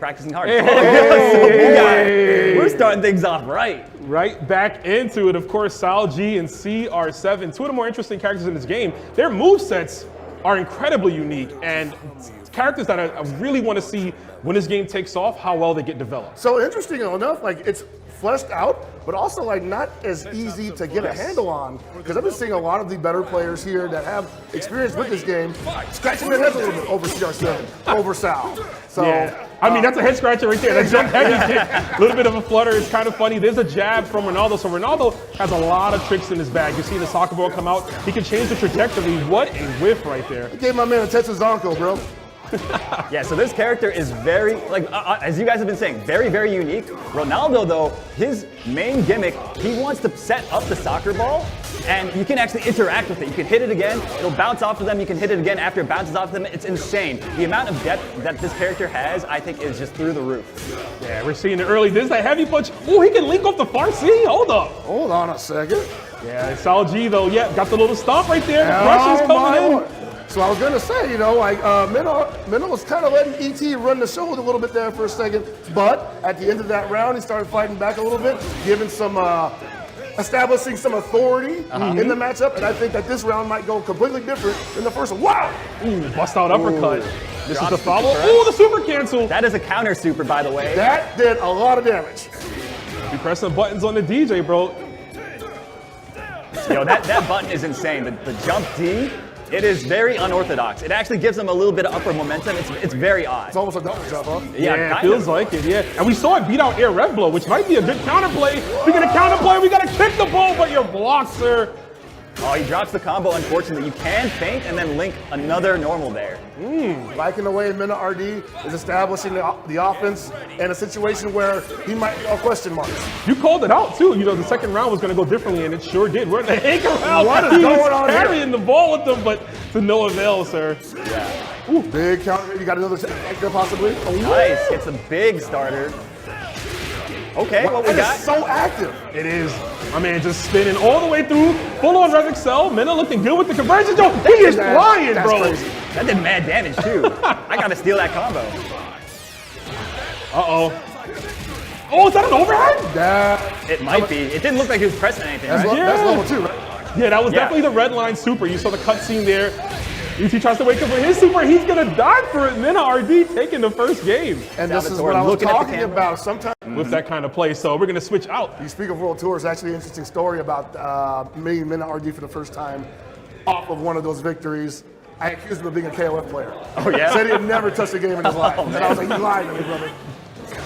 practicing hard. Hey. We're starting things off right. Right back into it. Of course, Sal G and CR7, two of the more interesting characters in this game. Their movesets are incredibly unique and characters that I really want to see when this game takes off, how well they get developed. So interesting enough, like it's fleshed out, but also like not as easy to get a handle on. Because I've been seeing a lot of the better players here that have experience with this game scratching their heads a little bit over CR7, over Sal. So yeah. I mean, that's a head scratcher right there. That jump heavy kick, a little bit of a flutter. It's kind of funny. There's a jab from Ronaldo. So Ronaldo has a lot of tricks in his bag. You see the soccer ball come out. He can change the trajectory. What a whiff right there. He gave my man a Tetsuzanko, bro. Yeah, so this character is very, like, as you guys have been saying, very, very unique. Ronaldo, though, his main gimmick, he wants to set up the soccer ball, and you can actually interact with it. You can hit it again, it'll bounce off of them, you can hit it again after it bounces off of them. It's insane. The amount of depth that this character has, I think, is just through the roof. Yeah, we're seeing it early. This is a heavy punch. Oh, he can link off the far C. Hold up. Hold on a second. Yeah, Sal G, though, yeah, got the little stomp right there. The pressure's coming in. So I was gonna say, you know, like Minnow was kind of letting ET run the show a little bit there for a second, but at the end of that round, he started fighting back a little bit, giving some, establishing some authority in the matchup, and I think that this round might go completely different than the first one. Wow! Ooh, bust out uppercut. This is the follow. Super. Ooh, the super cancel. That is a counter super, by the way. That did a lot of damage. You pressing buttons on the DJ, bro. Yo, that button is insane. The jump D. It is very unorthodox. It actually gives them a little bit of upper momentum. It's very odd. It's almost a double jump, huh? Yeah, it feels like it, yeah. And we saw it beat out air rev blow, which might be a good counterplay. We got a counterplay, we got to kick the ball, but you're blocked, sir. Oh, he drops the combo, unfortunately. You can feint and then link another normal there. Liking the way Minna RD is establishing the offense in a situation where he might be all question marks. You called it out, too. You know, the second round was going to go differently, and it sure did. We're in the anchor round. What is going on here? Carrying the ball with them, but to no avail, sir. Yeah. Ooh, big counter. You got another like there possibly. Oh, Nice. It's a big starter. Okay, what we that got? is so active. It is. My man just spinning all the way through. Full on Rev Excel. Minna looking good with the conversion. Yo, he is flying, that's bro. crazy. That did mad damage, too. I got to steal that combo. Uh-oh. Oh, is that an overhead? It might be. It didn't look like he was pressing anything, right? That's level 2, right? Yeah, that was definitely the red line super. You saw the cutscene there. ET tries to wake up for his super. He's going to die for it. Minna RD taking the first game. And this is what I was talking about. Sometimes with that kind of play. So we're going to switch out. You speak of World Tours, actually an interesting story about me and Minna RD for the first time off of one of those victories. I accused him of being a KOF player. Oh, yeah? Said he had never touched a game in his life. And I was like, you lied to me, brother.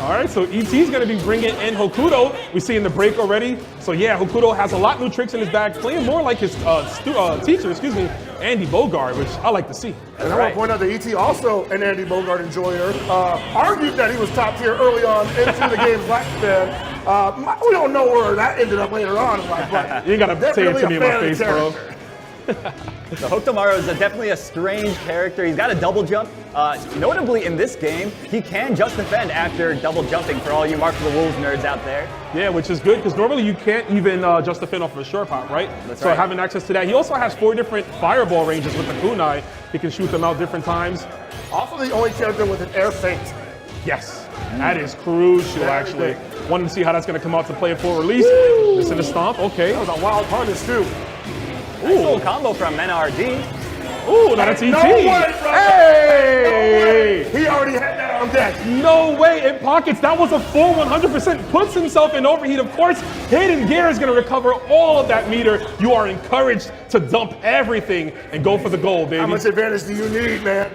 All right, so ET's going to be bringing in Hokuto. We see in the break already. So yeah, Hokuto has a lot new tricks in his bag, playing more like his teacher, Andy Bogard, which I like to see. And I want to point out that ET, also an Andy Bogard enjoyer, argued that he was top tier early on into the game's lifespan. We don't know where that ended up later on in life, but you ain't got to say it to me in my face, bro. So Hokutomaru is definitely a strange character. He's got a double jump. Notably in this game, he can just defend after double jumping for all you Mark of the Wolves nerds out there. Yeah, which is good because normally you can't even just defend off of a short pop, right? That's so right. having access to that. He also has 4 different fireball ranges with the kunai. He can shoot them out different times. Also the only character with an air feint. Yes, that is crucial actually. Wanted to see how that's going to come out to play a full release. Listen to stomp, okay. That was a wild punish too. Nice little combo from Minna RD. Ooh, now that's ET. No way, bro. Hey! No way. He already had that on deck. No way, it pockets. That was a full 100%. Puts himself in overheat. Of course, Hidden Gear is going to recover all of that meter. You are encouraged to dump everything and go for the goal, baby. How much advantage do you need, man?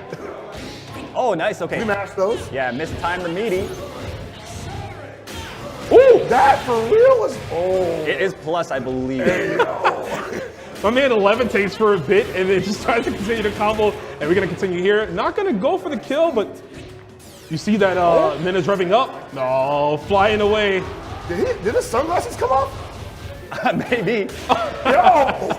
Oh, nice. Okay. You mashed those? Yeah, missed time the meaty. Ooh, that for real was. Oh. It is plus, I believe. My man levitates for a bit and then just tries to continue the combo, and we're going to continue here. Not going to go for the kill, but you see that Minna's revving up. No, flying away. Did his sunglasses come off? Maybe. Yo!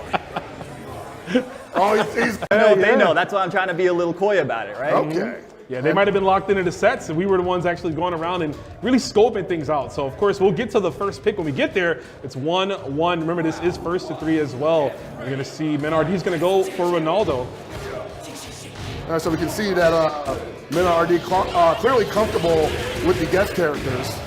Oh, he's They know. That's why I'm trying to be a little coy about it, right? Okay. Yeah, they might have been locked into the sets, and we were the ones actually going around and really scoping things out. So, of course, we'll get to the first pick when we get there. It's 1-1. Remember, this is first to 3 as well. We're going to see Minna RD is going to go for Ronaldo. So we can see that Minardi clearly comfortable with the guest characters.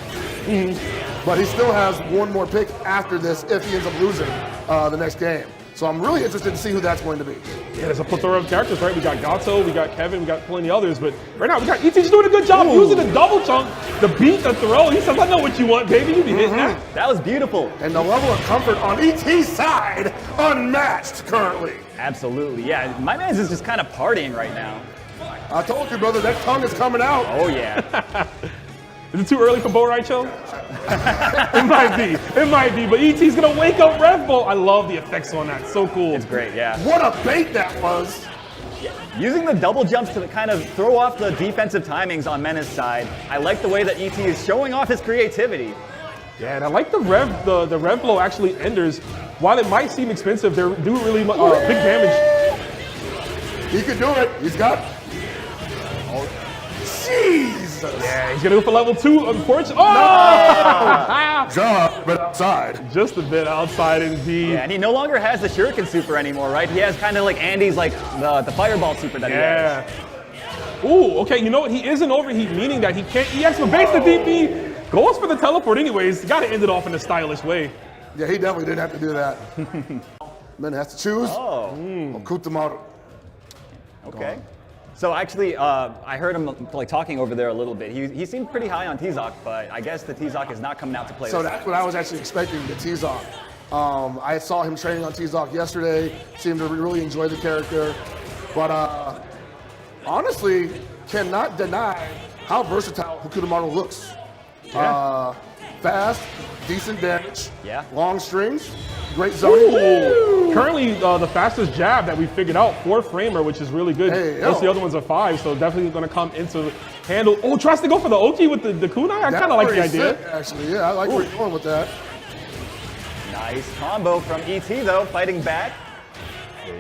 But he still has one more pick after this if he ends up losing the next game. So I'm really interested to see who that's going to be. Yeah, there's a plethora of characters, right? We got Gato, we got Kevin, we got plenty others, but right now we got ET's doing a good job using the double chunk to beat the throw. He says, I know what you want, baby. You be hitting that. That was beautiful. And the level of comfort on ET's side, unmatched currently. Absolutely, yeah. My man's is just kind of partying right now. I told you, brother, that tongue is coming out. Oh, yeah. Is it too early for Bo Raicho? It might be, but ET's gonna wake up Red Bull. I love the effects on that, so cool. It's great, yeah. What a bait that was. Using the double jumps to kind of throw off the defensive timings on Mena's side, I like the way that ET is showing off his creativity. Yeah, and I like the rev blow actually enders. While it might seem expensive, they do really big damage. He can do it. He's got. Oh, Jesus. Yeah, he's gonna go for level 2, unfortunately. Oh! Just but outside. Just a bit outside indeed. Yeah, and he no longer has the Shuriken super anymore, right? He has kind of like Andy's like the fireball super that he has. Ooh, okay, you know what? He is an overheat, meaning that he can't EX but base the DP. Goes for the teleport anyways. Gotta end it off in a stylish way. Yeah, he definitely didn't have to do that. Man has to choose. COTW. Okay. So actually, I heard him like talking over there a little bit. He seemed pretty high on T-Zoc, but I guess the T-Zoc is not coming out to play. So that's what I was actually expecting, the T-Zoc. I saw him training on T-Zoc yesterday. Seemed to really enjoy the character. But honestly, cannot deny how versatile Hokutomaru looks. Yeah. Fast, decent damage, long strings, great zoning. Ooh. Currently, the fastest jab that we figured out, 4-framer, which is really good. Hey, most of the other ones are 5, so definitely going to come into handle. Oh, tries to go for the Oki with the kunai. I kind of like the idea. Sick, actually, yeah, I like where you're going with that. Nice combo from ET though, fighting back.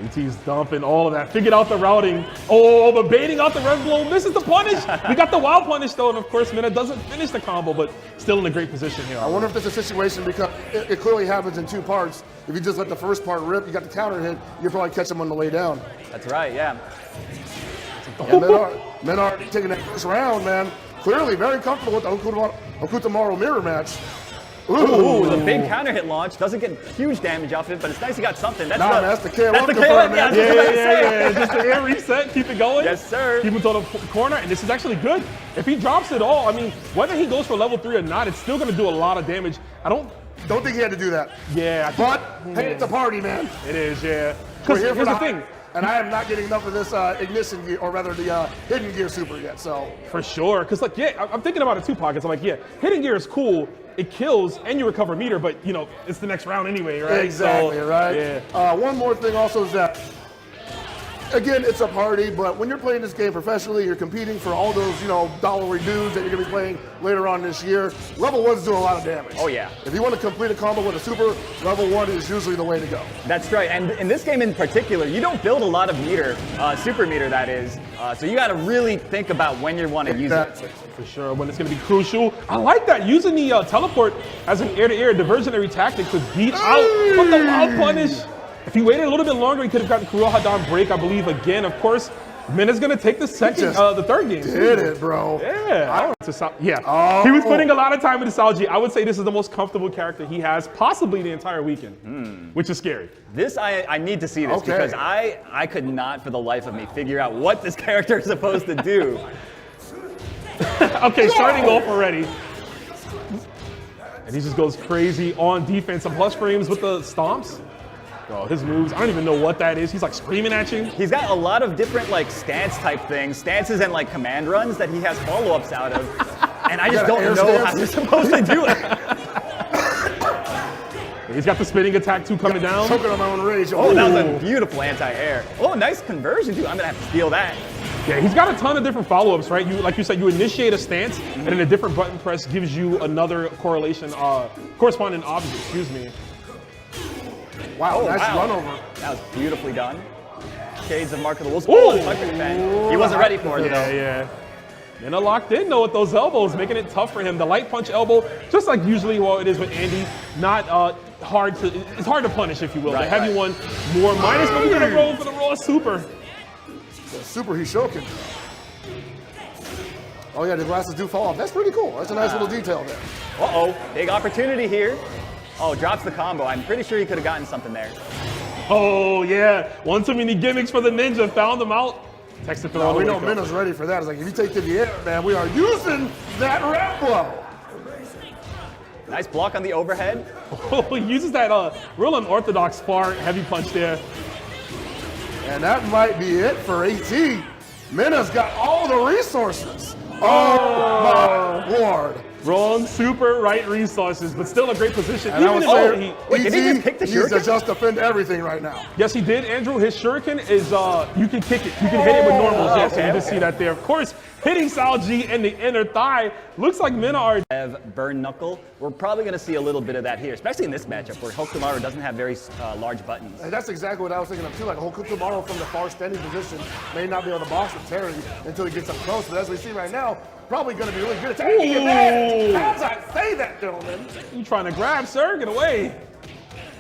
ET's dumping all of that. Figured out the routing. Oh, but baiting out the red blow. Misses the punish. We got the wild punish though, and of course, Mina doesn't finish the combo, but still in a great position here. I wonder if there's a situation because it clearly happens in 2 parts. If you just let the first part rip, you got the counter hit, you'll probably catch him on the way down. That's right, yeah. Men are taking that first round, man. Clearly very comfortable with the Hokutomaru mirror match. Ooh, the big counter hit launch doesn't get huge damage off it, but it's nice he got something. That's the KO. That's the KO, man. Yeah. Just the air reset, keep it going. Yes, sir. Keep him to the corner, and this is actually good. If he drops it all, I mean, whether he goes for level 3 or not, it's still going to do a lot of damage. I don't think he had to do that. Yeah. But, hey, it's a party, man. It is, yeah. Because here's the thing. And I am not getting enough of this ignition gear, or rather the hidden gear super yet, so. For sure, because like, yeah, I'm thinking about it 2 pockets. I'm like, yeah, hidden gear is cool. It kills and you recover meter, but you know, it's the next round anyway, right? Exactly, so, right? Yeah. One more thing also is that, again, it's a party, but when you're playing this game professionally, you're competing for all those, dollary dudes that you're gonna be playing later on this year. Level 1's doing a lot of damage. Oh yeah. If you want to complete a combo with a super, level 1 is usually the way to go. That's right, and in this game in particular, you don't build a lot of meter, super meter that is, so you gotta really think about when you want to use it. For sure, when it's gonna be crucial. I like that, using the teleport as an air-to-air diversionary tactic to beat out with the wild punish. If he waited a little bit longer, he could have gotten Kurohadan break, I believe, again. Of course, Mina's gonna take the third game. Did it, bro. Yeah. He was putting a lot of time into Salji. I would say this is the most comfortable character he has, possibly the entire weekend, which is scary. This, I need to see this because I could not for the life of me figure out what this character is supposed to do. Okay, starting off already. And he just goes crazy on defense. Some plus frames with the stomps. Oh, his moves, I don't even know what that is. He's like screaming at you. He's got a lot of different like stance type things, stances and like command runs that he has follow-ups out of. And I just don't know how you're supposed to do it. He's got the spinning attack too coming down. Choking on my own rage. Oh, that was a beautiful anti-air. Oh, nice conversion too. I'm gonna have to steal that. Yeah, he's got a ton of different follow-ups, right? Like you said, you initiate a stance, and then a different button press gives you another corresponding object, excuse me. Wow, nice run over. That was beautifully done. Shades of Mark of the Wolves. Oh, he wasn't ready for it, though. Yeah. Mina locked in, though, with those elbows, making it tough for him. The light punch elbow, just like usually it is with Andy, not hard to, it's hard to punish, if you will. The heavy one, more minus, but we're gonna roll for the raw super. The super Hishoken. Oh yeah, the glasses do fall off. That's pretty cool. That's a nice little detail there. Uh-oh, big opportunity here. Oh, drops the combo. I'm pretty sure he could have gotten something there. Oh, yeah. One too many gimmicks for the ninja. Found them out. Text to throw. We know Minno's ready for that. It's like, if you take to the air, man, we are using that rep blow. Nice block on the overhead. Oh, he uses that real unorthodox far heavy punch there. And that might be it for AT. Minno's got all the resources. Oh my Lord. Wrong super right resources, but still a great position. And I would say, wait, did he just kick the needs to shuriken? just defend everything right now. Yes, he did, Andrew. His shuriken is, you can kick it. You can hit it with normals. Yes, okay, you can see that there. Of course, hitting Sal G in the inner thigh. Looks like Minna are. Have burn knuckle. We're probably going to see a little bit of that here, especially in this matchup where Hokumaru doesn't have very large buttons. And that's exactly what I was thinking of too. Like Hokumaru from the far standing position may not be able to box with Terry until he gets up close. But as we see right now, probably going to be really good at taking advantage. As I say that, gentlemen. You trying to grab, sir? Get away.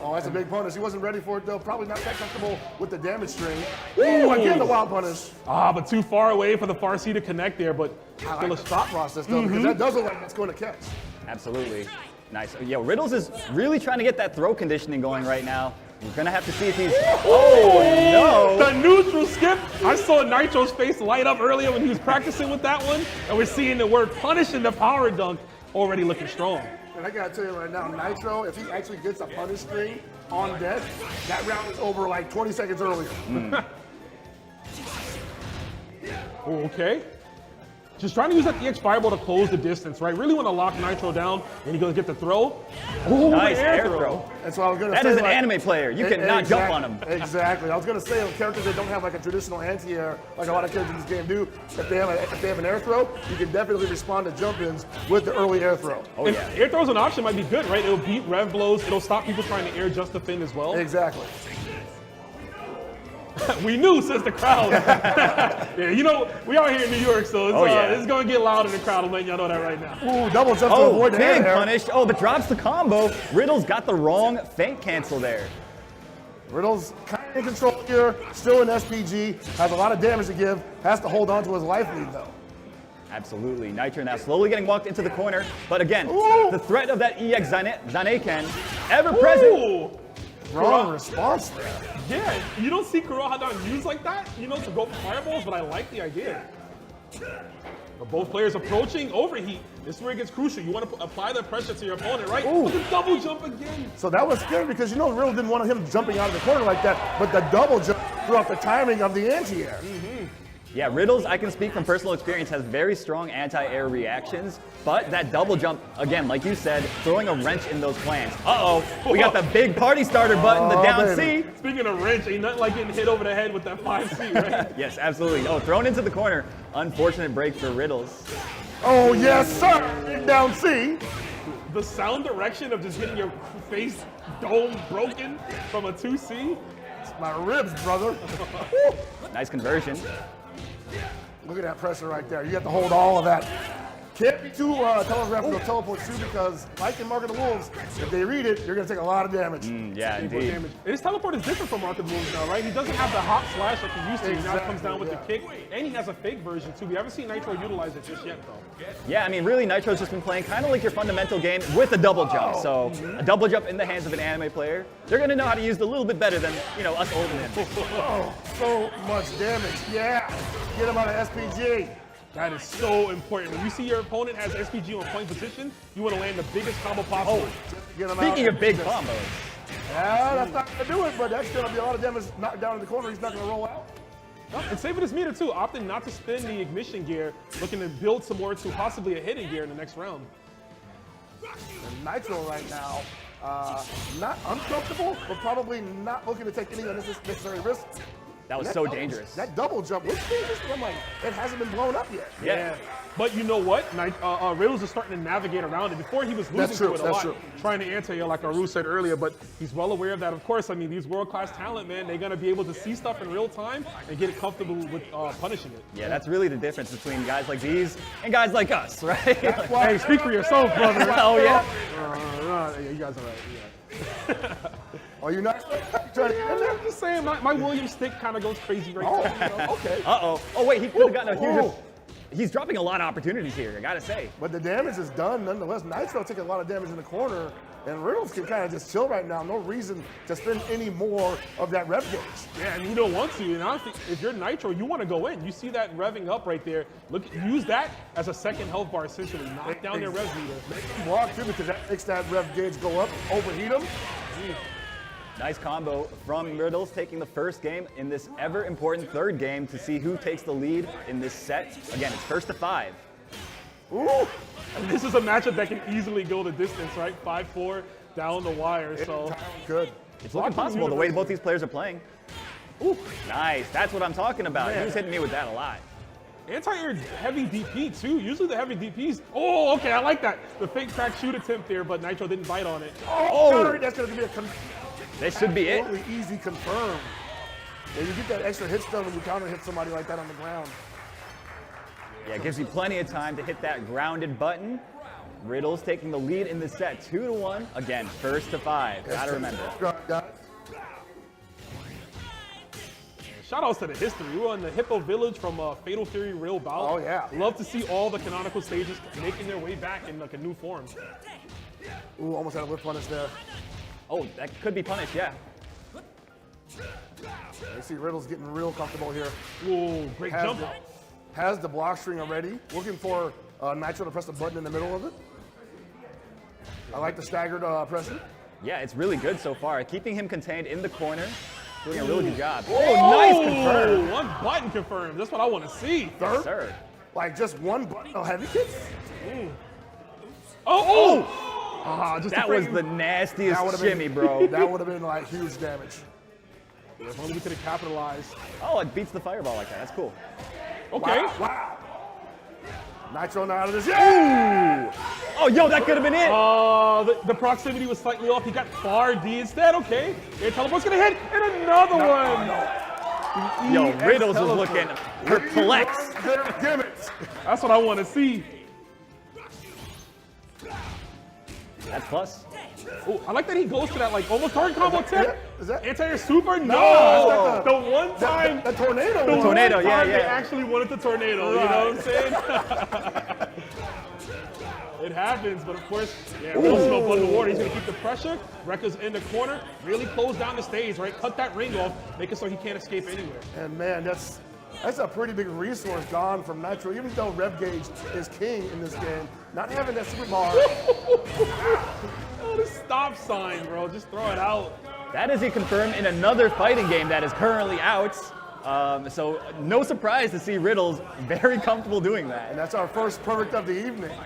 Oh, that's a big punish. He wasn't ready for it though. Probably not that comfortable with the damage string. Ooh, again the wild punish. Ah, but too far away for the far C to connect there. But I still like the thought process though, because that does look like it's going to catch. Absolutely. Nice. Yo, Riddles is really trying to get that throw conditioning going right now. We're going to have to see if he's... Oh, no. The neutral skip. I saw Nitro's face light up earlier when he was practicing with that one. And we're seeing the word punish in the power dunk already looking strong. And I gotta tell you right now, Nitro, if he actually gets a punish string on deck, that round is over like 20 seconds earlier. Okay. Just trying to use that EX fireball to close the distance, right? Really want to lock Nitro down, and he goes get the throw. Ooh, Nice the air throw. That's what I was gonna That say. is an like, anime player. You cannot jump on him. Exactly. I was gonna say, characters that don't have like a traditional anti-air, like a lot of characters in this game do, if they have an air throw, you can definitely respond to jump-ins with the early air throw. Oh, And yeah. air throws an option might be good, right? It'll beat rev blows. It'll stop people trying to air just defend as well. Exactly. We knew, says the crowd. Yeah, you know, we out here in New York, so it's going to get loud in the crowd. I'm letting y'all know that right now. Ooh, double jump to Oh, avoid the big air. punish. Oh, but drops the combo. Riddles got the wrong feint cancel there. Riddle's kind of in control here, still in SPG, has a lot of damage to give, has to hold on to his life lead though. Absolutely. Nitro now slowly getting walked into the corner. But again, Ooh. the threat of that EX Zaneken, ever present. Ooh. Wrong response there. Yeah, you don't see Kurohadon used like that, you know, to go for fireballs, but I like the idea. But both players approaching overheat. This is where it gets crucial. You want to apply the pressure to your opponent, right? Ooh. Look at double jump again. So that was scary because you know Riddle didn't want him jumping out of the corner like that, but the double jump threw off the timing of the anti-air. Yeah, Riddles, I can speak from personal experience, has very strong anti-air reactions, but that double jump, again, like you said, throwing a wrench in those plans. Uh-oh, we got the big party starter button, the down baby. C. Speaking of wrench, ain't nothing like getting hit over the head with that 5C, right? Yes, absolutely. Oh, thrown into the corner. Unfortunate break for Riddles. Oh yes, sir. Down C. The sound direction of just getting your face dome broken from a 2C. It's my ribs, brother. Nice conversion. Look at that pressure right there. You have to hold all of that. Can't be too telegraphed or teleport too because, like in Mark of the Wolves, if they read it, you're going to take a lot of damage. Yeah, indeed. And his teleport is different from Mark of the Wolves now, right? He doesn't have the hop slash like he used to. He now comes down with the kick. And he has a fake version too. We haven't seen Nitro utilize it just yet, though. Yeah, I mean, really, Nitro's just been playing kind of like your fundamental game with a double jump. So a double jump in the hands of an anime player, they're going to know how to use it a little bit better than, you know, us old men. Oh, so much damage. Yeah. Get him out of SPG. That is so important. When you see your opponent has SPG on point position, you want to land the biggest combo possible. Get him Speaking out. of big combos, Yeah, that's not going to do it, but that's going to be a lot of damage knocked down in the corner. He's not going to roll out. And saving his meter too, opting not to spin the ignition gear, looking to build some more to possibly a hidden gear in the next round. And Nitro right now, not uncomfortable, but probably not looking to take any unnecessary risks. that was so dangerous. That double jump was dangerous, but I'm like, it hasn't been blown up yet. Yeah. But you know what? Riddles is starting to navigate around it. Before he was losing to it a lot, trying to anti-air like Aru said earlier, but he's well aware of that. Of course, I mean, these world-class talent, man, they're going to be able to see stuff in real time and get comfortable with punishing it. Yeah, that's really the difference between guys like these and guys like us, right? Hey, speak for yourself, brother. Oh, yeah. Yeah, you guys are right. Yeah. Are you not trying to get in there? I'm just saying, my Williams stick kind of goes crazy right now. Okay. Uh-oh. Oh, wait, he could have gotten a huge... he's dropping a lot of opportunities here, I gotta say. But the damage is done nonetheless. Nitro taking a lot of damage in the corner, and Riddles can kind of just chill right now. No reason to spend any more of that rev gauge. Yeah, and you don't want to. And honestly, if you're Nitro, you want to go in. You see that revving up right there. Look, use that as a second health bar essentially. Knock down their rev meter. Make him walk too, because that makes that rev gauge go up, overheat him. Nice combo from Riddles, taking the first game in this ever important third game to see who takes the lead in this set. Again, it's first to 5. Ooh! And this is a matchup that can easily go the distance, right? 5-4 down the wire. So Good. It's looking possible the way both these players are playing. Ooh, nice. That's what I'm talking about. He was hitting me with that a lot. Anti-air heavy DP too. Usually the heavy DPs. Oh, okay, I like that. The fake crack shoot attempt there, but Nitro didn't bite on it. Oh, that's going to be a This should be it. absolutely easy confirm. Yeah, you get that extra hit stun when you counter hit somebody like that on the ground. Yeah, it gives you plenty of time to hit that grounded button. Riddles taking the lead in the set, 2-1. Again, first to 5. Gotta remember. Shout outs to the history. We were in the Hippo Village from Fatal Fury Real Bout. Oh, yeah. Love to see all the canonical stages making their way back in like a new form. Ooh, almost had a whip punish there. Oh, that could be punished, yeah. You see Riddles getting real comfortable here. Ooh, great jump. Has the block string already. Looking for Nitro to press the button in the middle of it. I like the staggered pressing. Yeah, it's really good so far. Keeping him contained in the corner. Doing a really good job. Oh, nice confirm. One button confirmed. That's what I want to see. Third? Sir. Like just one button. Oh, heavy kicks? Oh! Just That was the nastiest shimmy, bro. That would have been like huge damage. If only we could have capitalized. Oh, it beats the fireball like that. That's cool. Okay. Wow. Nitro now out of this. Yeah! Oh, yo, that could have been it. The proximity was slightly off. He got far D instead. Okay. Air teleport's gonna hit, and another one. Yo, Riddles is looking perplexed. Gimmicks. That's what I want to see. That's plus. Oh, I like that he goes to that like almost hard combo tip. Is that Anti-air super? No! that's The one time. the tornado. The one. tornado, one yeah, time yeah. They actually wanted the tornado. You know what I'm saying? It happens, but of course, yeah, Riddles no blood in the water. He's gonna keep the pressure. Rekka's in the corner, really close down the stage, right? Cut that ring off, make it so he can't escape anywhere. And man, that's a pretty big resource gone from Nitro. Even though rev gauge is king in this game, not having that super bar. Oh, the stop sign, bro. Just throw it out. That is a confirm in another fighting game that is currently out. So no surprise to see Riddles very comfortable doing that. And that's our first perfect of the evening. I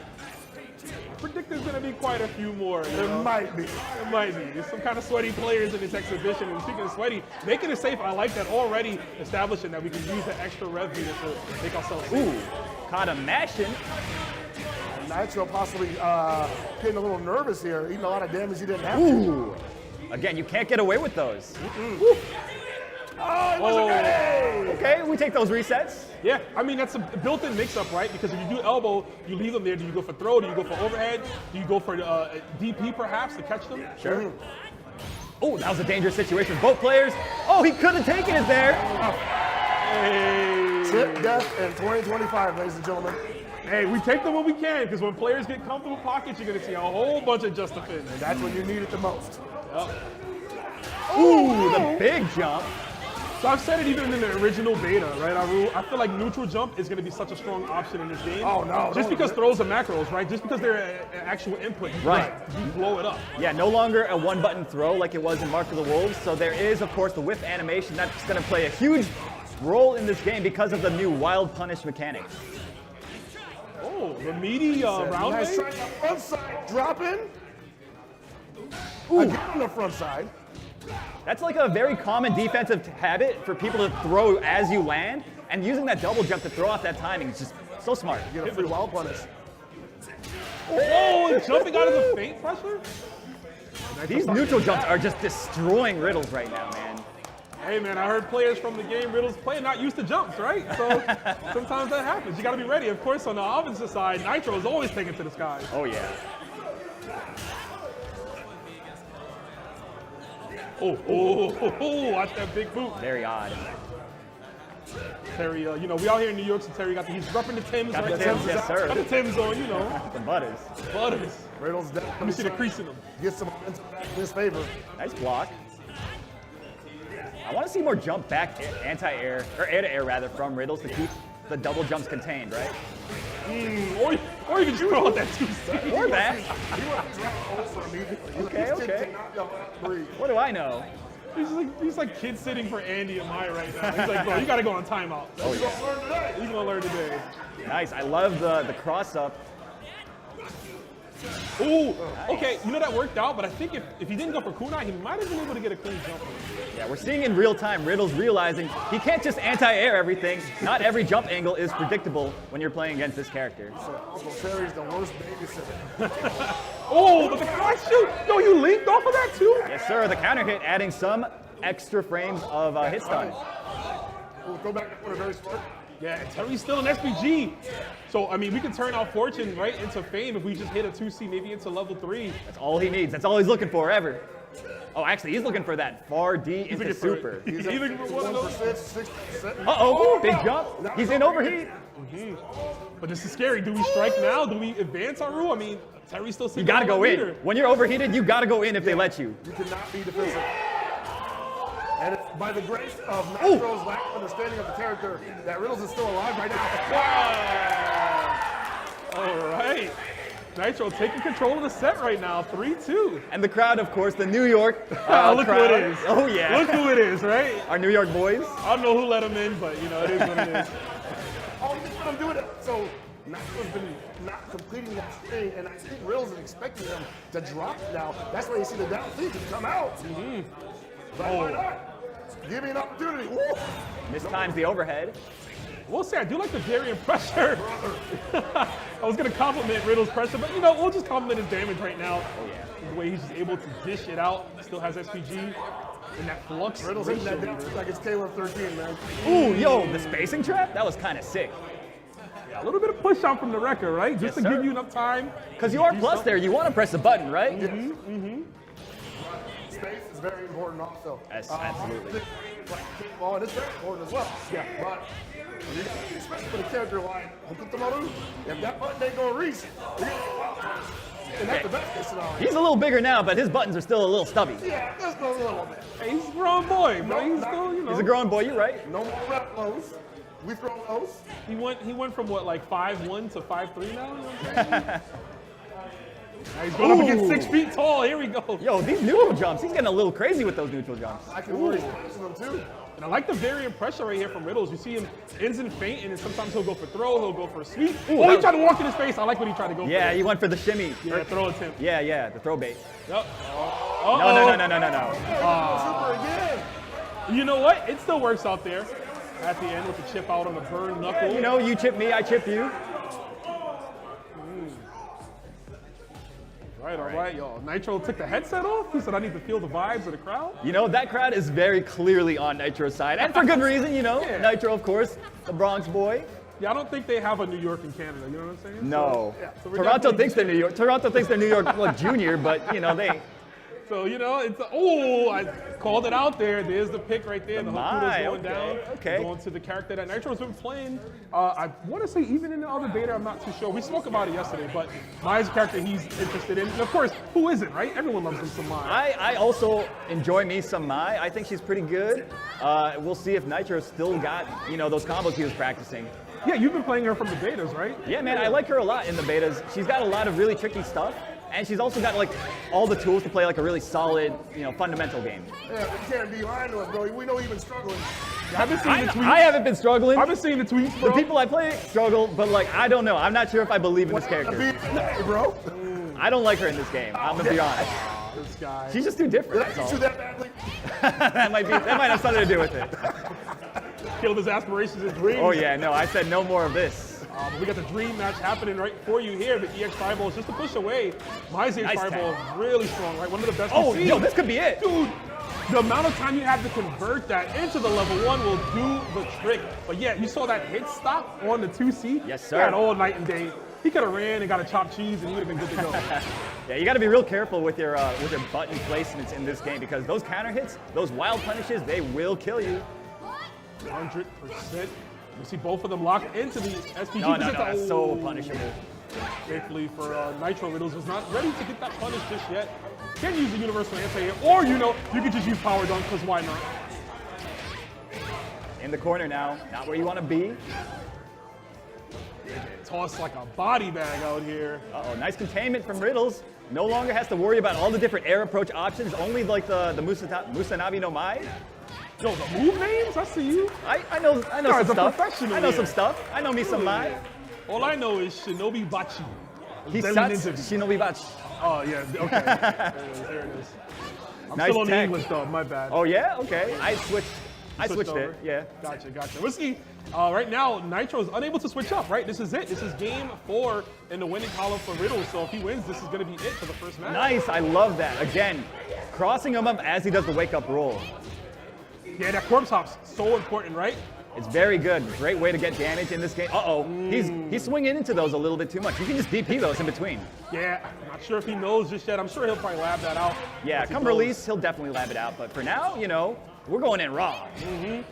predict there's gonna be quite a few more. There might be. There might be. There's some kind of sweaty players in this exhibition. And speaking of sweaty, making it safe, I like that already establishing that we can use the extra rev meter to make ourselves safe. Ooh, caught him mashing. Nitro possibly getting a little nervous here, eating a lot of damage he didn't have to. Ooh. Again, you can't get away with those. Oh, it wasn't ready! Okay, we take those resets. Yeah, I mean, that's a built-in mix-up, right? Because if you do elbow, you leave them there. Do you go for throw? Do you go for overhead? Do you go for DP, perhaps, to catch them? Sure. Oh, that was a dangerous situation. Both players. Oh, he could have taken it there. Hey. Tip death in 2025, ladies and gentlemen. Hey, we take them when we can, because when players get comfortable pockets, you're going to see a whole bunch of just-a-fins. And that's when you need it the most. Ooh, the big jump. So I've said it even in the original beta, right? I feel like neutral jump is going to be such a strong option in this game. Oh, no. Just because throws are macros, right? Just because they're an actual input, you blow it up. Yeah, no longer a one-button throw like it was in Mark of the Wolves. So there is, of course, the whip animation that's going to play a huge role in this game because of the new wild punish mechanic. Oh, the meaty round Nice wave? try the front side, drop in. Again on the front side. That's like a very common defensive habit for people to throw as you land, and using that double jump to throw off that timing is just so smart. Get a free wild punish. Oh, and jumping out of the feint pressure? These neutral jumps are just destroying Riddles right now, man. Hey, man, I heard players from the game Riddles play not used to jumps, right? So sometimes that happens. You got to be ready. Of course, on the offensive side, Nitro is always taken to the sky. Oh, yeah. Oh, watch that big boot. Very odd. Terry, you know, we out here in New York, so Terry he's repping the Timbs, Got right? the Timbs, yes, sir. Got the Timbs on, you know. The butters. Butters. Riddle's Let me definitely see the crease in them. get some momentum back in his favor. Nice block. I want to see more jump back anti-air, or air-to-air rather, from Riddles to keep the double jumps contained, right? Or you can just throw out that 2C. Or that. He went drop over immediately. Okay, This kid okay. cannot go out and breathe. What do I know? He's like kid sitting for Andy and I right now. He's like, bro, you got to go on timeout. Oh, He's gonna learn today. He's going to learn today. Nice. I love the cross-up. Ooh, okay, you know that worked out, but I think if he didn't go for kunai, he might have been able to get a clean jump. Yeah, we're seeing in real time Riddles realizing he can't just anti-air everything. Not every jump angle is predictable when you're playing against this character. Uncle Terry's the worst babysitter. Oh, but the cross shoot! Yo, you leaped off of that too? Yes, sir. The counter hit adding some extra frames of hit stun. We'll go back to corner very smart. Yeah, Terry's still an SPG. So, I mean, we can turn our fortune right into fame if we just hit a 2C, maybe into level 3. That's all he needs. That's all he's looking for ever. Oh, actually, he's looking for that far D into looking for super. it. He's looking for one of those. 1%, 6%. Uh-oh, big jump. He's in overheat. But this is scary. Do we strike now? Do we advance our rule? I mean, Terry's still You sitting gotta on go the in. leader. When you're overheated, you gotta go in if they let you. You cannot be defensive. And it's by the grace of Nitro's lack of understanding of the character that Riddles is still alive right now. All right. Nitro taking control of the set right now, 3-2. And the crowd, of course, the New York Look crowd. who it is. Oh, yeah. Look who it is, right? Our New York boys. I don't know who let him in, but, you know, it is what it is. Oh, he's let him do it. So Nitro's been not completing that string, and I think Riddles is expecting him to drop it now. That's why you see the down feet come out. But why not? Give me an opportunity. Woo! Mistimes the overhead. We'll say I do like the Darian pressure. I was going to compliment Riddle's pressure, but, you know, we'll just compliment his damage right now. Oh, yeah. The way he's just able to dish it out. Still has SPG. And that flux Riddles hitting that ratio down leader. like it's Caleb 13, man. Ooh, yo, the spacing trap? That was kind of sick. Yeah, a little bit of push out from the record, right? Just Yes, to sir. give you enough time. Because you are plus there, you want to press a button, right? Space is very important also. Yes, absolutely. Well, and it's very important as well. Yeah. But especially for the character like Hokutomaru, if that button ain't gonna reach, and that's the best case scenario. He's a little bigger now, but his buttons are still a little stubby. Yeah, just a little bit. Hey, he's a grown boy, bro. No, He's not- still, you know. He's a grown boy, you're right. No more rep lows. We throw lows. He went from what, like 5'1" to 5'3" now? You know what I'm saying? Now he's going up against Ooh. 6 feet tall. Here we go. Yo, these neutral jumps, he's getting a little crazy with those neutral jumps. I can worry about them too. And I like the variant pressure right here from Riddles. You see him ins and feint, and then sometimes he'll go for throw, he'll go for a sweep. Ooh, Oh, he that- tried to walk in his face. I like what he tried to go Yeah, for. he went for the shimmy. Yeah, throw attempt. Yeah, the throw bait. Yep. No. Super again. You know what? It still works out there. At the end with the chip out on the burn knuckle. You know, you chip me, I chip you. Right, all right, y'all. Nitro took the headset off. He said, I need to feel the vibes of the crowd. You know, that crowd is very clearly on Nitro's side, and for good reason, you know. Yeah. Nitro, of course, the Bronx boy. Yeah, I don't think they have a New York in Canada. You know what I'm saying? No. So we're Toronto definitely- thinks they're New York. Toronto thinks they're New York like, junior, but, you know, they... So, you know, it's, oh, I called it out there. There's the pick right there. The My, Hokuto's going okay, down. okay. Going to the character that Nitro's been playing. I want to say even in the other beta, I'm not too sure. We spoke about it yesterday, but Mai's a character he's interested in. And of course, who isn't, right? Everyone loves him some Mai. I also enjoy me some Mai. I think she's pretty good. We'll see if Nitro still got, you know, those combos he was practicing. Yeah, you've been playing her from the betas, right? Yeah, man, I like her a lot in the betas. She's got a lot of really tricky stuff, and she's also got like all the tools to play like a really solid, you know, fundamental game. Yeah, but you can't be lying to us, bro. We know you've been struggling. I've been seeing the tweets. I haven't been struggling. I've been seeing the tweets, The bro. people I play struggle, but like I don't know. I'm not sure if I believe in this character. Hey, bro. I don't like her in this game. I'm gonna be honest. This guy. She's just too different. Did I That's get you all. that badly? that might have something to do with it. Killed his aspirations and dreams. Oh yeah, no, I said no more of this. But we got the dream match happening right for you here. The EX Fireball is just to push away. Mai's EX Nice Fireball is really strong, right? One of the best Oh, we've seen. yo, this could be it. Dude, the amount of time you have to convert that into the level 1 will do the trick. But yeah, you saw that hit stop on the 2C. Yes, sir. He had all night and day. He could have ran and got a chopped cheese and he would have been good to go. Yeah, you got to be real careful with your button placements in this game because those counter hits, those wild punishes, they will kill you. 100%. You see both of them locked into the SPG No, position. that's so punishable. Thankfully for Nitro, Riddles was not ready to get that punish just yet. Can use the universal anti-air, or you could just use power dunk, because why not? In the corner now, not where you want to be. Toss like a body bag out here. Uh-oh, nice containment from Riddles. No longer has to worry about all the different air approach options, only like the Musanabi no Mai. Yo, the move names? I see you. I know Guys, some a stuff. professional I know here. some stuff. I know me some Mai. All I know is Shinobi Bachi. Hisatsu Shinobi Bachi. Oh, yeah, okay. There it is. I'm Nice still on the tech. English, though. My bad. Oh yeah? Okay. I switched over? it. Yeah. Gotcha. Whiskey, right now, Nitro is unable to switch up, right? This is it. This is game 4 in the winning column for Riddles. So if he wins, this is going to be it for the first match. Nice. I love that. Again, crossing him up as he does the wake up roll. Yeah, that corpse hop's so important, right? It's very good. Great way to get damage in this game. Uh-oh. He's swinging into those a little bit too much. You can just DP those in between. Yeah, not sure if he knows just yet. I'm sure he'll probably lab that out. Yeah, once he come goes. release, he'll definitely lab it out. But for now, we're going in raw. You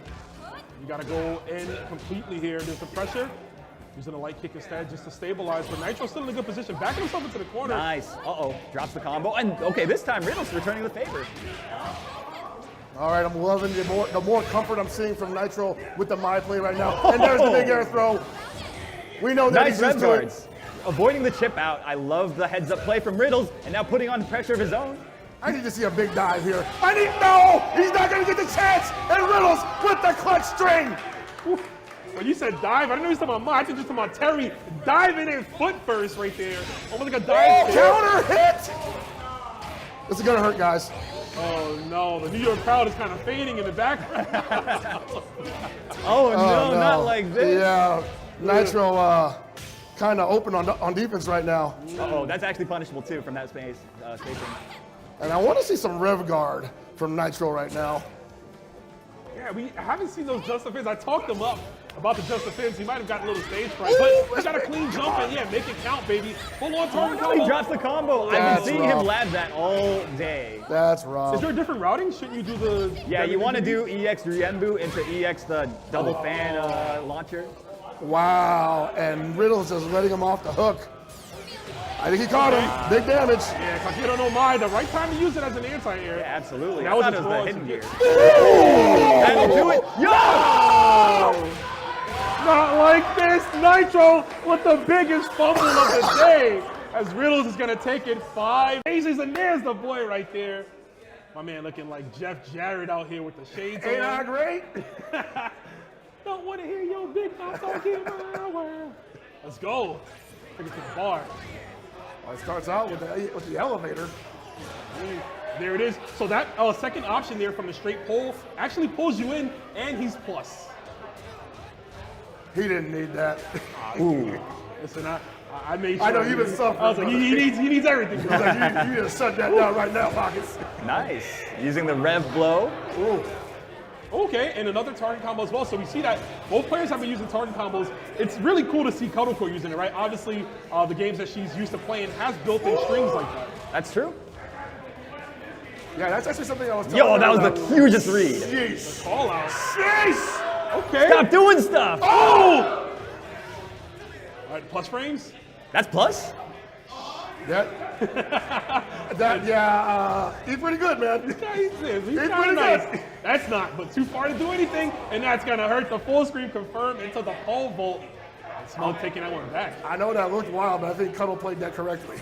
got to go in completely here. There's the pressure. Using a light kick instead just to stabilize. But Nitro's still in a good position. Backing himself into the corner. Nice. Uh-oh. Drops the combo. And, okay, this time Riddle's returning the favor. All right, I'm loving the more comfort I'm seeing from Nitro with the Mai play right now. And there's the big air throw. We know that Nice he's red used to it. guards. Avoiding the chip out. I love the heads-up play from Riddles, and now putting on pressure of his own. I need to see a big dive here. No! He's not going to get the chance! And Riddles with the clutch string! When you said dive, I didn't know you were talking about Mai. I think you were talking about Terry diving in foot first right there. Almost like a dive kick. Counter hit! This is going to hurt, guys. Oh no, the New York crowd is kind of fading in the background. Oh, no, not like this. Yeah, Nitro kind of open on defense right now. Uh-oh, that's actually punishable, too, from that spacing. And I want to see some rev guard from Nitro right now. Yeah, we haven't seen those just defense. I talked him up about the just defense. He might have gotten a little stage fright, but he got a clean jump and yeah, make it count, baby. Full on target He combo. drops the combo. I've That's been seeing him rough. lab that all day. That's rough. Is there a different routing? Shouldn't you do the? Yeah, you want to do EX Ryembu into EX the double fan launcher. Wow, and Riddle's just letting him off the hook. I think he caught him. Big damage. Yeah, because you don't know Mai. The right time to use it as an anti-air. Yeah, absolutely. That I was thought a it was throw the into hidden gear. gear. That'll do it. Yo! Not like this. Nitro with the biggest fumble of the day. As Riddles is going to take it 5 aces, and there's the boy right there. My man looking like Jeff Jarrett out here with the shades Ain't on. I great? Don't want to hear your big mouth talking my world. Let's go. Take it to the bar. Well, it starts out with the elevator. There it is. So that second option there from the straight pole actually pulls you in, and he's plus. He didn't need that. Ooh. Listen, I made sure. I know you've been suffering. I was like, he needs everything. I was like, you need to shut that down right now, Pockets. Nice. Using the rev blow. Ooh. Okay, and another target combo as well. So we see that both players have been using target combos. It's really cool to see COTW using it, right? Obviously, the games that she's used to playing has built-in strings like that. That's true. Yeah, that's actually something I was telling Yo, you that was about. the hugest read. Jeez. Call out. Jeez. Okay. Stop doing stuff. Oh! All right, plus frames. That's plus? He's pretty good, man. He's pretty kinda nice. good. That's not, but too far to do anything, and that's gonna hurt the full screen confirm into the pole vault. Smoke taking that one back. I know that looked wild, but I think Cuddle played that correctly.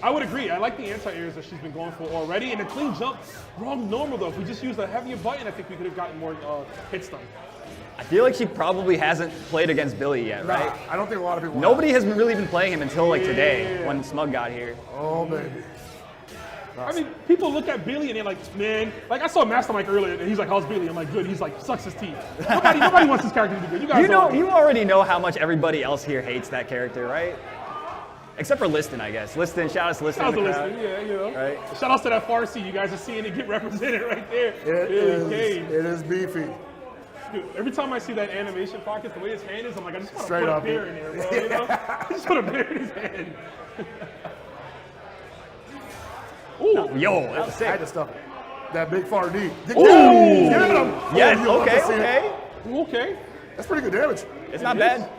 I would agree. I like the anti-airs that she's been going for already, and the clean jump, wrong normal though. If we just used a heavier button, I think we could have gotten more hits done. I feel like she probably hasn't played against Billy yet, right? Nah, I don't think a lot of people. Nobody has really been playing him until like today when Smug got here. Oh baby. I mean, people look at Billy and they're like, man, like I saw Master Mike earlier, and he's like, how's Billy? I'm like, good. He's like, sucks his teeth. Nobody wants this character to be good. You guys You already know how much everybody else here hates that character, right? Except for Liston, I guess. Liston, shout out to Liston. Shout out in to the crowd. listening, yeah, you know. Right. Shout out to that Farsi. You guys are seeing it get represented right there. It is beefy. Dude, every time I see that animation pocket, the way his hand is, I'm like, I just want to Straight put a up, beer in there, bro. You know? I just put a beer in his hand. Ooh, Yo, that was I had sick. to stuff it. That big far D. Get Ooh. him! Yes, Oh, you'll love okay, to see it. okay. Okay. That's pretty good damage. It's not bad.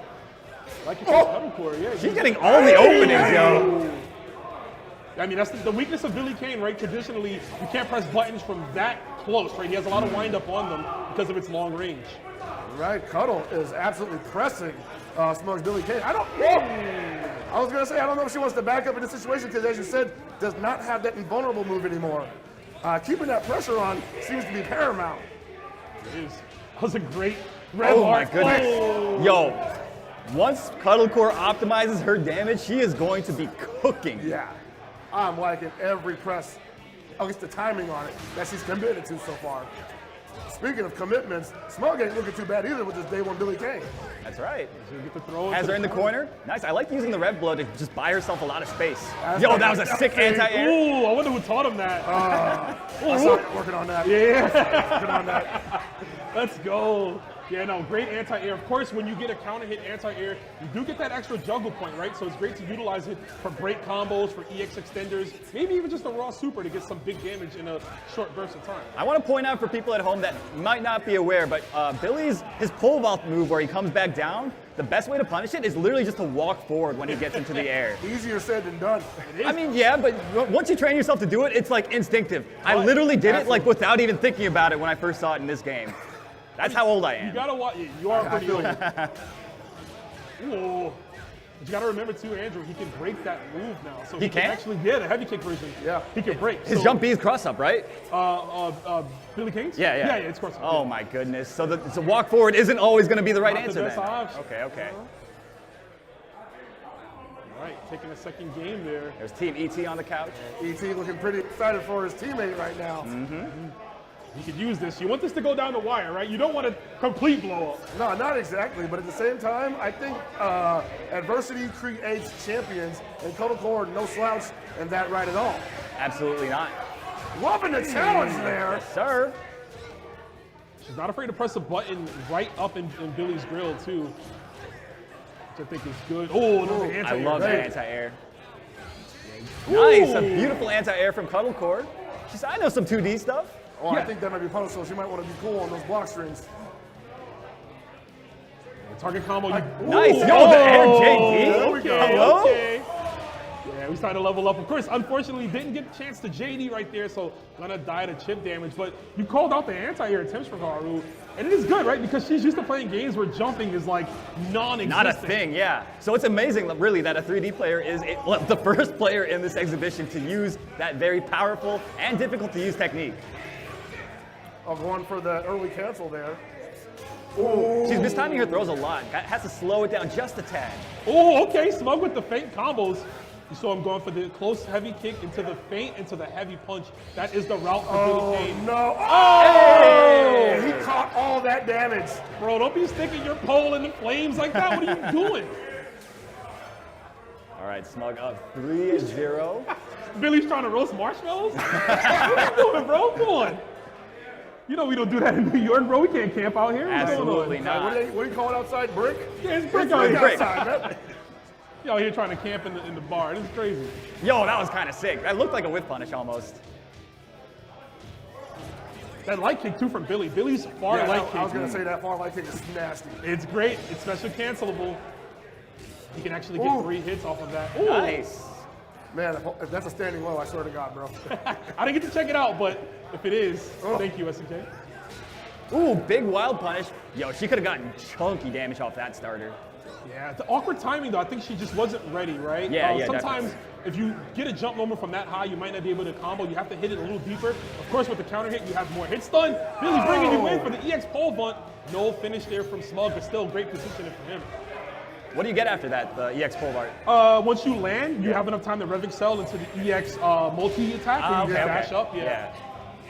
Like your cuddle core, yeah. She's getting all the openings, yo. I mean, that's the weakness of Billy Kane, right? Traditionally, you can't press buttons from that close, right? He has a lot of wind up on them because of its long range. Right, Cuddle is absolutely pressing Smug's Billy Kane. I was gonna say, I don't know if she wants to back up in this situation because, as you said, does not have that invulnerable move anymore. Keeping that pressure on seems to be paramount. It is. That was a great red Oh bar. my goodness. Oh. Yo, once Cuddle Core optimizes her damage, she is going to be cooking. Yeah, I'm liking every press, at least the timing on it, that she's committed to so far. Speaking of commitments, Smug ain't looking too bad either with this day one Billy Kane. That's right. So you get to throw it Has to her in the corner. corner. Nice. I like using the Rev Blow to just buy herself a lot of space. That's Yo, right. that was a sick anti-air. Ooh, I wonder who taught him that. I saw it working on that. Yeah. Working on that. Let's go. Yeah, no, great anti-air. Of course, when you get a counter hit anti-air, you do get that extra juggle point, right? So it's great to utilize it for break combos, for EX extenders, maybe even just a raw super to get some big damage in a short burst of time. I want to point out for people at home that might not be aware, but his pole vault move where he comes back down, the best way to punish it is literally just to walk forward when he gets into the air. Easier said than done. I mean, yeah, but once you train yourself to do it, it's like instinctive. I literally did it like without even thinking about it when I first saw it in this game. That's how old I am. You gotta watch. You are pretty old. Ooh. But you gotta remember too, Andrew. He can break that move now. So He can? actually, yeah, the heavy kick version. Yeah. he can break. His So, jump B is cross up, right? Billy Kane's? Yeah. Yeah, it's cross up. Oh my goodness. So the walk forward isn't always going to be the right Not the answer best then. option. Okay. All right, taking a second game there. There's Team ET on the couch. ET looking pretty excited for his teammate right now. You could use this. You want this to go down the wire, right? You don't want a complete blow up. No, not exactly, but at the same time, I think adversity creates champions, and Cuddle Core no slouch in that right at all. Absolutely not. Loving the challenge there. Sir. She's not afraid to press a button right up in Billy's grill too, which I think is good. Oh, another I anti-air. love Right. that anti-air. Nice. A beautiful anti-air from Cuddle Core. She said, I know some 2D stuff. Oh, I Yeah. think that might be punished, so she might want to be cool on those block strings. Target combo. Nice. Yo, the air JD. There we go. Hello? Okay. Yeah, we started to level up. Of course, unfortunately, didn't get a chance to JD right there, so gonna die to chip damage. But you called out the anti-air attempts for Haru, and it is good, right? Because she's used to playing games where jumping is like non-existent. Not a thing, yeah. So it's amazing, really, that a 3D player is the first player in this exhibition to use that very powerful and difficult to use technique. Of going for the early cancel there. She's mistiming her throws a lot. Has to slow it down just a tad. Oh, okay. Smug with the feint combos. You saw him going for the close heavy kick into the feint, into the heavy punch. That is the route for Billy Kane. No. Oh! He caught all that damage. Bro, don't be sticking your pole in the flames like that. What are you doing? All right, Smug up 3-0. Billy's trying to roast marshmallows? What are you doing, bro? Come on. You know we don't do that in New York, bro. We can't camp out here. What's Absolutely going on? not. What do you call it outside? Brick? Yeah, it's brick out Brick here. outside, man. You out here trying to camp in the bar. This is crazy. Yo, that was kind of sick. That looked like a whip punish almost. That light kick too from Billy. Billy's far Yeah, light I was kick. going to say that far light kick is nasty. It's great. It's special cancelable. You can actually get 3 hits off of that. Ooh. Nice. Man, if that's a standing low, I swear to God, bro. I didn't get to check it out, but if it is, thank you, SNK. Ooh, big wild punish. Yo, she could have gotten chunky damage off that starter. Yeah, the awkward timing though, I think she just wasn't ready, right? Yeah, sometimes definitely. if you get a jump moment from that high, you might not be able to combo. You have to hit it a little deeper. Of course, with the counter hit, you have more hit stun. Billy bringing you in for the EX pole bunt. No finish there from Smug, but still great positioning for him. What do you get after that, the EX pole art? Once you land, you have enough time to Rev Excel into the EX multi-attack where you just dash up. Yeah.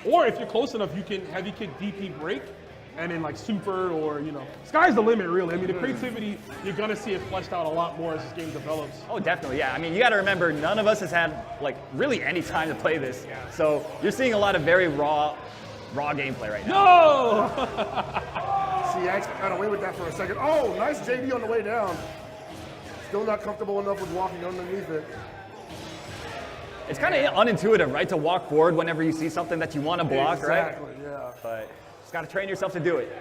Or if you're close enough, you can heavy kick DP break and then like super or, sky's the limit really. I mean, the creativity, you're gonna see it fleshed out a lot more as this game develops. Oh, definitely, yeah. I mean, you got to remember, none of us has had, like, really any time to play this. So you're seeing a lot of very raw gameplay right now. No! CX got away with that for a second. Oh, nice JD on the way down. Still not comfortable enough with walking underneath it. It's kind of unintuitive, right, to walk forward whenever you see something that you want to block, right? Exactly, yeah. But just got to train yourself to do it.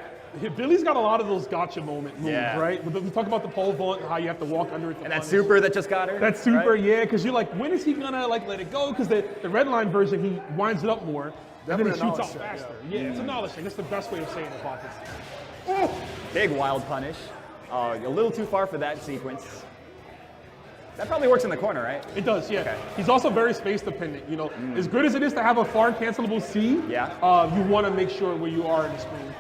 Billy's got a lot of those gotcha moment moves, Yeah. right? We talk about the pole vault and how you have to walk under it. And that super that just got her. That super, right? yeah, because you're like, when is he gonna like let it go? Because the red line version, he winds it up more, and then he Definitely a shoots out knowledge check, faster. Yeah, it's a knowledge check. That's the best way of saying it, Poppins. Big wild punish. A little too far for that sequence. That probably works in the corner, right? It does, yeah. Okay. He's also very space dependent. You know, as good as it is to have a far cancelable C, Yeah. you want to make sure where you are in the screen.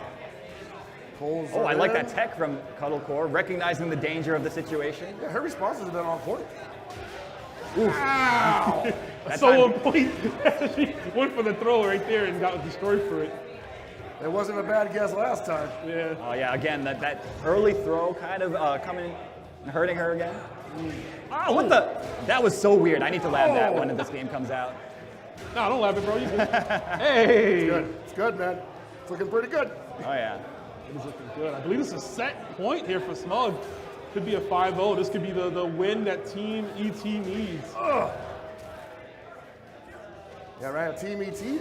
Pulls Oh, her I like in. that tech from Cuddle Core, recognizing the danger of the situation. Yeah, her responses have been on point. Wow! That So time- on point. She went for the throw right there and got destroyed for it. It wasn't a bad guess last time. Yeah. Oh yeah, again, that early throw kind of coming and hurting her again. Oh, what the? That was so weird. I need to lab that when this game comes out. No, don't laugh it, bro. You good. Hey! Good. It's good, man. It's looking pretty good. Oh yeah. It is looking good. I believe it's a set point here for Smug. Could be a 5-0. This could be the win that Team ET needs. Yeah, right. Team ET,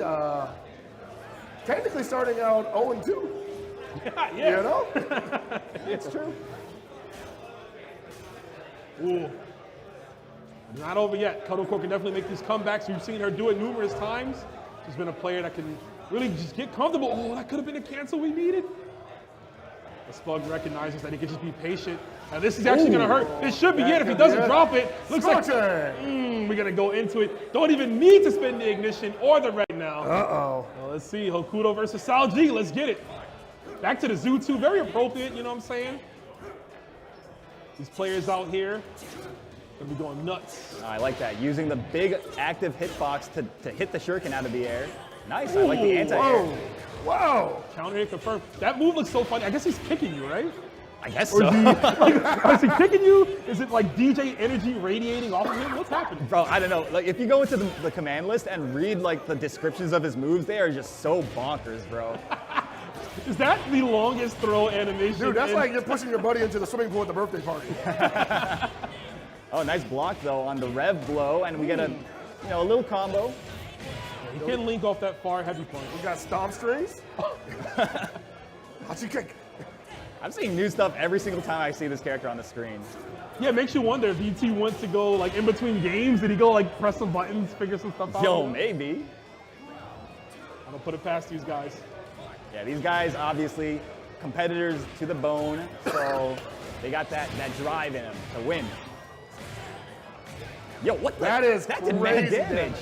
technically starting out 0-2. Yeah. You know? It's true. Ooh. Not over yet. Cuddle Core can definitely make these comebacks. We've seen her do it numerous times. She's been a player that can really just get comfortable. Oh, that could have been a cancel we needed. The Smug recognizes that he can just be patient. Now this is actually going to hurt. This should be it. If he doesn't drop it, looks like we're going to go into it. Don't even need to spend the ignition or the red now. Uh-oh. Well, let's see. Hokuto versus Sal G. Let's get it. Back to the Zoo 2. Very appropriate, you know what I'm saying? These players out here gonna be going nuts. I like that. Using the big active hitbox to hit the shuriken out of the air. Nice. I like the anti-air. Whoa. Counter hit confirmed. That move looks so funny. I guess he's kicking you, right? I guess Or so. is he kicking you? Is it like DJ energy radiating off of him? What's happening? Bro, I don't know. Like, if you go into the command list and read like the descriptions of his moves, they are just so bonkers, bro. Is that the longest throw animation? Dude, that's in- like you're pushing your buddy into the swimming pool at the birthday party. Oh, nice block though on the rev blow, and we get a little combo. You can't link off that far heavy punch. We got stomp strings. How'd you kick? I'm seeing new stuff every single time I see this character on the screen. Yeah, it makes you wonder if ET wants to go like in between games. Did he go like press some buttons, figure some stuff out? Yo, maybe. I don't put it past these guys. Yeah, these guys obviously competitors to the bone, so they got that drive in them to win. Yo, what the? That is that did mad crazy damage. damage.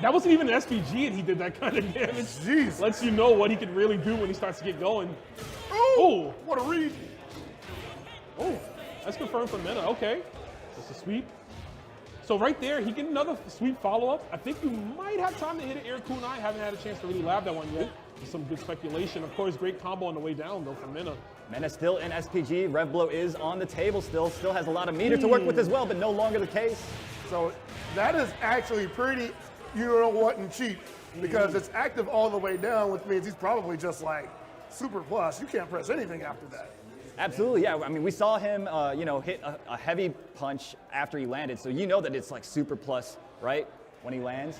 That wasn't even an SPG and he did that kind of damage. Jeez. Lets you know what he can really do when he starts to get going. Oh, what a read. Oh, that's confirmed for Mena. Okay. That's a sweep. So right there, he get another sweep follow-up. I think you might have time to hit an air kunai. Haven't had a chance to really lab that one yet. There's some good speculation. Of course, great combo on the way down, though, from Mena. Mena still in SPG. Rev blow is on the table still. Still has a lot of meter to work with as well, but no longer the case. So that is actually pretty, you know what, and cheap because it's active all the way down, which means he's probably just like super plus. You can't press anything after that. Absolutely, yeah. I mean, we saw him, hit a heavy punch after he landed, so you know that it's like super plus, right? When he lands.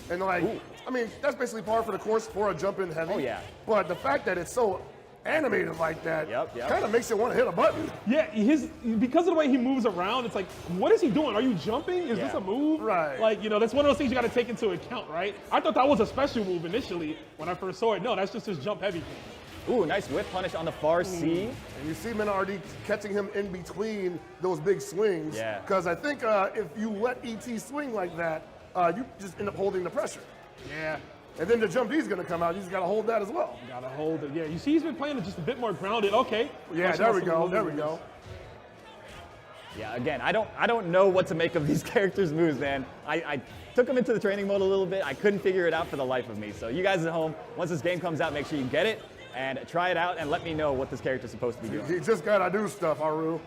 And like, I mean, that's basically par for the course for a jump in heavy. Oh, yeah. But the fact that it's so animated like that Yep. kind of makes you want to hit a button. Yeah, because of the way he moves around, it's like, what is he doing? Are you jumping? Is this Yeah. a move? Right. Like, that's one of those things you got to take into account, right? I thought that was a special move initially when I first saw it. No, that's just his jump heavy thing. Ooh, nice whip punish on the far C. And you see Minardi catching him in between those big swings. Yeah. Because I think if you let ET swing like that, you just end up holding the pressure. Yeah. And then the jump D's going to come out. You just got to hold that as well. Gotta hold it. Yeah, you see he's been playing it just a bit more grounded. Okay. Yeah, Watching there out we some go. of the There we moves. go. Yeah, again, I don't know what to make of these characters' moves, man. I took them into the training mode a little bit. I couldn't figure it out for the life of me. So you guys at home, once this game comes out, make sure you get it and try it out and let me know what this character's supposed to be doing. He just got to do stuff, Haru.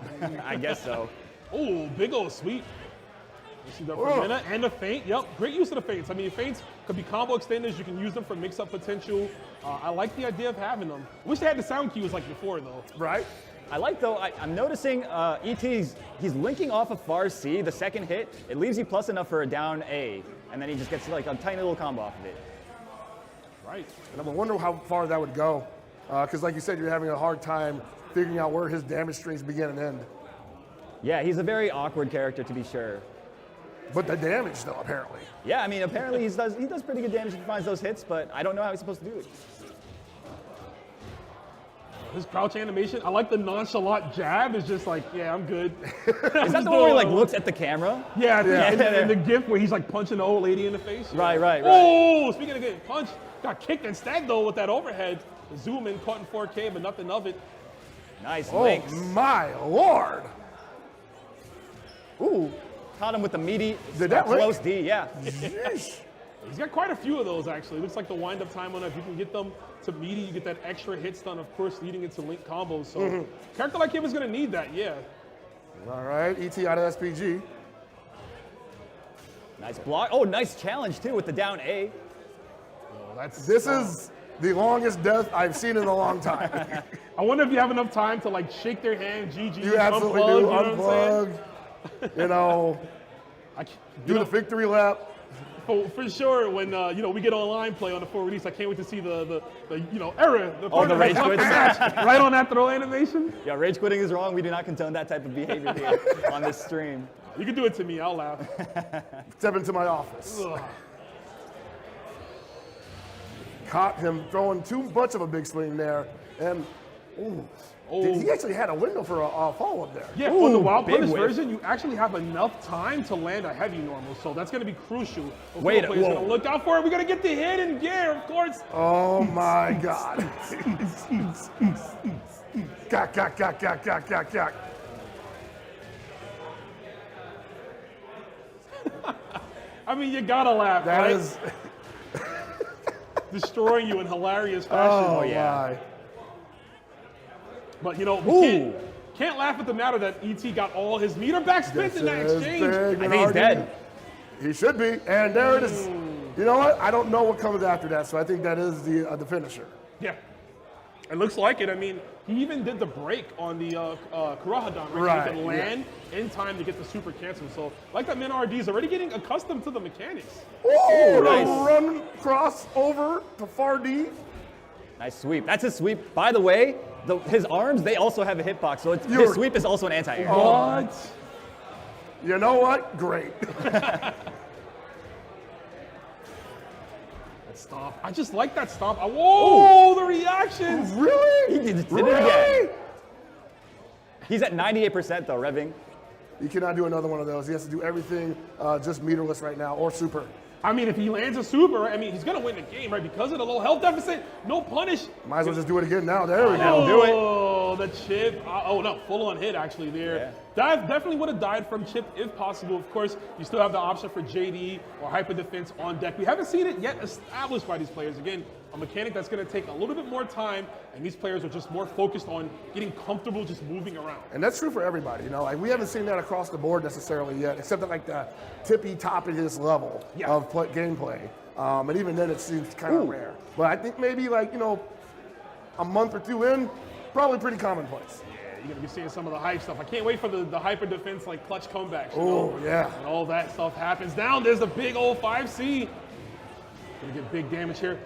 I guess so. Oh, big old sweep. You see that for Oh. Mena and the feint. Yep, great use of the feints. I mean, feints could be combo extenders. You can use them for mix-up potential. I like the idea of having them. Wish they had the sound cues like before, though. Right? I like, though, I'm noticing he's linking off of far C, the second hit. It leaves you plus enough for a down A, and then he just gets like a tiny little combo off of it. Right. And I wonder how far that would go. Because like you said, you're having a hard time figuring out where his damage strings begin and end. Yeah, he's a very awkward character to be sure. But the damage, though, apparently. Yeah, I mean, apparently he does pretty good damage if he finds those hits, but I don't know how he's supposed to do it. His crouch animation, I like the nonchalant jab. It's just like, yeah, I'm good. Is that the one where he like looks at the camera? Yeah, and the gif where he's like punching the old lady in the face. Right. Oh, speaking of getting punched, got kicked instead though with that overhead. Zoom in, caught in 4K, but nothing of it. Nice Oh, links. my Lord. Ooh, caught him with the meaty, Did that close link? D, yeah. Jeez. He's got quite a few of those actually. Looks like the wind-up time on it. If you can get them to meaty, you get that extra hit stun, of course, leading into link combos. So, character like him is going to need that, yeah. All right, ET out of SPG. Nice block. Oh, nice challenge too with the down A. Oh, This is the longest death I've seen in a long time. I wonder if you have enough time to like shake their hand, GG, You absolutely unplug, do. you know what I'm saying? Unplug. You know, I can't- do you the know, victory lap. for sure, when we get online play on the full release, I can't wait to see the error. Oh, the rage quit. Right on that throw animation. Yeah, rage quitting is wrong. We do not condone that type of behavior here on this stream. You can do it to me, I'll laugh. Step into my office. Ugh. Caught him throwing too much of a big swing there. And, he actually had a window for a follow-up there. Yeah, on the Ooh, Wild big Punish whiff. version, you actually have enough time to land a heavy normal, so that's going to be crucial. Wait, Players whoa. going to look out for it. We're going to get the hit in gear, of course. Oh my God. Gak. I mean, you got to laugh, That right? is, Destroying you in hilarious fashion. oh yeah. my. But, we can't laugh at the matter that ET got all his meter back spent in that This is exchange. big I and think he's hard. dead. He should be. And there it is. You know what? I don't know what comes after that, so I think that is the finisher. Yeah. It looks like it. I mean, he even did the break on the Kurahadon, right? Right, So he could land in time to get the super cancel. So, like that Min RD is already getting accustomed to the mechanics. Oh, nice. run cross over to far D. Nice sweep. That's his sweep. By the way, his arms, they also have a hitbox, so his sweep is also an anti-air. What? You know what? Great. Stop. I just like that stop. Whoa, the reactions. Really? He just did it Really? again. He's at 98% though, revving. He cannot do another one of those. He has to do everything just meterless right now, or super. I mean, if he lands a super, right, I mean, he's going to win the game, right? Because of the low health deficit, no punish. Might as well just do it again now. There we go. That'll do it. Oh, the chip. Oh, no, full on hit actually there. Yeah. That definitely would have died from chip if possible. Of course, you still have the option for JD or hyper defense on deck. We haven't seen it yet established by these players. Again, a mechanic that's going to take a little bit more time, and these players are just more focused on getting comfortable just moving around. And that's true for everybody. You know, like we haven't seen that across the board necessarily yet, except at like the tippy top of this level of gameplay. And even then, it seems kind of rare. But I think maybe like a month or two in, probably pretty commonplace. You're going to be seeing some of the hype stuff. I can't wait for the hyper defense, like clutch comebacks. Oh yeah. And all that stuff happens. Down, there's the big old 5C. Gonna get big damage here.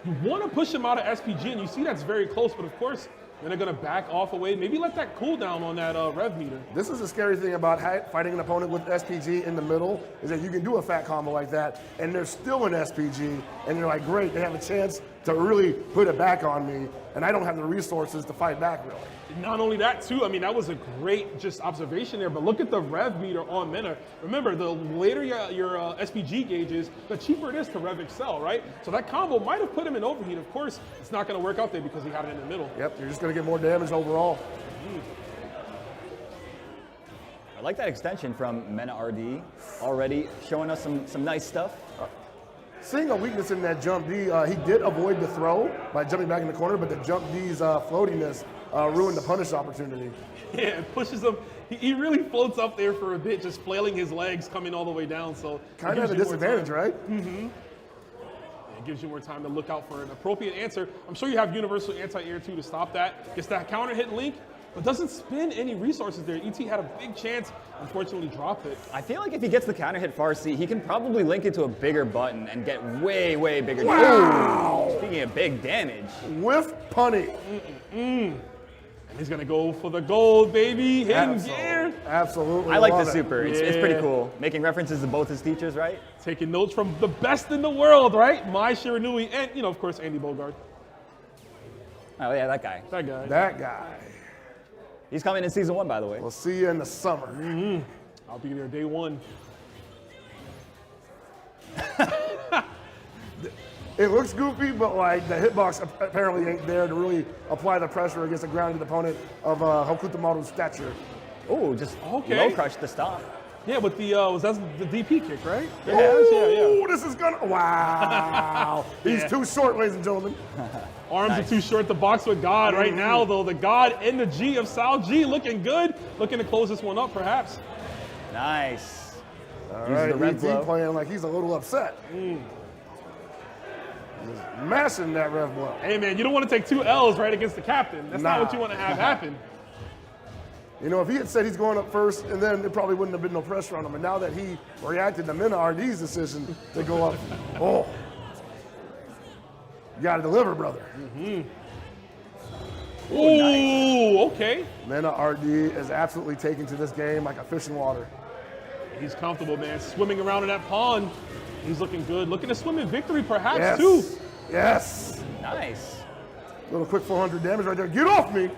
You want to push him out of SPG, and you see that's very close, but of course, then they're going to back off away. Maybe let that cooldown on that rev meter. This is the scary thing about fighting an opponent with SPG in the middle, is that you can do a fat combo like that, and they're still in SPG, and you're like, great, they have a chance to really put it back on me, and I don't have the resources to fight back, really. Not only that, too, I mean, that was a great just observation there, but look at the rev meter on Mena. Remember, the later your SPG gauge is, the cheaper it is to rev excel, right? So that combo might have put him in overheat. Of course, it's not going to work out there because he had it in the middle. Yep, you're just going to get more damage overall. I like that extension from Mena RD, already showing us some nice stuff. Seeing a weakness in that jump D, he did avoid the throw by jumping back in the corner, but the jump D's floatiness ruined the punish opportunity. Yeah, it pushes him. He really floats up there for a bit, just flailing his legs, coming all the way down. So Kind of at a disadvantage, right? It gives you more time to look out for an appropriate answer. I'm sure you have universal anti-air too to stop that. Gets that counter hit link. but doesn't spend any resources there. ET had a big chance, unfortunately dropped it. I feel like if he gets the counter hit far C, he can probably link it to a bigger button and get way, way bigger damage. Wow! Speaking of big damage. Whiff punny. And he's gonna go for the gold, baby. Hidden gear. Absolutely. I like love the it. super. It's pretty Yeah. cool. Making references to both his teachers, right? Taking notes from the best in the world, right? Mai Shiranui and, of course, Andy Bogard. Oh yeah, that guy. That guy. That guy. He's coming in season 1, by the way. We'll see you in the summer. I'll be there day 1. It looks goofy, but like the hitbox apparently ain't there to really apply the pressure against a grounded opponent of Hokuto Maru's stature. Ooh, just Okay. low crush to stop. Yeah, with the, that's the DP kick, right? Yeah. Ooh, this is gonna, wow. He's too short, ladies and gentlemen. Arms are too short to box with God right now, though. The God and the G of Sal G looking good. Looking to close this one up, perhaps. Nice. All Uses right, the red ET blow. playing like he's a little upset. Just mashing that red blow. Hey, man, you don't want to take 2 L's right against the captain. That's not Nah. what you want to have happen. You know, if he had said he's going up first, and then there probably wouldn't have been no pressure on him. And now that he reacted to Mina RD's decision to go up, oh, you got to deliver, brother. Ooh, okay. Mina RD is absolutely taken to this game like a fish in water. He's comfortable, man. Swimming around in that pond. He's looking good. Looking to swim in victory, perhaps, Yes. too. Yes. Nice. Little quick 400 damage right there. Get off me.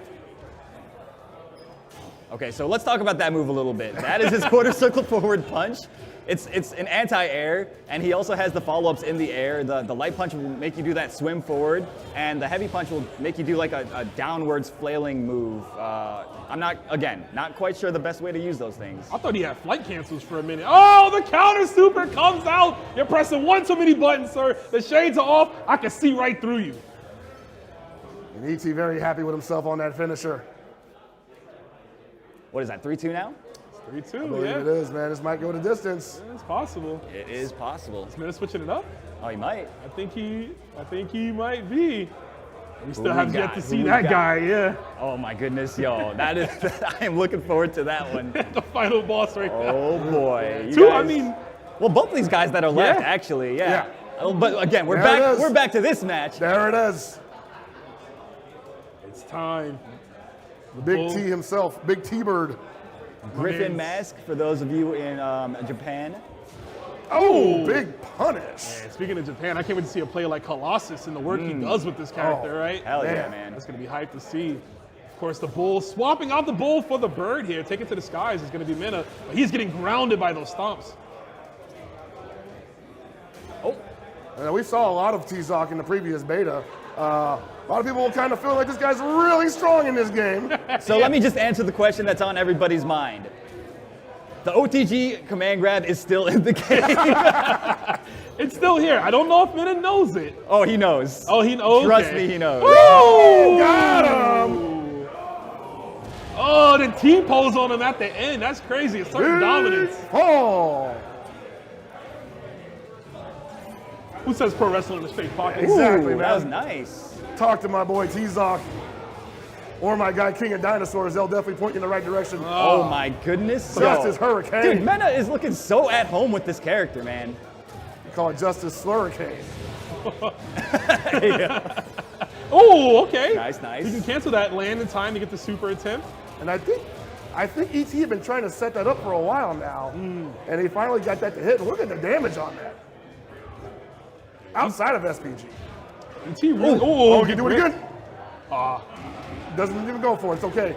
Okay, so let's talk about that move a little bit. That is his quarter circle forward punch. It's an anti-air, and he also has the follow-ups in the air. The light punch will make you do that swim forward, and the heavy punch will make you do like a downwards flailing move. I'm not quite sure the best way to use those things. I thought he had flight cancels for a minute. Oh, the counter super comes out. You're pressing one too many buttons, sir. The shades are off. I can see right through you. And ET very happy with himself on that finisher. What is that, 3-2 now? 3-2, I believe yeah. it is, man. This might go the distance. It's possible. It is possible. Is Mina switching it up? Oh, he might. I think he might be. We still we have yet got? to Who see we that got? guy, yeah. Oh my goodness, yo, that is, I am looking forward to that one. The final boss right now. Oh boy. You Two, I guys- mean, well, both of these guys that are left, Yeah. actually, yeah. Yeah. Oh, but again, There it is. we're back to this match. There it is. it's time. Big bull. T himself, Big T-Bird. Griffin Man's- mask for those of you in Japan. Oh, big punish. And speaking of Japan, I can't wait to see a player like Colossus and the work he does with this character, Oh, right? Hell yeah, Man. man. That's going to be hype to see. Of course, the bull swapping out the bull for the bird here. Take it to the skies is going to be Mina, but he's getting grounded by those stomps. Oh, We saw a lot of T-Zoc in the previous beta. A lot of people kind of feel like this guy's really strong in this game. so let me just answer the question that's on everybody's mind. The OTG command grab is still in the game. It's still here. I don't know if Mina knows it. Oh, he knows. Oh, he knows. Trust okay. me, he knows. Woo! Got him. Oh, the T-pose on him at the end. That's crazy. It's certain dominance. Oh, Who says pro wrestling in the straight pocket? Exactly, Ooh, man. that was nice. talk to my boy T-Zoc or my guy King of Dinosaurs. They'll definitely point you in the right direction. Oh my goodness. Justice Yo. Hurricane. Dude, Mena is looking so at home with this character, man. Call it Justice Slurricane. Oh, okay. Nice, nice. You can cancel that land in time to get the super attempt. And I think ET had been trying to set that up for a while now, and he finally got that to hit. Look at the damage on that. Outside of SPG. And T really, Oh, you do it again? Ah. Doesn't even go for it. It's okay.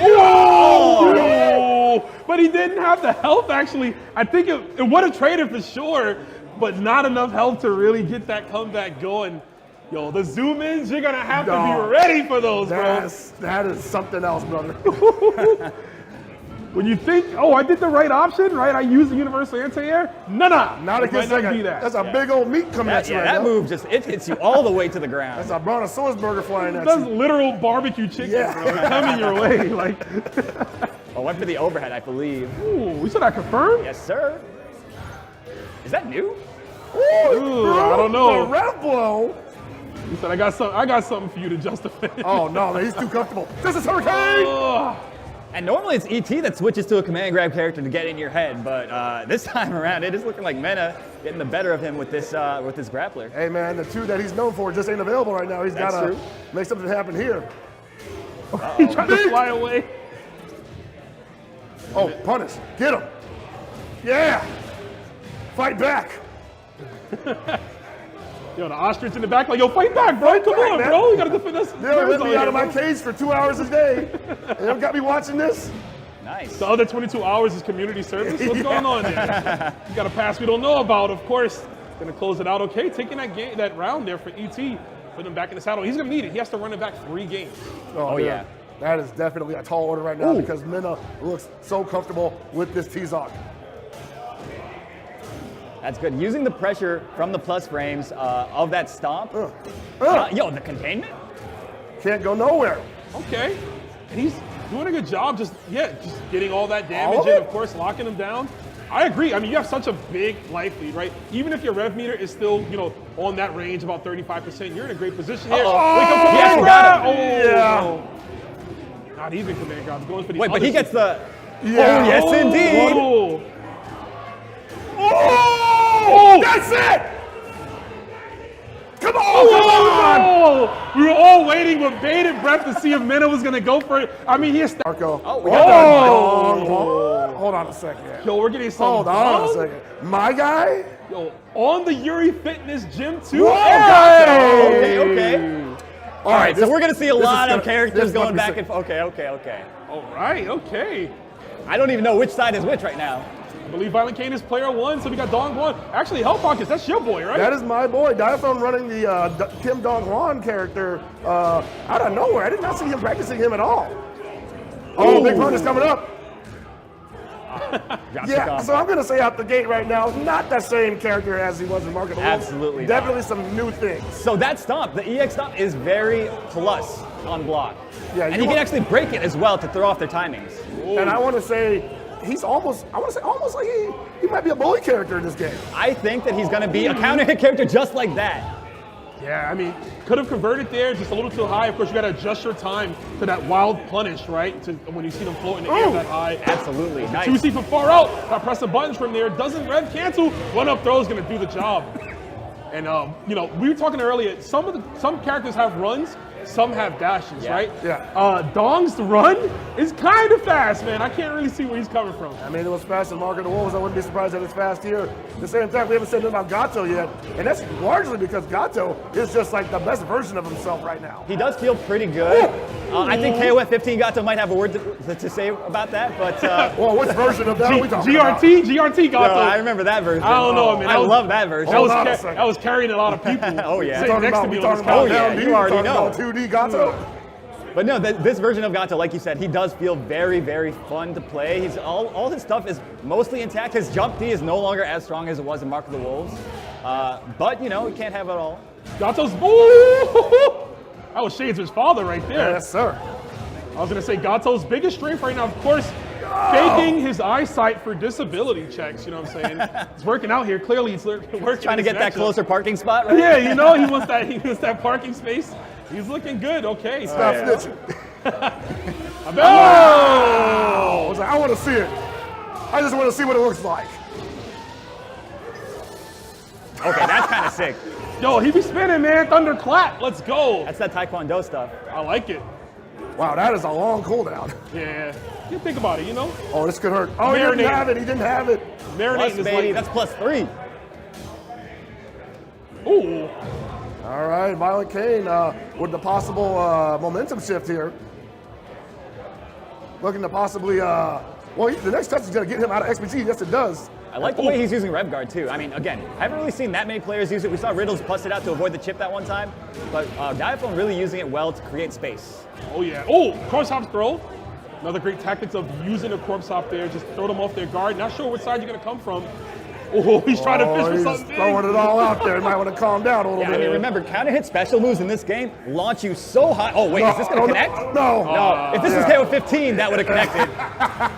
Oh! But he didn't have the health, actually. I think it would have traded for sure, but not enough health to really get that comeback going. Yo, the zoom ins, you're going to have to Dog. be ready for those, bro. That is something else, brother. When you think, oh, I did the right option, right? I used the universal anti-air. Nah. Not It against might not that. be that. That's a big old meat coming at you right that now. move just, it hits you all the way to the ground. That's a brontosaurus burger flying at That's you. literal barbecue chicken, Yeah. bro. It's coming your way. Like, Oh, went for the overhead, I believe. ooh, we said I confirmed? Yes, sir. Is that new? Ooh, Ooh, I don't know. The ref blow. He said, I got something for you to justify. Oh no, man, he's too comfortable. This is Hurricane! Oh. And normally it's ET that switches to a command grab character to get in your head, but this time around it is looking like Mena getting the better of him with this grappler. Hey man, the two that he's known for just ain't available right now. He's got to make something happen here. He's trying to fly away. Oh, punish. Get him. Yeah. Fight back. Yo, the ostrich in the back, like, yo, fight back, bro. Come on, man. bro. You gotta defend us. They let me out of my cage for 2 hours a day. They don't got me watching this. Nice. The other 22 hours is community service. What's going on there? You got a pass we don't know about, of course. Gonna close it out. Okay, taking that round there for ET, put him back in the saddle. He's gonna need it. He has to run it back 3 games. Oh yeah. That is definitely a tall order right now because Mena looks so comfortable with this T-Zoc. That's good. Using the pressure from the plus frames of that stomp. Yo, the containment? Can't go nowhere. Okay. And he's doing a good job just getting all that damage in, of course, locking him down. I agree. I mean, you have such a big life lead, right? Even if your rev meter is still, on that range, about 35%, you're in a great position here. Yes, got him. No. Not even command grabs. Going for the Wait, but he gets the. Yeah. Oh, yes, indeed. Oh! That's it! Come on! We were all waiting with bated breath to see if Mena was going to go for it. I mean, he is. Marco. Oh, we got Hold on a second. Yo, we're getting some. Hold on a second. My guy? Yo, on the Yuri Fitness Gym too. Okay, okay. All right, so we're going to see a lot is of characters going back sick. and forth. Okay. All right, okay. I don't even know which side is which right now. I believe Violent Kane is player 1, so we got Dong Juan. Actually, Hell Pockets, that's your boy, right? That is my boy. Diaphone running the Kim Dong Hwan character out of nowhere. I did not see him practicing him at all. Oh, big punish coming up. Yeah, so I'm going to say out the gate right now, not the same character as he was in Market of the Wolves. Absolutely not. Definitely some new things. So that stomp, the EX stomp, is very plus on block. Yeah, and you can actually break it as well to throw off their timings. And I want to say he's almost like he might be a bully character in this game. I think that he's going to be a counter hit character just like that. Yeah, I mean, could have converted there, just a little too high. Of course, you got to adjust your time to that wild punish, right? To when you see them float in the air that high. Absolutely, nice. 2C from far out. Got to press the buttons from there. Doesn't rev cancel. Run up throw is going to do the job. And we were talking earlier. Some characters have runs. Some have dashes, right? Yeah. Dong's run is kind of fast, man. I can't really see where he's coming from. I mean, it was fast in Mark of the Wolves. I wouldn't be surprised that it's fast here. At the same time, we haven't said nothing about Gato yet. And that's largely because Gato is just like the best version of himself right now. He does feel pretty good. I think KOF 15 Gato might have a word to say about that, but... well, which version of that are we talking about? GRT Gato. No, I remember that version. I don't know, man. I love that version. That was carrying a lot of people. Oh, yeah. Sitting next to me on this Oh, couch. yeah, you already know. 2D Gato. But no, this version of Gato, like you said, he does feel very, very fun to play. He's all his stuff is mostly intact. His jump D is no longer as strong as it was in Mark of the Wolves. But, you can't have it all. Gato's... Ooh! That was Shades' father right there. Yes, sir. I was going to say Gato's biggest strength right now, of course, faking his eyesight for disability checks, you know what I'm saying? It's working out here. Clearly, it's working. Trying to get that closer parking spot, right? Yeah, he wants that parking space. He's looking good. Okay. Stop snitching. Oh! I was like, I want to see it. I just want to see what it looks like. Okay, that's kind of sick. Yo, he be spinning, man. Thunderclap. Let's go. That's that Taekwondo stuff. I like it. Wow, that is a long cooldown. Yeah. You think about it, Oh, this could hurt. Oh, he didn't have it. He didn't have it. Marinating Plus, baby, that's +3. Ooh. All right, Violent Kane with the possible momentum shift here. Looking to possibly, the next touch is going to get him out of XPG. Yes, it does. I like the way he's using Rev Guard too. I mean, again, I haven't really seen that many players use it. We saw Riddles plus it out to avoid the chip that one time, but Diaphone really using it well to create space. Oh yeah. Oh, cross hop throw. Another great tactics of using a corpse hop there. Just throw them off their guard. Not sure which side you're going to come from. Oh, he's trying to fish for He's something big. throwing it all out there. You might want to calm down a little Yeah, bit. I mean, remember, counter hit special moves in this game launch you so high. Oh, wait, is this going to connect? No. No. If this was KO 15, that would have connected.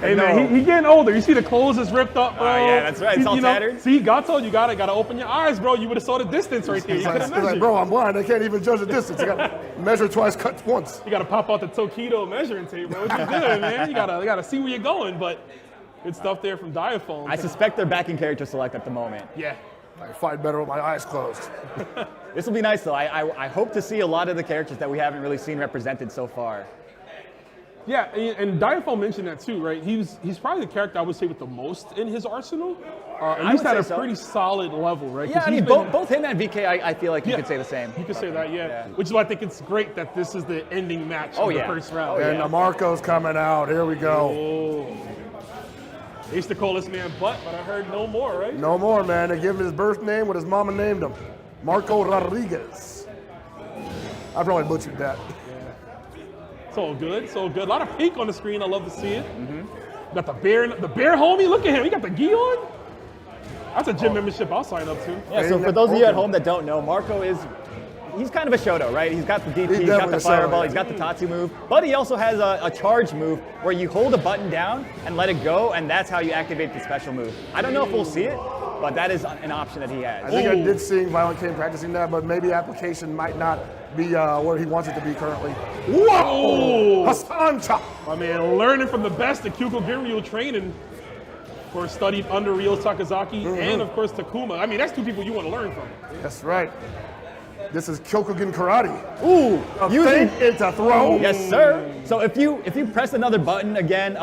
Hey man, he getting older. You see the clothes is ripped up, bro. Yeah, that's right. It's all tattered. See, God told you gotta open your eyes, bro. You would have saw the distance right there. You could have He's like, measured. bro, I'm blind. I can't even judge the distance. I got to measure twice, cut once. You gotta pop out the Tokido measuring tape, bro. What you doing, man? You gotta see where you're going. But good stuff there from Diaphone. I suspect they're backing character select at the moment. Yeah. I fight better with my eyes closed. This will be nice, though. I hope to see a lot of the characters that we haven't really seen represented so far. Yeah, and Diaphone mentioned that too, right? He's probably the character I would say with the most in his arsenal. At least would at a say so. pretty solid level, right? Yeah, I mean, both him and VK, I feel like you Yeah. could say the same. You could say that, yeah. Yeah. Which is why I think it's great that this is the ending match of the first round. Oh, And yeah. Marco's coming out. Here we go. Oh. They used to call this man Butt, but I heard no more, right? No more, man. They give him his birth name, what his mama named him. Marco Rodriguez. I probably butchered that. It's all good, it's all good. A lot of pink on the screen, I love to see it. Got the bear homie, look at him, he got the gi on. That's a gym membership I'll sign up to. Yeah, so for those of you at home that don't know, Marco he's kind of a Shoto, right? He's got the DP, he's got definitely the a Shoto, fireball, yeah. he's got the Tatsu move, but he also has a charge move where you hold a button down and let it go, and that's how you activate the special move. I don't know if we'll see it, but that is an option that he I has. think I did see Violent King practicing that, but maybe application might not be where he wants it to be currently. Whoa! Hassan chop. My man, learning from the best at Kyokugin training. Of course, studied under Ryo Sakazaki and, of course, Takuma. I mean, that's two people you want to learn from. That's right. This is Kyokugen Karate. Ooh, A feint into throw. Yes, sir. So if you press another button again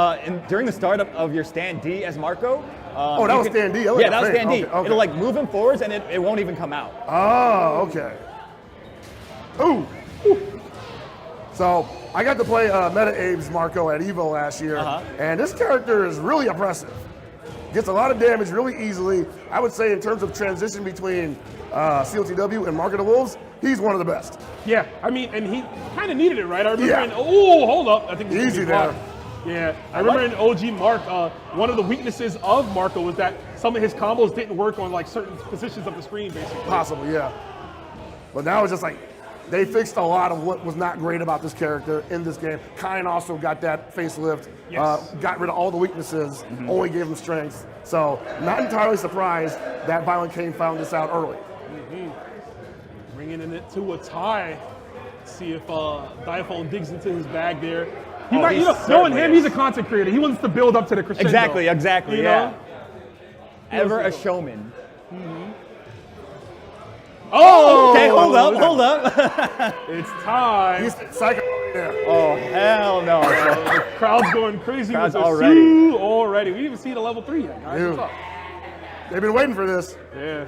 during the startup of your stand D as Marco. Oh, that was stand D. I like Yeah, that was feint. stand D. Okay. It'll like move him forwards and it won't even come out. Oh, okay. Ooh. So I got to play Meta Abe's Marco at EVO last year, and this character is really impressive. Gets a lot of damage really easily. I would say in terms of transition between COTW and Mark of the Wolves, he's one of the best. Yeah, I mean, and he kind of needed it, right? I remember Yeah. hold up. I think this is Easy gonna be there. blocked. Yeah, I remember in OG Mark, one of the weaknesses of Marco was that some of his combos didn't work on like certain positions of the screen, basically. Possibly, yeah. But now it's just like, they fixed a lot of what was not great about this character in this game. Kine also got that facelift, Yes. got rid of all the weaknesses, only gave him strength. So not entirely surprised that Violent King found this out early. Bringing it to a tie. See if Diaphone digs into his bag there. He Oh, might, he knowing certainly him, is. he's a content creator. He wants to build up to the crescendo. Exactly, You yeah. know? Ever a showman. Oh, Okay, hold up. It's time. He's psycho. Yeah. Oh, hell no. The crowd's going crazy Crowd's with the already. Sue already. We didn't even see the level 3 yet, guys. Dude. What's up? They've been waiting for this. Yeah.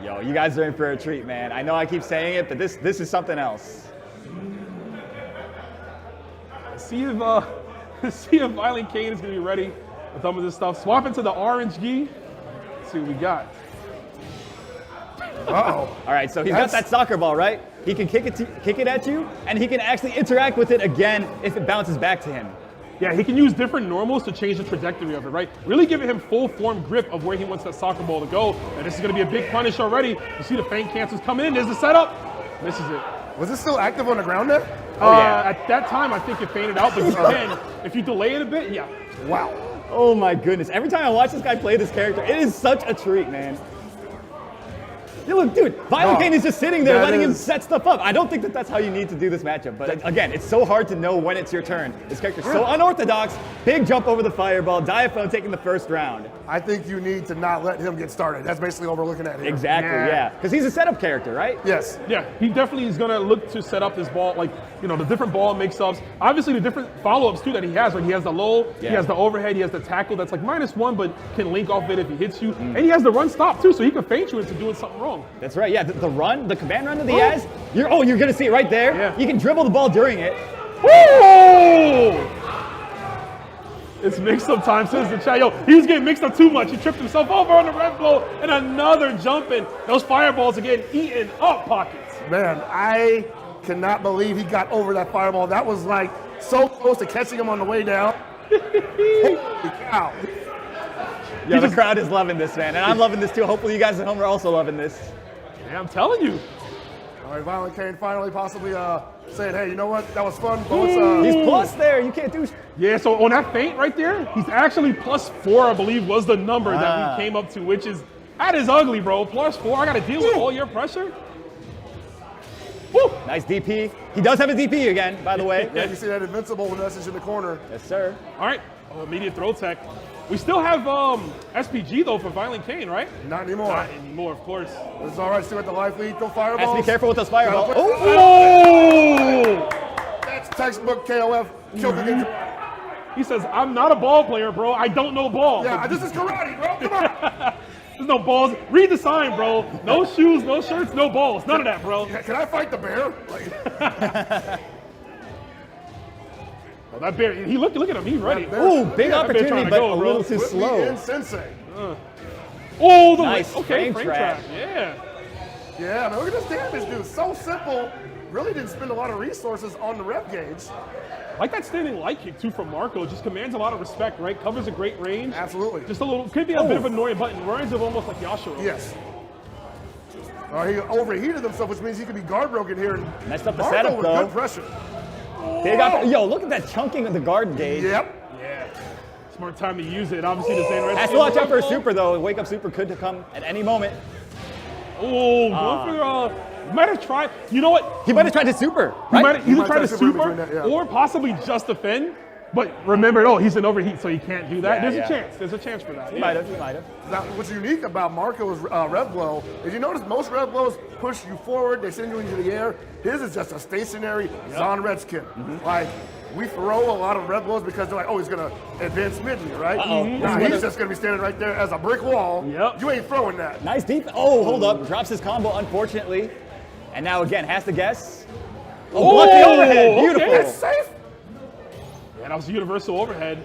Yo, you guys are in for a treat, man. I know I keep saying it, but this is something else. See if Violent Kane is gonna be ready with some of this stuff. Swap into the orange gi. Let's see what we got. Uh-oh. All right, so he's got that soccer ball, right? He can kick it at you, and he can actually interact with it again if it bounces back to him. Yeah, he can use different normals to change the trajectory of it, right? Really giving him full form grip of where he wants that soccer ball to go. And this is gonna be a big punish already. You see the feint cancels come in, there's the setup. Misses it. Was it still active on the ground there? yeah. At that time, I think it fainted out, but you can. If you delay it a bit, yeah. Wow. Oh my goodness. Every time I watch this guy play this character, it is such a treat, man. Yeah, look, dude, Violent No, Kane is just sitting there that letting him is- set stuff up. I don't think that that's how you need to do this matchup. But again, it's so hard to know when it's your turn. This character's so unorthodox. Big jump over the fireball. Diaphone taking the first round. I think you need to not let him get started. That's basically what we're looking at here. Exactly, yeah. Because he's a setup character, right? Yes. Yeah, he definitely is going to look to set up his ball, like, you know, the different ball mix-ups. Obviously, the different follow-ups, too, that he has. Like, he has the low, he Yeah. has the overhead, he has the tackle that's like -1, but can link off it if he hits you. And he has the run-stop, too, so he can feint you into doing something wrong. That's right, yeah. The run, the command run that he has, you're going to see it right there. Yeah. You can dribble the ball during it. Woo! It's mixed-up time, says the chat. Yo, he was getting mixed up too much. He tripped himself over on the red blow, and another jumping. Those fireballs are getting eaten up pockets. Man, I cannot believe he got over that fireball. That was like so close to catching him on the way down. Holy cow. Yeah, the crowd is loving this, man, and I'm loving this too. Hopefully, you guys at home are also loving this. Yeah, I'm telling you. All right, Violent Kane finally possibly saying, hey, you know what? That was fun, but let's, He's plus there. You can't do. Yeah, so on that feint right there, he's actually +4, I believe, was the number that we came up to, which is, that is ugly, bro. +4, I got to deal with all your pressure. Woo. Nice DP. He does have a DP again, by the way. Yeah, you see that invincible message in the corner. Yes, sir. All right, immediate throw tech. We still have SPG, though, for Violent Kane, right? Not anymore. Not anymore, of course. It's all right, still at the life lead. Go Has fireballs. to be careful with those fireballs. Oh! That's textbook KOF. Kill the ninja. He says, I'm not a ball player, bro. I don't know ball. Yeah, this is karate, bro. Come on. There's no balls. Read the sign, bro. No shoes, no shirts, no balls. None of that, bro. Can I fight the bear? Like, Oh, that bear, look at him. He's ready. Ooh, big Yeah, that bear opportunity, trying to but go, a bro. little too put me slow. in sensei. Oh, the Nice okay, frame trap. trap. Yeah. Yeah, man, look at this damage, dude. So simple. Really didn't spend a lot of resources on the rep gauge. Like that standing light kick, too, from Marco. Just commands a lot of respect, right? Covers a great range. Absolutely. Just a little, could be a bit of an annoying button. Reminds of almost like Yashiro. Yes. He overheated himself, which means he could be guard broken here. And Messed up the Marco setup, with though. good pressure. Yo, look at that chunking of the guard gauge. Yep. Yeah. Smart time to use it. Obviously, the same red. Has to watch out for a super, though. Wake up super could come at any moment. Oh, going for might have tried. You know what? He might have tried to super, He right? might have either might tried to try to super super between that, yeah. or possibly just defend. But remember, he's in overheat, so he can't do that. Yeah, There's yeah. a chance. There's a chance for that. He might have. Now, what's unique about Marco's rev blow is you notice most rev blows push you forward, they send you into the air. His is just a stationary Zon Redskin. Like, we throw a lot of rev blows because they're like, oh, he's going to advance mid-me, right? Now he's just going to be standing right there as a brick wall. Yep. You ain't throwing that. Nice deep. Oh, hold up. Drops his combo, unfortunately. And now again, has to guess. Oh, block the overhead. okay. Beautiful. That's safe. Yeah, that was a universal overhead.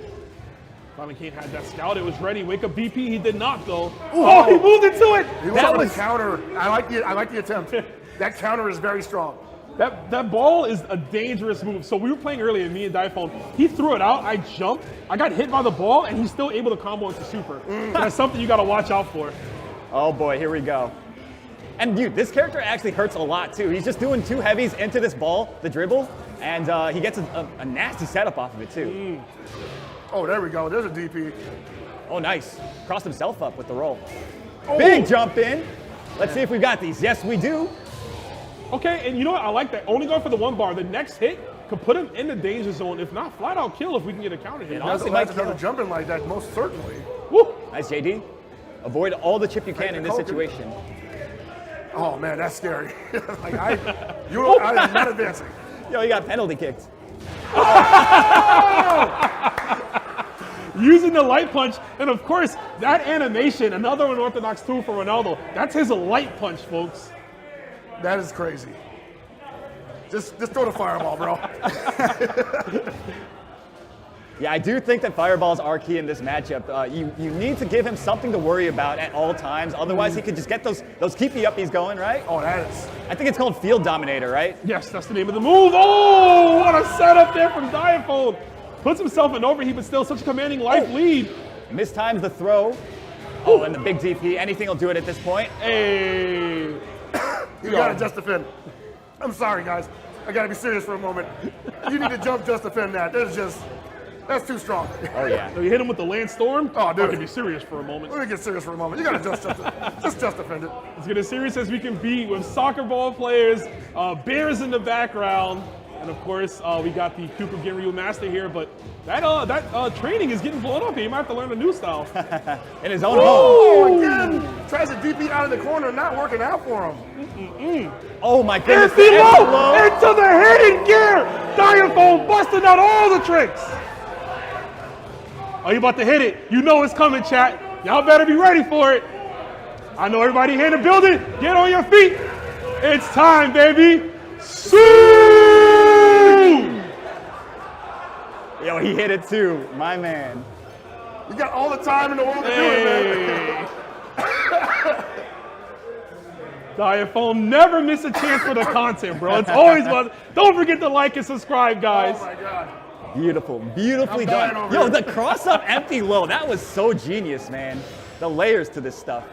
Violent Kane had that scout. It was ready. Wake up BP. He did not, though. Oh, he moved into it. He That was was- a counter. I like the attempt. That counter is very strong. That ball is a dangerous move. So we were playing earlier, me and Diphone. He threw it out. I jumped. I got hit by the ball, and he's still able to combo into super. That's something you got to watch out for. Oh boy, here we go. And dude, this character actually hurts a lot too. He's just doing two heavies into this ball, the dribble, and he gets a nasty setup off of it too. Oh, there we go. There's a DP. Oh, nice. Crossed himself up with the roll. Big jump in. Let's see if we've got these. Yes, we do. Okay, and you know what? I like that. Only going for the one bar. The next hit could put him in the danger zone. If not, flat out kill if we can get a counter hit. honestly, That's might another kill. jump in like that, most certainly. Woo! Nice, JD. Avoid all the chip you can in this Kobe. situation. Oh man, that's scary. Like I'm not advancing. Yo, he got penalty kicked. Using the light punch, and of course, that animation, another unorthodox tool for Ronaldo. That's his light punch, folks. That is crazy. Just throw the fireball, bro. Yeah, I do think that fireballs are key in this matchup. You need to give him something to worry about at all times. Otherwise, he could just get those keepy uppies going, right? Oh, that is. I think it's called Field Dominator, right? Yes, that's the name of the move. Oh, what a setup there from Diaphone. Puts himself in overheat, but still such a commanding life lead. Mistimes the throw. Oh, and the big DP. Anything will do it at this point. Hey. You gotta just defend. I'm sorry, guys. I gotta be serious for a moment. You need to jump just defend that. That's too strong. Oh, yeah. So you hit him with the land storm? Oh, dude. I can be serious for a moment. Let me get serious for a moment. You gotta just defend it. Let's get as serious as we can be with soccer ball players, bears in the background, and of course we got the Kuku Ginryu master here. But that training is getting blown up here. You might have to learn a new style. In his own home. Oh, again. Tries to DP out of the corner, not working out for him. Oh, my goodness. Empty the low low. into the hidden gear. Diaphone busting out all the tricks. Oh, you about to hit it. You know it's coming, chat. Y'all better be ready for it. I know everybody here in the building. Get on your feet. It's time, baby. Sue! Yo, he hit it too. My man. You got all the time in the world to do it, man. Diaphone, never miss a chance for the content, bro. It's always about. Don't forget to like and subscribe, guys. Oh my God. Beautiful, beautifully I'm dying done. over Yo, here. the cross-up empty low, that was so genius, man. The layers to this stuff.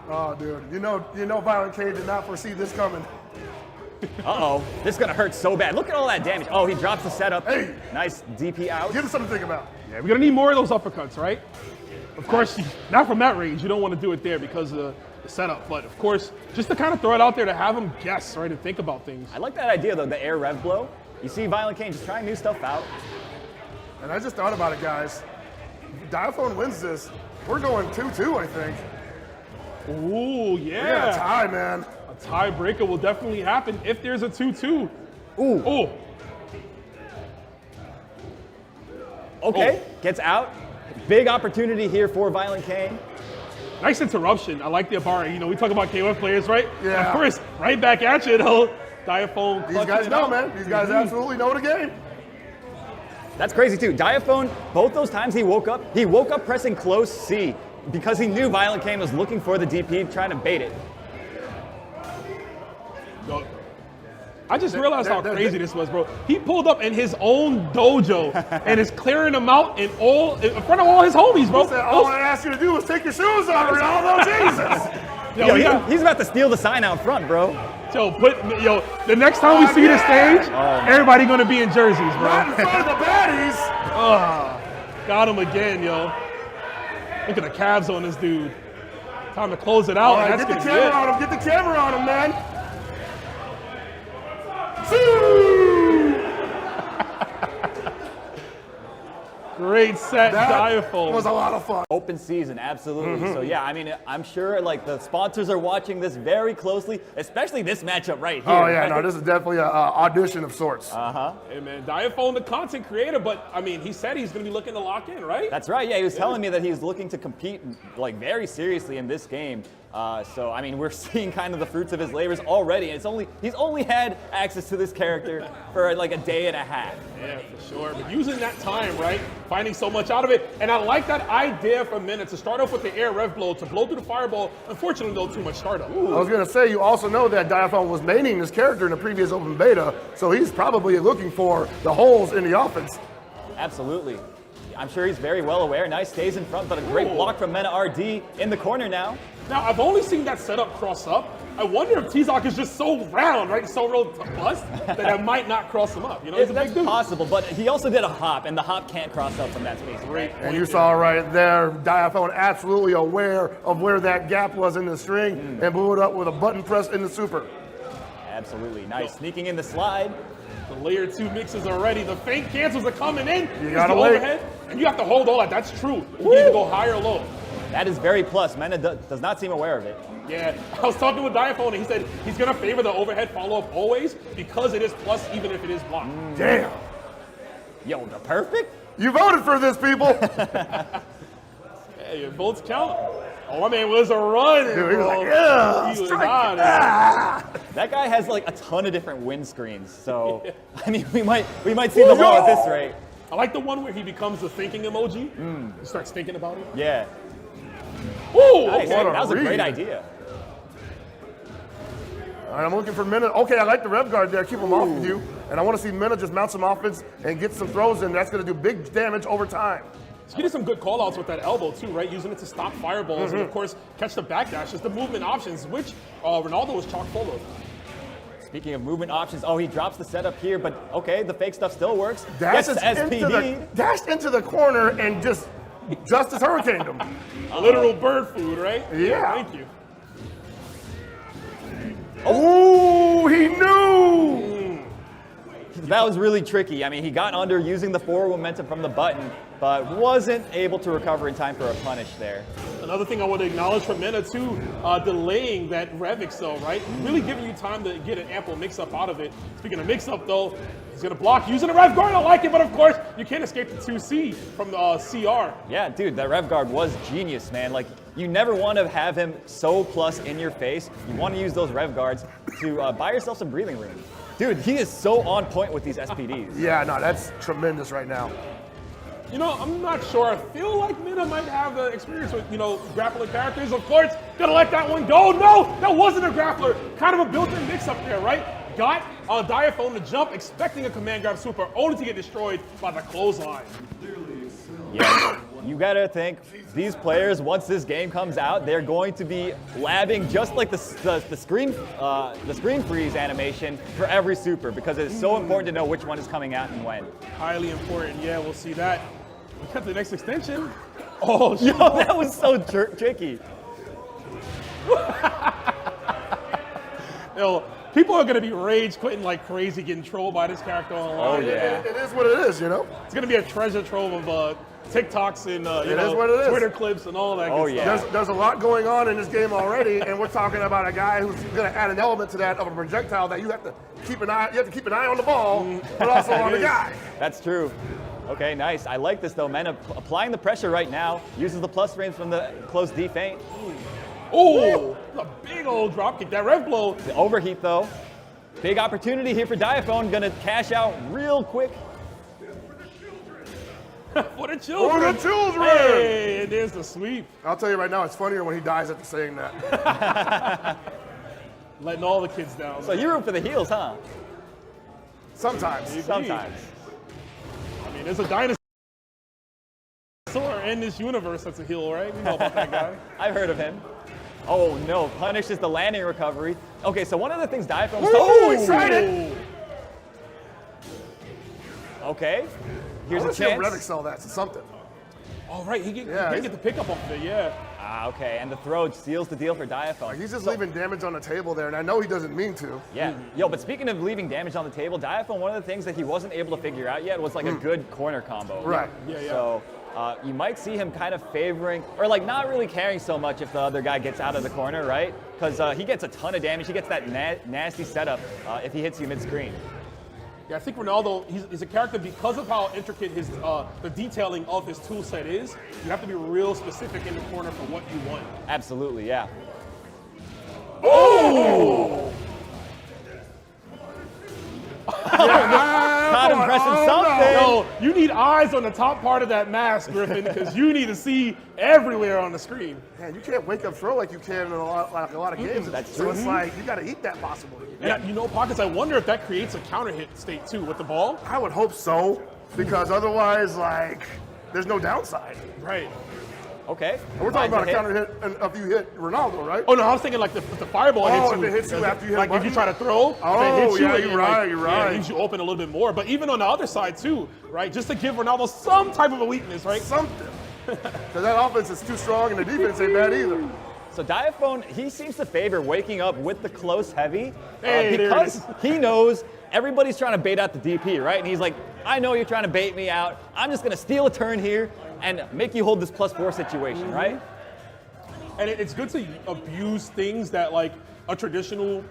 Oh, dude, you know, Violent K did not foresee this coming. Uh-oh, this is gonna hurt so bad. Look at all that damage. Oh, he drops the setup. Hey. Nice DP out. Give him something to think about. Yeah, we're gonna need more of those uppercuts, right? Of course, not from that range. You don't want to do it there because of the setup. But of course, just to kind of throw it out there to have him guess, right, and think about things. I like that idea though, the air rev blow. You see Violent Kane just trying new stuff out. And I just thought about it, guys. If Diaphone wins this, we're going 2-2, I think. Ooh, We got a yeah. tie, man. A tiebreaker will definitely happen if there's a 2-2. Ooh. Ooh. Okay, gets out. Big opportunity here for Violent Kane. Nice interruption. I like the bar. You know, we talk about KOF players, right? Yeah. Of course, right back at you, though. Diaphone. These guys know, man. These guys absolutely know the game. That's crazy too. Diaphone, both those times he woke up pressing close C because he knew Violent Kane was looking for the DP, trying to bait it. Yo, I just realized how crazy this was, bro. He pulled up in his own dojo and is clearing them out in front of all his homies, bro. He said, all I asked you to do was take your shoes off, Ronaldo. Jesus. Yo, he's about to steal the sign out front, bro. Yo, the next time we see the stage, everybody gonna be in jerseys, bro. Right in front of the baddies. Got him again, yo. Look at the calves on this dude. Time to close it out. All right, and get that's the gonna be camera it. on him. Get the camera on him, man. Sue! Great set, That Diaphone. was a lot of fun. Open season, absolutely. So yeah, I mean, I'm sure like the sponsors are watching this very closely, especially this matchup right here. Oh, yeah, right? no, this is definitely an audition of sorts. Hey man, Diaphone, the content creator, but I mean, he said he's gonna be looking to lock in, right? That's right. Yeah, he was telling me that he's looking to compete like very seriously in this game. So I mean, we're seeing kind of the fruits of his labors already. He's only had access to this character for like a day and a half. Yeah, for sure. But using that time, right? Finding so much out of it. And I like that idea for Minna to start off with the air rev blow, to blow through the fireball. Unfortunately, though, too much startup. I was going to say, you also know that Diaphone was maining this character in the previous open beta, so he's probably looking for the holes in the offense. Absolutely. I'm sure he's very well aware. Nice stays in front, but a great block from Mena RD in the corner now. Now, I've only seen that setup cross up. I wonder if T-Zoc is just so round, right? So real bust that I might not cross him up. You know, he's a That's big dude. possible, but he also did a hop, and the hop can't cross up from that space. Great And point you there. saw right there, Diaphone absolutely aware of where that gap was in the string and blew it up with a button press in the super. Absolutely. Nice. Sneaking in the slide. The layer 2 mixes are ready. The feint cancels are coming in. You Here's gotta the wait. overhead, and you have to hold all that. That's true. You can either go high or low. That is very plus. Mena does not seem aware of it. Yeah, I was talking with Diaphone, and he said he's going to favor the overhead follow-up always because it is plus even if it is blocked. Damn. Yo, the perfect? You voted for this, people. Hey, your votes count. Oh, my man was a run. Dude, he was like, yeah, He was strike on it. it. Ah. That guy has like a ton of different windscreens. So, I mean, we might see them all at this rate. I like the one where he becomes the thinking emoji. He starts thinking about it. Yeah. Ooh, Nice. okay. What a That was a great read. idea. All right, I'm looking for Minna. Okay, I like the rev guard there. Keep him off of you. And I want to see Minna just mount some offense and get some throws in. That's going to do big damage over time. He's getting some good call-outs with that elbow, too, right? Using it to stop fireballs and, of course, catch the backdashes, the movement options, which Ronaldo was chock full of. Speaking of movement options, oh, he drops the setup here, but okay, the fake stuff still works. Dashed Gets into the corner and just Justice Hurricaned him. Literal bird food, right? Yeah. Thank you. Oh, he knew. That was really tricky. I mean, he got under using the forward momentum from the button, but wasn't able to recover in time for a punish there. Another thing I want to acknowledge from Mena, too, delaying that rev excel, right? Really giving you time to get an ample mix-up out of it. Speaking of mix-up, though, he's going to block using a rev guard. I like it, but of course, you can't escape the 2C from the CR. Yeah, dude, that rev guard was genius, man. Like, you never want to have him so plus in your face. You want to use those rev guards to buy yourself some breathing room. Dude, he is so on point with these SPDs. Yeah, no, that's tremendous right now. You know, I'm not sure. I feel like Mena might have the experience with, you know, grappling characters. Of course, gonna let that one go. No, that wasn't a grappler. Kind of a built-in mix-up there, right? Got Diaphone to jump, expecting a command grab super, only to get destroyed by the clothesline. Yeah, you gotta think these players, once this game comes out, they're going to be labbing just like the screen freeze animation for every super because it's so important to know which one is coming out and when. Highly important. Yeah, we'll see that. We cut the next extension. Oh, yo, that was so tricky. Yo, people are going to be rage quitting like crazy, getting trolled by this character online. Oh, yeah. It is what it is, you know? It's going to be a treasure trove of TikToks and Twitter clips and all that good stuff. Yeah. There's a lot going on in this game already, and we're talking about a guy who's going to add an element to that of a projectile that you have to keep an eye on the ball, but also on the guy. That's true. Okay, nice. I like this though. Men applying the pressure right now. Uses the plus frames from the close D feint. Oh, a big old drop kick. That rev blow. The overheat though. Big opportunity here for Diaphone. Gonna cash out real quick. For the children. For the children. Hey, and there's the sweep. I'll tell you right now, it's funnier when he dies after saying that. Letting all the kids down. So you root for the heels, huh? Sometimes. Sometimes. I mean, there's a dinosaur in this universe that's a heel, right? We know about that guy. I've heard of him. Oh no, punishes the landing recovery. Okay, so one of the things Diaphone. Ooh, excited! Okay, here's a chance. Reddick sell that to something. Oh right, he can get the pickup off of it, yeah. Okay, and the throw seals the deal for Diaphone. He's just leaving damage on the table there, and I know he doesn't mean to. Yeah, yo, but speaking of leaving damage on the table, Diaphone, one of the things that he wasn't able to figure out yet was like a good corner combo. Right. Yeah. So you might see him kind of favoring, or like not really caring so much if the other guy gets out of the corner, right? Because he gets a ton of damage. He gets that nasty setup if he hits you mid-screen. Yeah, I think Ronaldo, he's a character because of how intricate his the detailing of his tool set is. You have to be real specific in the corner for what you want. Absolutely, yeah. Oh! Caught him pressing something. No, you need eyes on the top part of that mask, Griffin, because you need to see everywhere on the screen. Man, you can't wake up throw like you can in a lot of games. That's so true. it's like, you got to eat that possibly. And you know, Pockets, I wonder if that creates a counter hit state too with the ball. I would hope so, because otherwise, like, there's no downside. Right. Okay. And we're talking about a counter hit if you hit Ronaldo, right? Oh no, I was thinking like if the fireball hits you. If it hits you after you hit like a button? if you try to throw, Oh, if it hits you, yeah, and you're right, you're Yeah, right. it leaves you open a little bit more. But even on the other side too, right? Just to give Ronaldo some type of a weakness, right? Something. Because that offense is too strong and the defense ain't bad either. So Diaphone, he seems to favor waking up with the close heavy Hey, because he knows everybody's trying to bait out the DP, right? And he's like, I know you're trying to bait me out. I'm just going to steal a turn here and make you hold this +4 situation, right? And it's good to abuse things that like a traditional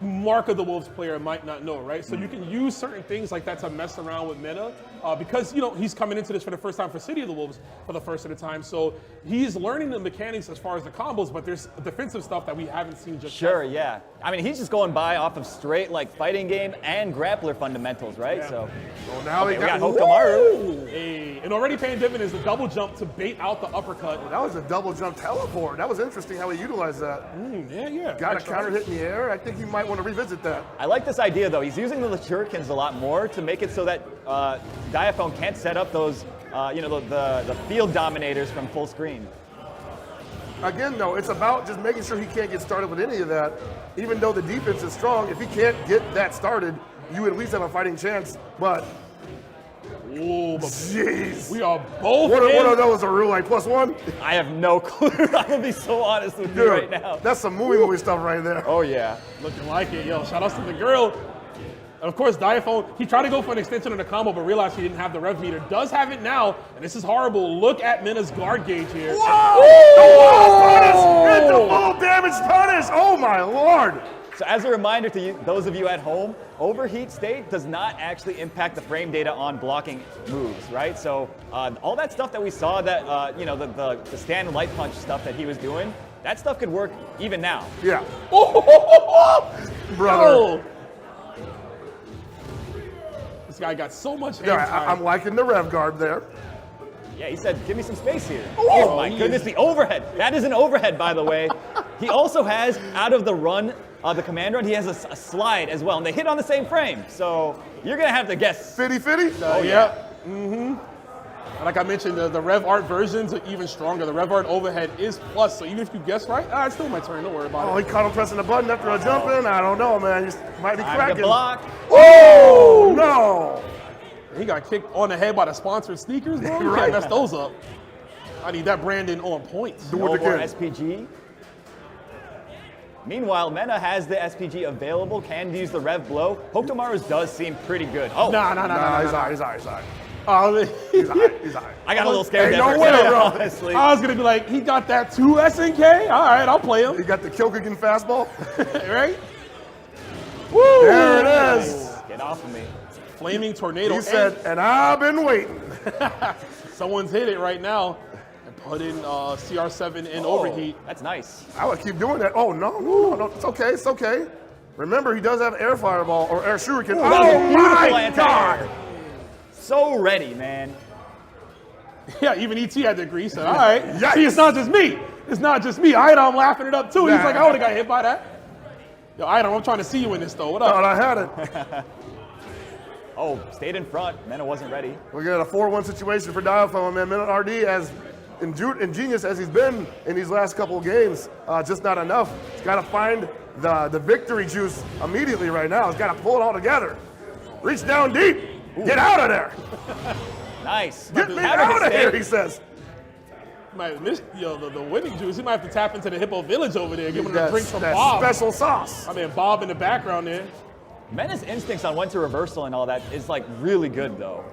Mark of the Wolves player might not know, right? So you can use certain things like that to mess around with meta because, you know, he's coming into this for the first time for City of the Wolves for the first of the time. So he's learning the mechanics as far as the combos, but there's defensive stuff that we haven't seen just Sure, yet. yeah. I mean, he's just going by off of straight like fighting game and grappler fundamentals, right? Yeah. So Well, now okay, he we got got Hokamaru. Hey, and already paying dividends, the double jump to bait out the uppercut. That was a double jump teleport. That was interesting how he utilized that. Yeah. Got a Extra counter height. hit in the air. I think you might want to revisit that. I like this idea though. He's using the shurikens a lot more to make it so that Diaphone can't set up those, the field dominators from full screen. Again, though, it's about just making sure he can't get started with any of that. Even though the defense is strong, if he can't get that started, you at least have a fighting chance. But, Ooh, but jeez. we are both What in. are those, a rule like +1? I have no clue. I'm gonna be so honest with you right now. That's some movie stuff right there. Oh yeah. Looking like it, yo. Shout outs to the girl. And of course, Diaphone, he tried to go for an extension on the combo, but realized he didn't have the rev meter. Does have it now, and this is horrible. Look at Mina's guard gauge here. Whoa! The wall punish! It's the full damage punish! Oh my lord! So as a reminder to you, those of you at home, overheat state does not actually impact the frame data on blocking moves, right? So all that stuff that we saw, that the stand light punch stuff that he was doing, that stuff could work even now. Yeah. Brother. Yo. This guy got so much hand Yeah, time. I'm liking the rev guard there. Yeah, he said, give me some space here. Oh my goodness, the overhead. That is an overhead, by the way. He also has, out of the run, the Commander, and he has a slide as well, and they hit on the same frame. So you're gonna have to guess. Fitty? Oh yeah. Like I mentioned, the Rev Art versions are even stronger. The Rev Art overhead is plus, so even if you guess right, it's still my turn. Don't worry about Oh, it. he caught him pressing the button after a jump in. I don't know, man. He might be Time cracking. to block. Oh no! He got kicked on the head by the sponsored sneakers, bro. You Right. can't mess those up. I need that branding on point. Do No it more again. SPG. Meanwhile, Mena has the SPG available, can use the Rev Blow. Pokemaru's does seem pretty good. Oh, Nah, He's all right. Oh, He's all right. I got a little scared Hey, there no for a way, second, bro. honestly. I was gonna be like, he got that 2 SNK? All right, I'll play He him. got the Kyokugen fastball. Right? Woo! There it is. Get off of me. Flaming tornado. He said, and I've been waiting. Someone's hit it right now and put in CR7 in Oh, overheat. That's nice. I would keep doing that. Oh, no. It's okay. Remember, he does have air fireball or air shuriken. That was a Oh, beautiful my anti-air. God. So ready, man. Yeah, even ET had to agree. He said, all right. Yikes. See, it's not just me. It's not just me. I'm laughing it up too. He's Nah. like, I would have got hit by that. Yo, I'm trying to see you in this though. What up? Thought I had it. Oh, stayed in front. Mena wasn't ready. We got a 4-1 situation for Dialphone, man. Minute RD, as ingenious as he's been in these last couple of games, just not enough. He's got to find the victory juice immediately right now. He's got to pull it all together. Reach down deep. Get out of there. Nice. Get me Having out his of here, day. he says. Might miss the winning juice. He might have to tap into the Hippo Village over there. Give him a That- drink from that Bob. special sauce. I mean, Bob in the background there. Mena's instincts on when to reversal and all that is like really good though.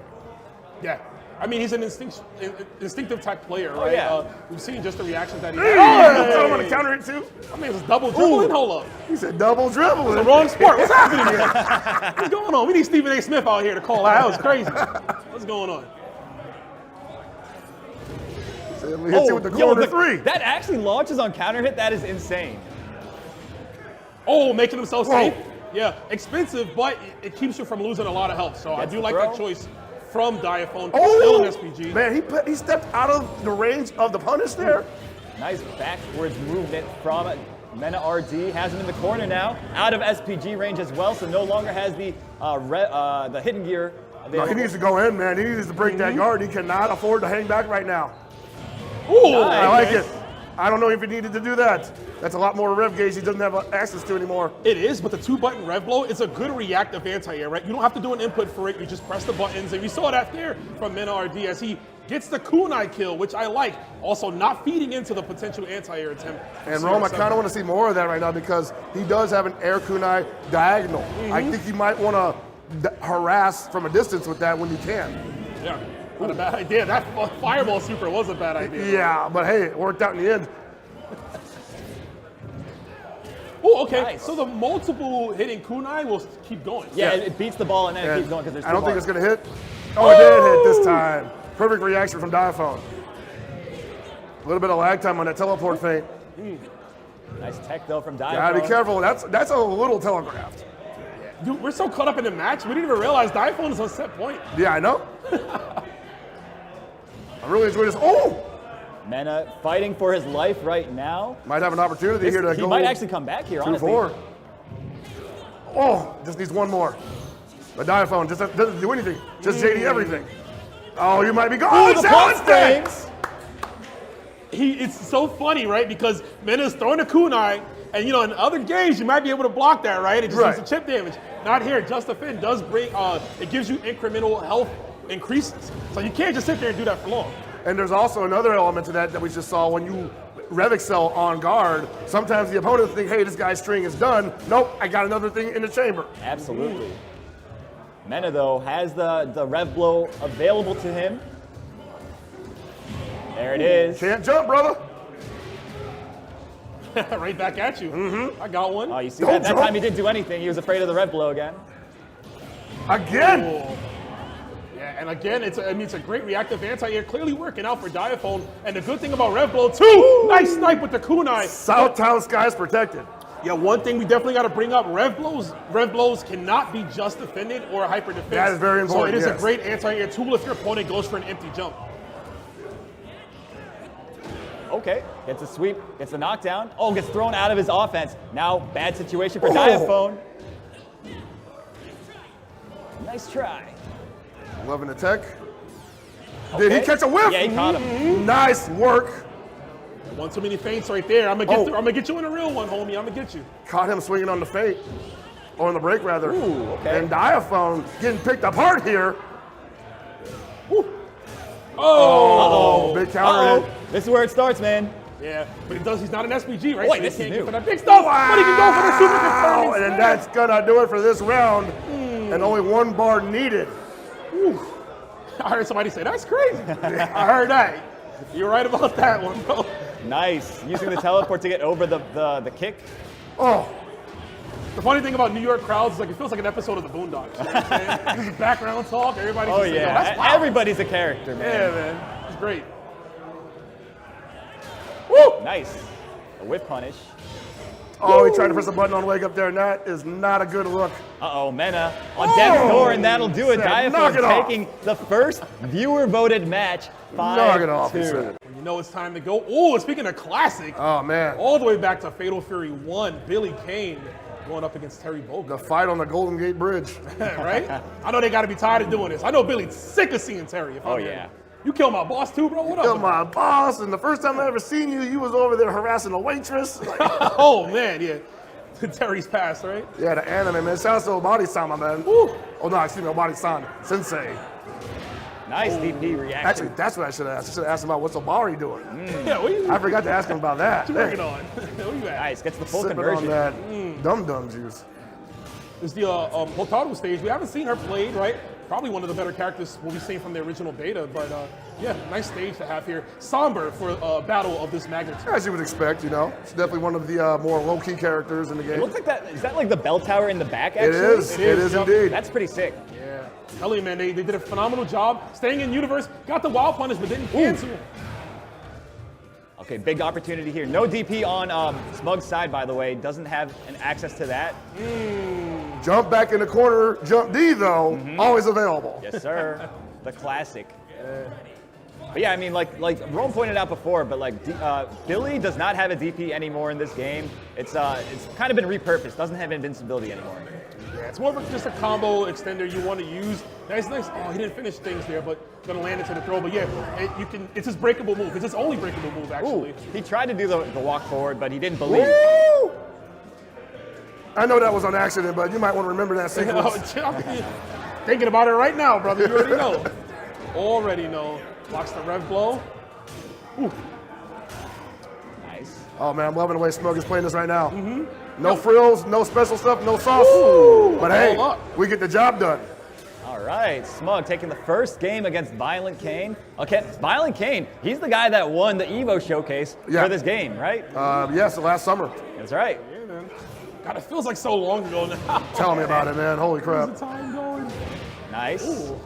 Yeah. I mean, he's an instinctive type player, right? yeah. We've seen just the reactions that he Hey, had. I want to counter it too. I mean, it was double dribbling. Hold up. He said double dribbling. The wrong sport. What's happening here? What's going on? We need Stephen A. Smith out here to call that. That was crazy. What's going on? We hit you with the corner three. That actually launches on counter hit. That is insane. Oh, making himself Whoa. safe. Yeah, expensive, but it keeps you from losing a lot of health. So I Gets do the like throw. that choice from Diaphone. Oh, Still an SPG. Man, he stepped out of the range of the punish there. Nice backwards movement from Mena RD. Has him in the corner now. Out of SPG range as well, so no longer has the hidden gear No, available. he needs to go in, man. He needs to break that guard. He cannot afford to hang back right now. Ooh, I like okay. it. I don't know if he needed to do that. That's a lot more rev gauge he doesn't have access to anymore. It is, but the 2-button rev blow, it's a good reactive anti-air, right? You don't have to do an input for it. You just press the buttons, and we saw that there from Mena RD as he gets the kunai kill, which I like. Also, not feeding into the potential anti-air attempt. from And Rome, I CR7. kind of want to see more of that right now because he does have an air kunai diagonal. I think he might want to harass from a distance with that when he can. Yeah, not a bad idea. That fireball super was a bad idea. Yeah, but hey, it worked out in the end. Oh, okay. Nice. So the multiple hitting kunai will keep going. Yeah, it beats the ball and then it And keeps going because there's I don't two think it's bars. going to hit. Oh, it did hit this time. Perfect reaction from Diaphone. A little bit of lag time on that teleport feint. Nice tech though from Dive. Gotta be careful. That's a little telegraphed. Dude, we're so caught up in the match, we didn't even realize Diaphone is on set point. Yeah, I know. I really enjoyed this. Oh! Mena fighting for his life right now. Might have an opportunity here to He go might actually come back here, honestly. 2-4. Oh, just needs one more. The Diaphone just doesn't do anything. Just JD everything. Oh, you might be going. Oh, the challenge pulse deck! frames. It's so funny, right? Because Mena's throwing a kunai, and you know, in other games, you might be able to block that, right? It just Right. needs the chip damage. Not here. Just the Fin does bring, it gives you incremental health increases. So you can't just sit there and do that for long. And there's also another element to that we just saw when you Rev Excel on guard. Sometimes the opponent think, hey, this guy's string is done. Nope, I got another thing in the chamber. Absolutely. Mena though has the rev blow available to him. There it is. Can't jump, brother. Right back at you. I got one. Oh, you see Don't that? That jump. time he didn't do anything. He was afraid of the rev blow again. Again. Oh. Yeah, and again, it's a great reactive anti-air, clearly working out for Diaphone. And the good thing about Rev Blow too, nice snipe with the kunai. Southtown Sky's protected. Yeah, one thing we definitely got to bring up: Rev blows cannot be just defended or hyper defense. That is very important, So it is yes. a great anti-air tool if your opponent goes for an empty jump. Okay, gets a sweep, gets a knockdown. Oh, gets thrown out of his offense. Now, bad situation for Diaphone. Nice try. Loving the tech. Did he catch a whiff? Yeah, he caught him. Nice work. One too many feints right there. I'm gonna get you in a real one, homie. I'm gonna get you. Caught him swinging on the feint. Or on the break, rather. Ooh, okay. And Diaphone getting picked apart here. Woo. Oh, big counter hit. This is where it starts, man. Yeah, but he's not an SPG, right? Boy, so this he is can't new. get for that big stuff. But he can go for the super confirm Oh, and instead. that's gonna do it for this round. And only one bar needed. Whew. I heard somebody say, that's crazy. I heard that. You're right about that one, bro. Nice. Using the teleport to get over the kick. Oh, The funny thing about New York crowds is like it feels like an episode of the Boondocks. You know what I'm saying? This is background talk. Everybody's Oh just saying, yeah, that's wild. everybody's a character, man. Yeah, man. It's great. Woo! Nice. A whip punish. oh, he tried to press a button on wake up there, and that is not a good look. Uh-oh, Mena on death's door, and that'll do it. Said, knock Diaphone it off. taking the first viewer-voted match, 5-2. Knock it off, he said. You know it's time to go. Oh, speaking of classic, Oh, man. all the way back to Fatal Fury 1, Billy Kane going up against Terry The Bogard, fight on the Golden Gate Bridge. right? I know they got to be tired of doing this. I know Billy's sick of seeing Terry. If I'm yeah. here. You killed my boss too, bro? What up? You're with my boss, and the first time I ever seen you, you was over there harassing a waitress. Like, that? Oh, man, yeah. Terry's passed, right? yeah, the anime, man. Shout out to Obari-sama, man. Woo. Oh, no, excuse me, Obari-san. Sensei. Nice DP reaction. Actually, that's what I should have asked. I should have asked him about what's Obari doing. Yeah, what you I forgot to ask him about that. working on? Where you at? Nice, gets the full Sipping conversion. on that dum-dum juice. It's the COTW stage. We haven't seen her played, right? Probably one of the better characters we'll be seeing from the original beta, but yeah, nice stage to have here. Somber for a battle of this magnitude. As you would expect, you know. It's definitely one of the more low-key characters in the It game. looks like that. Is that like the bell tower in the back? It Actually, is. It is indeed. That's pretty sick. Yeah. Tell you, man, they did a phenomenal job staying in universe, got the wild punish, but didn't cancel. Okay, big opportunity here. No DP on Smug's side, by the way. Doesn't have an access to that. Jump back in the corner. Jump D, though, always available. Yes, sir. The classic. But yeah, I mean, like Rome pointed out before, but like Billy does not have a DP anymore in this game. It's kind of been repurposed. Doesn't have invincibility anymore. Yeah, it's more of just a combo extender you want to use. Nice. Oh, he didn't finish things there, but gonna land into the throw. But yeah, it's his breakable move. It's his only breakable move, actually. Ooh, he tried to do the walk forward, but he didn't believe. Woo! I know that was on accident, but you might want to remember that sequence. Thinking about it right now, brother. You already know. Already know. Blocks the rev blow. Ooh. Nice. Oh, man, I'm loving the way Smug is playing this right now. No frills, no special stuff, no sauce. But hey, All up. we get the job done. All right, Smug taking the first game against Violent Kane. Okay, Violent Kane, he's the guy that won the Evo showcase Yeah. for this game, right? Yes, the last summer. That's right. Yeah, man. God, it feels like so long ago now. Tell me about it, man. Holy Where's crap. the time going? Nice. Ooh.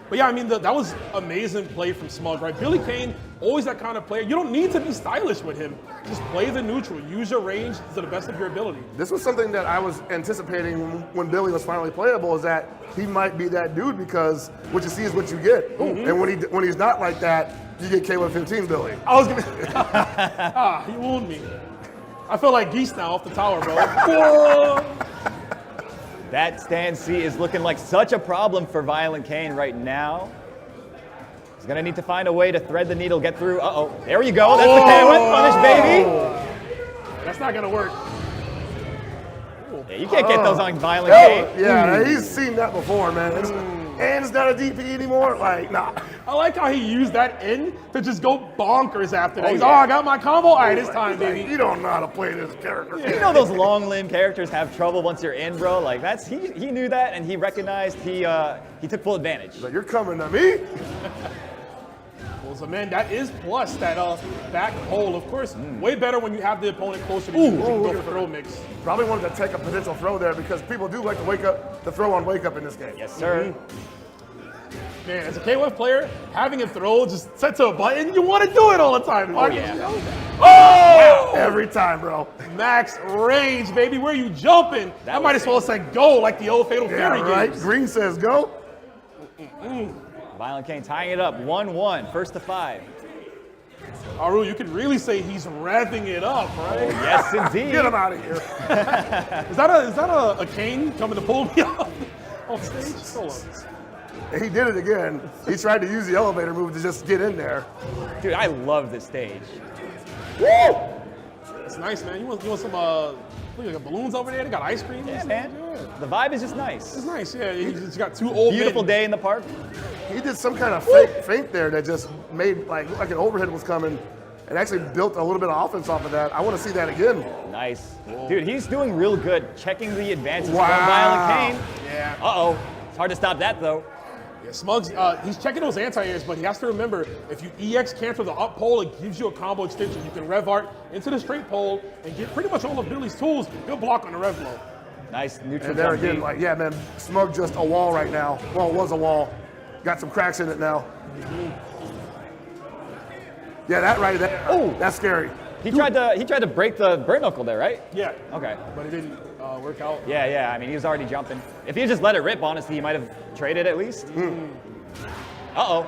But yeah, I mean, that was amazing play from Smug, right? Billy Kane, always that kind of player. You don't need to be stylish with him. Just play the neutral. Use your range to the best of your ability. This was something that I was anticipating when Billy was finally playable, is that he might be that dude because what you see is what you get. And when he's not like that, you get K115 Billy. I was gonna. He wounded me. I feel like Geese now off the tower, bro. Whoa. That stand C is looking like such a problem for Violent Kane right now. He's gonna need to find a way to thread the needle, get through. Uh-oh, there you go. That's the K1 punish, baby. That's not gonna work. Yeah, you can't get those on Violent Kane. Yeah, he's seen that before, man. And it's not a DP anymore. Like, nah. I like how he used that in to just go bonkers after that. Oh, He's, yeah. I got my combo. All right, it's time, He's like, baby. you don't know how to play this character. You know those long limb characters have trouble once you're in, bro. Like he knew that and he recognized he took full advantage. Like, you're coming to me? Well, so man, that is plus that back hole. Of course, way better when you have the opponent closer to you. You can go for throw mix. Probably wanted to take a potential throw there because people do like to throw on wake up in this game. Yes, sir. Man, as a K1 player, having a throw just set to a button, you want to do it all the time. Oh, yeah. Oh! Every time, bro. Max range, baby. Where you jumping? That might as well say go like the old Fatal Yeah, Fury right. games. Green says go. Violent Kane tying it up 1-1, first to 5. Aru, you could really say he's revving it up, right? Yes, indeed. Get him out of here. Is that a cane coming to pull me off stage? Hold on. He did it again. He tried to use the elevator move to just get in there. Dude, I love this stage. Woo! It's nice, man. You want some look like balloons over there? They got ice cream. Yeah, and man. stuff? Yeah. The vibe is just nice. It's nice, yeah. He's got 2 old Beautiful men. day in the park. He did some kind of fake feint there that just made like look like an overhead was coming, and actually built a little bit of offense off of that. I want to see that again. Nice. Dude, he's doing real good. Checking the advances Wow. from Violent Kane. Yeah. Uh-oh. It's hard to stop that, though. Yeah, Smug's, he's checking those anti-airs, but he has to remember, if you EX cancel the up pole, it gives you a combo extension. You can rev art into the straight pole and get pretty much all of Billy's tools. He'll block on the rev low. Nice neutral And there jump again, beat. like, yeah, man, Smug just a wall right now. Well, it was a wall. Got some cracks in it now. Yeah, that right there. Oh. That's scary. He tried to break the burnt knuckle there, right? Yeah. Okay. But it didn't work out. Yeah. I mean, he was already jumping. If he had just let it rip, honestly, he might have traded at least. Uh-oh.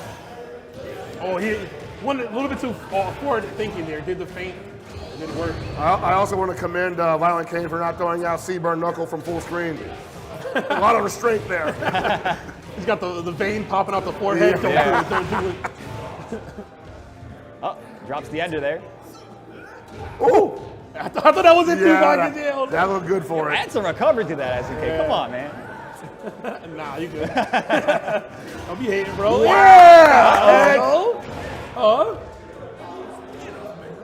Oh, he went a little bit too forward thinking there. Did the feint. It didn't work. I also want to commend Violent Kane for not throwing out C-burn knuckle from full screen. A lot of restraint there. He's got the vein popping out the forehead. Yeah. Don't do it. Oh, drops the ender there. Ooh! I thought that was it too back in Yeah, jail. that looked good for it. Add some recovery to that, SNK. Come on, man. Nah, you good. Don't be hating, bro. Yeah!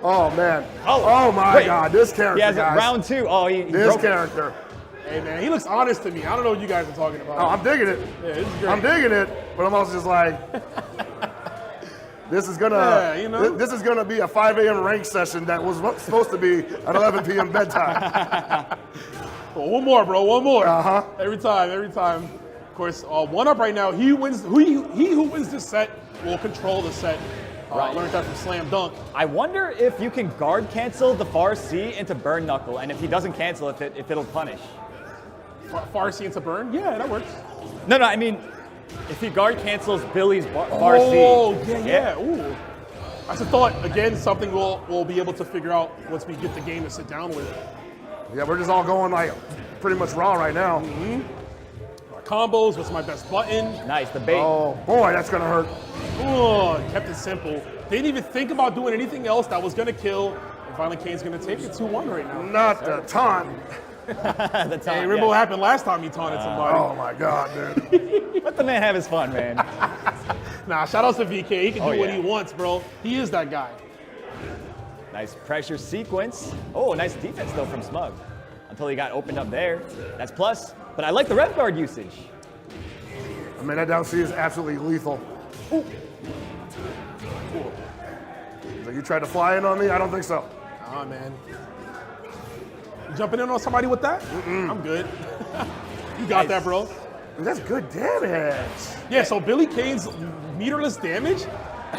Oh, man. Oh, my wait. God. This character, He has guys. round 2. Oh, he This broke it. character. Hey, man, he looks honest to me. I don't know what you guys are talking about. Oh, I'm digging it. Yeah, this is great. I'm digging it, but I'm also just like, this is gonna, Yeah, you know? this is gonna be a 5 a.m. rank session that was supposed to be at 11 p.m. bedtime. Well, one more, bro. One more. Uh-huh. Every time. Of course, 1-up right now. He wins. He who wins this set will control the set. Right. Learned that from Slam Dunk. I wonder if you can guard cancel the far C into burn knuckle, and if he doesn't cancel, if it'll punish. Far C into burn? Yeah, that works. No, I mean, if he guard cancels Billy's far C. Oh, yeah. Ooh. That's a thought. Again, something we'll be able to figure out once we get the game to sit down with. Yeah, we're just all going like pretty much raw right now. Our combos, what's my best button? Nice, the bait. Oh boy, that's gonna hurt. Oh, kept it simple. Didn't even think about doing anything else that was going to kill. And Violent Kane's going to take it 2-1 right now. Not the taunt. The Hey, time, remember what yes. happened last time he taunted somebody? Oh my God, dude. Let the man have his fun, man. Nah, shout out to VK. He can do what yeah. he wants, bro. He is that guy. Nice pressure sequence. Oh, nice defense, though, from Smug. Until he got opened up there. That's plus. But I like the rev guard usage. I mean, that down C is absolutely lethal. Ooh. So you tried to fly in on me? I don't think so. Ah, man. You jumping in on somebody with that? I'm good. You got that, bro. That's good damage. Yeah, so Billy Kane's meterless damage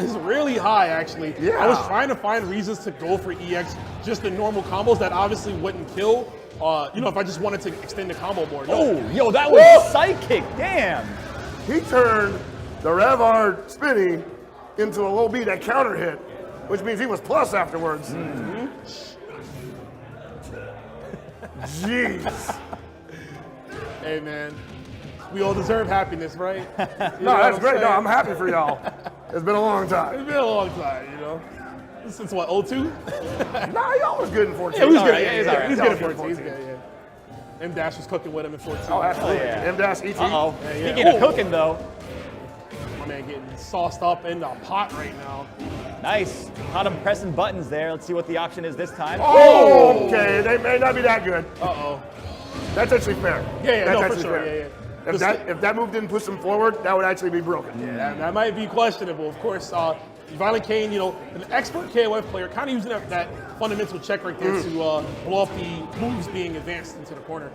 is really high, actually. Yeah. I was trying to find reasons to go for EX, just the normal combos that obviously wouldn't kill. If I just wanted to extend the combo more. No. Oh, yo, that was psychic. Damn. He turned the Rev R spinny into a low B that counter hit, which means he was plus afterwards. Jeez. Hey, man. We all deserve happiness, right? You know No, what that's I'm great. No, saying? I'm happy for y'all. It's been a long time. It's been a long time, you know? Since what, 02? Nah, y'all was good in 14. Yeah, he was all good. right, Yeah, he's yeah, all right. he's Y'all good was at 14. He's good, yeah. M-Dash was cooking with him in 14. Oh, absolutely. yeah. M-ET. Uh-oh. Yeah. Speaking of cooking, though. My man getting sauced up in the pot right now. Nice. Caught him pressing buttons there. Let's see what the option is this time. Oh, okay. They may not be that good. Uh-oh. That's actually fair. Yeah, That's no, for actually sure. fair. Yeah. If that move didn't push him forward, that would actually be broken. Yeah, that might be questionable. Of course, Violent Kane, an expert KOF player, kind of using that fundamental check right there to blow off the moves being advanced into the corner.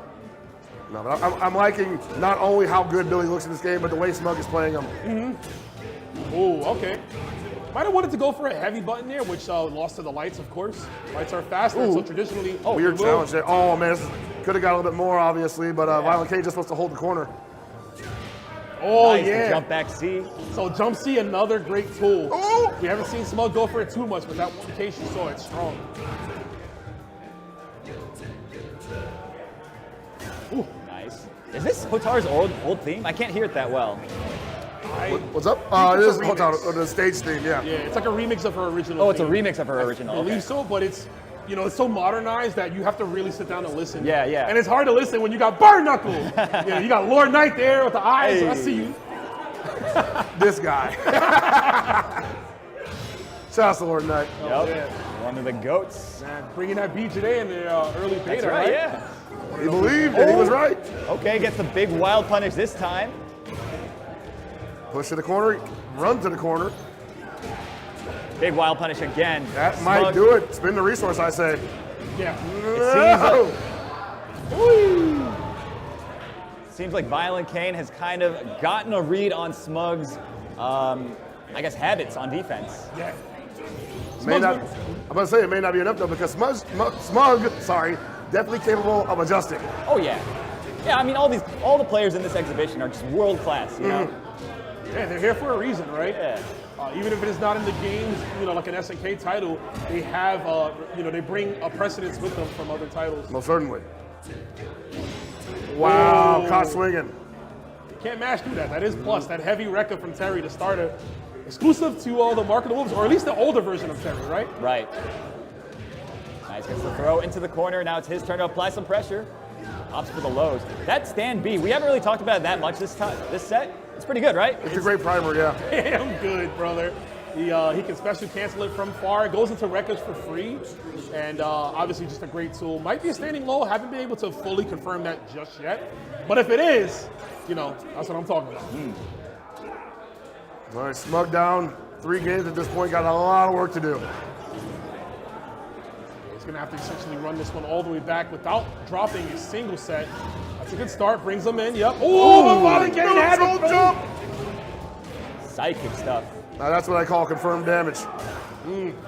No, but I'm liking not only how good Billy looks in this game, but the way Smug is playing him. Oh, okay. Might have wanted to go for a heavy button there, which lost to the lights, of course. Lights are faster, so traditionally. Weird they will. challenge there. Oh, man, could have got a little bit more, obviously, but Violent Kane just supposed to hold the corner. Oh, nice, the yeah. jump back C. So jump C, another great tool. Oh! We haven't seen Smug go for it too much, but that one case you saw it strong. Ooh. Nice. Is this Hotar's old theme? I can't hear it that well. What's up? It is the stage theme, yeah. Yeah, it's like a remix of her original. Oh, it's a theme. remix of her original. I believe Okay. so, but it's, you know, it's so modernized that you have to really sit down and listen. Yeah, yeah. And it's hard to listen when you got Burn Knuckle. You got Lord Knight there with the eyes. Hey. I see you. This guy. Shout out to Lord Knight. Yep. yeah. One of the goats. Man, bringing that beat today in the early beta, That's right, yeah. He believed and he was right. Okay, gets the big wild punish this time. Push to the corner, run to the corner. Big wild punish again. That might Smug. do it. Spin the resource, I say. Yeah. Seems like Violent Kane has kind of gotten a read on Smug's, I guess, habits on defense. Yeah. May not, I'm about to say it may not be enough though because Smug, definitely capable of adjusting. Oh yeah, yeah. I mean, all the players in this exhibition are just world class. You know. Yeah, they're here for a reason, right? Yeah. Even if it is not in the games, you know, like an SNK title, they have, you know, they bring a precedence with them from other titles. Most certainly. Wow, Oh. caught swinging. Can't mash through that. That is plus. That heavy Rekka from Terry to start it. Exclusive to the Mark of the Wolves, or at least the older version of Terry, right? Right. Nice, gets the throw into the corner. Now it's his turn to apply some pressure. Opts for the lows. That stand B, we haven't really talked about it that much this set. It's pretty good, right? It's a great primer, yeah. Damn good, brother. He can special cancel it from far. It goes into Rekkas for free. And obviously just a great tool. Might be a standing low. Haven't been able to fully confirm that just yet. But if it is, you know, that's what I'm talking about. All right, Smug down. 3 games at this point, got a lot of work to do. He's going to have to essentially run this one all the way back without dropping a single set. That's a good start. Brings them in. Yep. Oh, Violent Kane had it. Jump. Psychic stuff. Now that's what I call confirmed damage.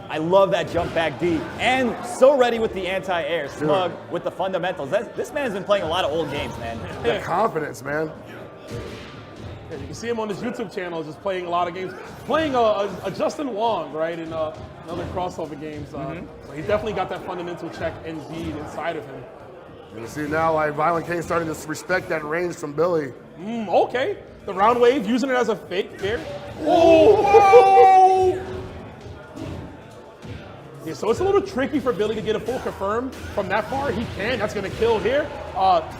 I love that jump back D. And so ready with the anti-air. Smug with the fundamentals. This man's been playing a lot of old games, man. The confidence, man. Yeah, you can see him on his YouTube channel just playing a lot of games. Playing a Justin Wong, right, in other crossover games. So he definitely got that fundamental check indeed inside of him. You see now, like Violent Kane starting to respect that range from Billy. Okay. The round wave, using it as a fake there. Oh! Yeah, so it's a little tricky for Billy to get a full confirm from that far. He can. That's going to kill here.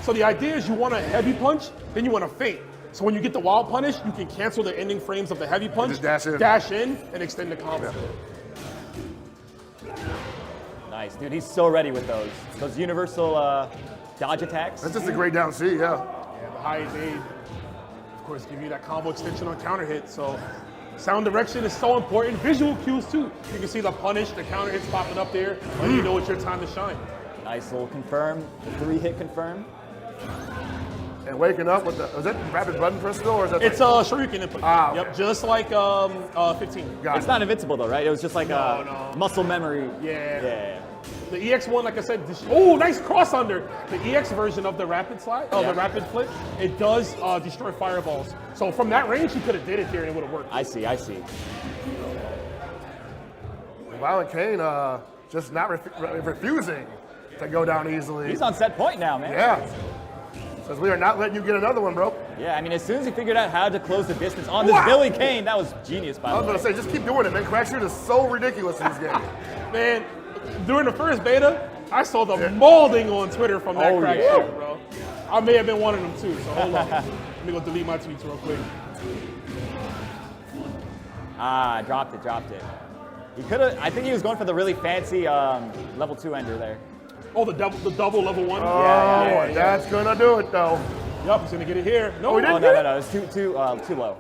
So the idea is you want a heavy punch, then you want a feint. So when you get the wild punish, you can cancel the ending frames of the heavy punch, just dash in. and extend the combo. Yeah. Nice, dude. He's so ready with those universal dodge attacks. That's just a great down C, yeah. Yeah, the high aid, of course, give you that combo extension on counter hit. So sound direction is so important. Visual cues too. You can see the punish, the counter hits popping up there, letting you know it's your time to shine. Nice little confirm, 3-hit confirm. And waking up with the, is that rapid button press still, or is that? It's a Shoryuken input. Okay. Yep, just like 15. Got It's it. not invincible though, right? It was just like a no. muscle memory. Yeah. Yeah. The EX one, like I said, oh, nice cross under. The EX version of the rapid slide, Yeah. the rapid flip, it does destroy fireballs. So from that range, he could have did it here and it would have worked. I see. Violent Kane just not refusing to go down easily. He's on set point now, man. Yeah. Says we are not letting you get another one, bro. Yeah, I mean, as soon as he figured out how to close the distance on this Wow. Billy Kane, that was genius, by I was the way. gonna say, just keep doing it, man. Crash shoot is so ridiculous in this game. Man, during the first beta, I saw the molding on Twitter from that Oh, crack yeah. shoot, bro. I may have been one of them too, so hold on. Let me go delete my tweets real quick. Dropped it. He could have, I think he was going for the really fancy level 2 ender there. Oh, the double level 1? Oh, that's gonna do it though. Yup, he's gonna get it here. No, he Oh, didn't. no, it's too low.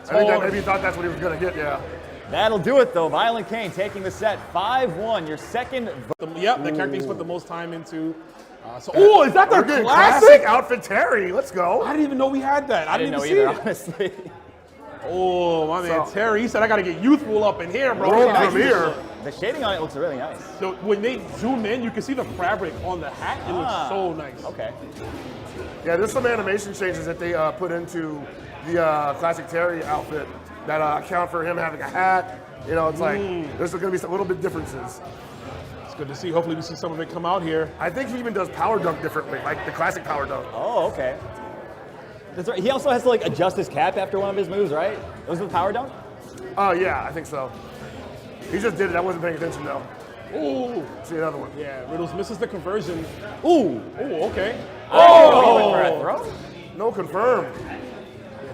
I think that maybe he thought that's what he was gonna get, yeah. That'll do it though. Violent Kane taking the set 5-1, your second. Yep, the character he spent the most time into. Oh, is that their We're getting classic? outfit Terry. Let's go. I didn't even know we had that. I didn't know even either, see it. honestly. Oh, my man So- Terry, he said I gotta get youthful up in here, bro. Roll Nice. from here. The shading on it looks really nice. So when they zoom in, you can see the fabric on the hat. It looks so nice. Okay. Yeah, there's some animation changes that they put into the classic Terry outfit that account for him having a hat. You know, it's like there's going to be a little bit differences. It's good to see. Hopefully we see some of it come out here. I think he even does power dunk differently, like the classic power dunk. Oh, okay. That's right. He also has to like adjust his cap after one of his moves, right? Was it the power dunk? Oh, yeah, I think so. He just did it. I wasn't paying attention, though. Ooh. See another one. Yeah, Riddles misses the conversion. Ooh. Ooh, okay. Oh! He went for a throw? No confirm.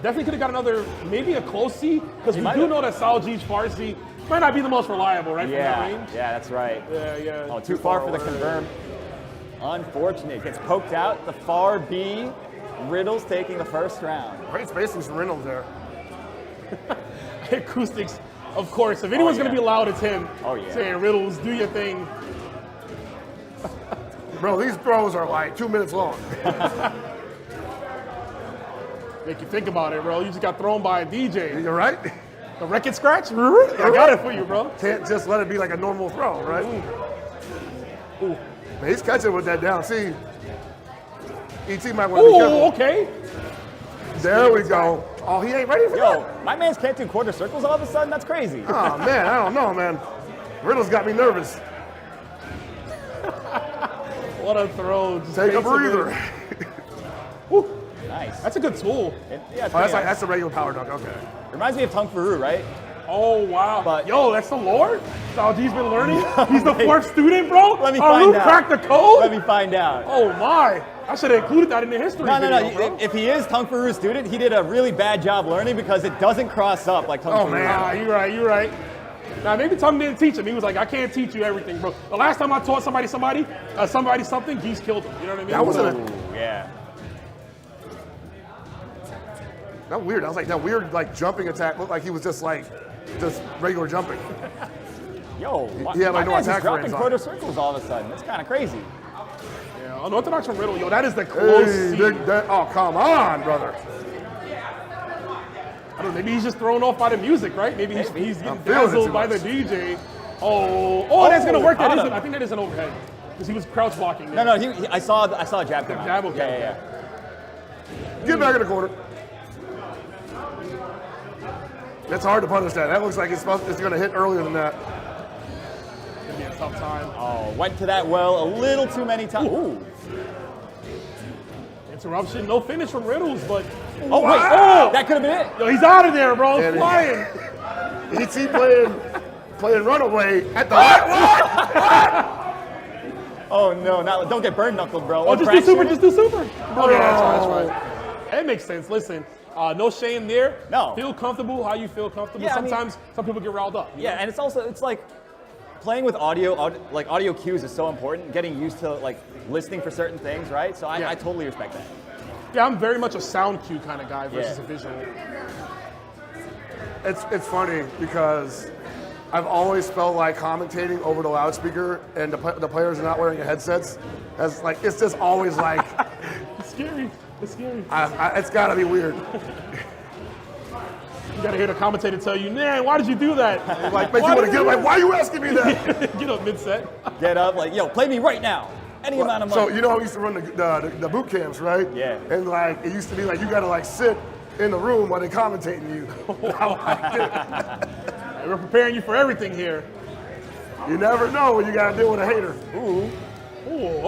Definitely could have got another, maybe a close C, because we might do have. know that Salji's Farsi might not be the most reliable, right, from that range? Yeah, that's right. Yeah. Oh, too far for the away. confirm. Unfortunate. Gets poked out. The far B. Riddles taking the first round. Great spacing from Reynolds there. Acoustics, of course. If anyone's yeah. going to be loud, it's him. Oh, yeah. Saying, Riddles, do your thing. Bro, these throws are like 2 minutes long. Make you think about it, bro. You just got thrown by a DJ. You're right. The record scratch? I got it for you, bro. Can't just let it be like a normal throw, right? Ooh. Man, he's catching with that down. See, ET might want to be careful. Ooh, okay. There we go. Oh, he ain't ready for Yo, that. my man's can't do quarter circles all of a sudden? That's crazy. Oh, man, I don't know, man. Riddles got me nervous. What a throw. Just Take a fades away. breather. Woo. Nice. That's a good tool. Yeah, Oh, that's a regular power dunk. Okay. reminds me of Tung Faru, right? Oh, wow. But- Yo, that's the Lord? Salji's been learning? He's the fourth student, bro? Let me Aru find out. cracked the code? Let me find out. Oh, my. I should have included that in the history No. video, bro. If he is Tung Faru's student, he did a really bad job learning because it doesn't cross up like Tung Oh, Faru. man. Ah, you're right. Now, maybe Tung didn't teach him. He was like, I can't teach you everything, bro. The last time I taught somebody something, he's killed him. You know what I mean? That wasn't Ooh, yeah. that weird. I was like, that weird like jumping attack looked like he was just regular jumping. Yo, He had, like, my no man's just attack dropping frames on quarter it. circles all of a sudden. It's kind of crazy. Yeah, unorthodox from Riddle. Yo, that is the close Hey, seat. oh, come on, brother. I don't know, maybe he's just thrown off by the music, right? Maybe he's Maybe. getting I'm feeling it dazzled too by the much. DJ. Oh, that's gonna work. caught him. I think that is an overhead because he was crouch blocking. No, I saw a jab come out. Jab, okay. Yeah. Get back in the corner. It's hard to punish that. That looks like it's going to hit earlier than that. It's gonna be a tough time. Oh, went to that well a little too many times. Ooh. Interruption, no finish from Riddles, but Oh, wait. Wow. Oh, that could have been it. yo, he's out of there, bro. Yeah, Flying. ET playing runaway at the what? Oh, no. Don't get burn knuckled, bro. Oh, just do super. Okay, that's Oh. right. That makes sense. Listen, no shame there. No. Feel comfortable how you feel comfortable. Yeah, I mean- Sometimes some people get riled up. you Yeah, know? and it's like playing with audio cues is so important. Getting used to like listening for certain things, right? So Yeah. I totally respect that. Yeah, I'm very much a sound cue kind of guy versus Yeah. a visual. It's funny because I've always felt like commentating over the loudspeaker and the players are not wearing headsets. It's just always like It's scary. It's scary. it's got to be weird. You gotta hear the commentator tell you, man, why did you do that? Like, make you want to get like, why are you asking me that? Get up mid-set. Get up, like, yo, play me right now. Any amount of money. So you know how we used to run the boot camps, right? Yeah. And like it used to be like you gotta like sit in the room while they're commentating you. We're preparing you for everything here. You never know when you gotta deal with a hater. Ooh,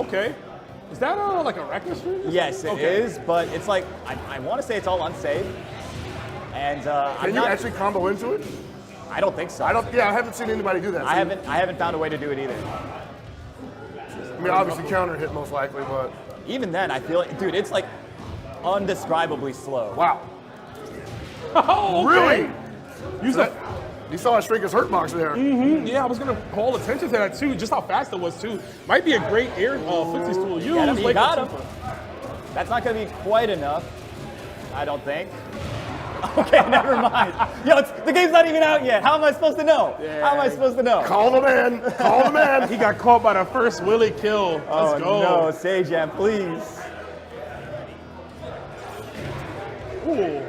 okay. Is that like a record stream? Yes, it is, but it's like I want to say it's all unsafe, and Can you actually combo into it? I don't think so. I haven't seen anybody do that. I haven't found a way to do it either. I mean, obviously counter hit most likely, but Even then, I feel like, dude, it's like undescribably slow. wow. Oh, okay. Really? Use that. You saw us shrink his hurt box there. Yeah, I was gonna call attention to that too, just how fast it was too. Might be a great air footsies tool to use. Get him, you like got the him. super. That's not going to be quite enough, I don't think. Okay, never mind. Yo, the game's not even out yet. How am I supposed to know? How am I supposed to know? Call the man. Call the man. He got caught by the first Willie kill. Let's go. No, Sejam, please. Ooh.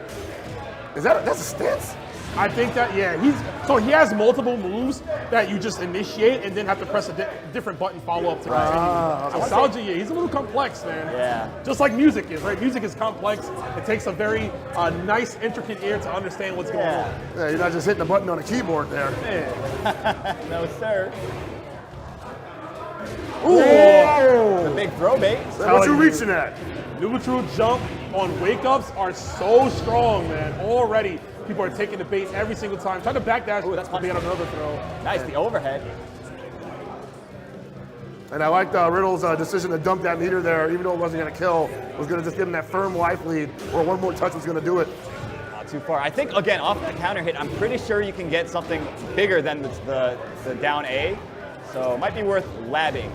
That's a stance? I think that, yeah, he has multiple moves that you just initiate and then have to press a different button follow up to continue. So Salji, yeah, he's a little complex, man. Yeah. Just like music is, right? Music is complex. It takes a very nice, intricate ear to understand what's going on. Yeah, you're not just hitting a button on a keyboard there. Man. No, sir. Ooh! The big throw bait. What you reaching at? Neutral jump on wake-ups are so strong, man. Already, people are taking the bait every single time. Try to backdash, that's but they got another throw. Nice, the overhead. And I liked Riddle's decision to dump that meter there, even though it wasn't going to kill. It was going to just give him that firm life lead, where one more touch was going to do it. Not too far. I think, again, off that counter hit, I'm pretty sure you can get something bigger than the down A. So it might be worth labbing.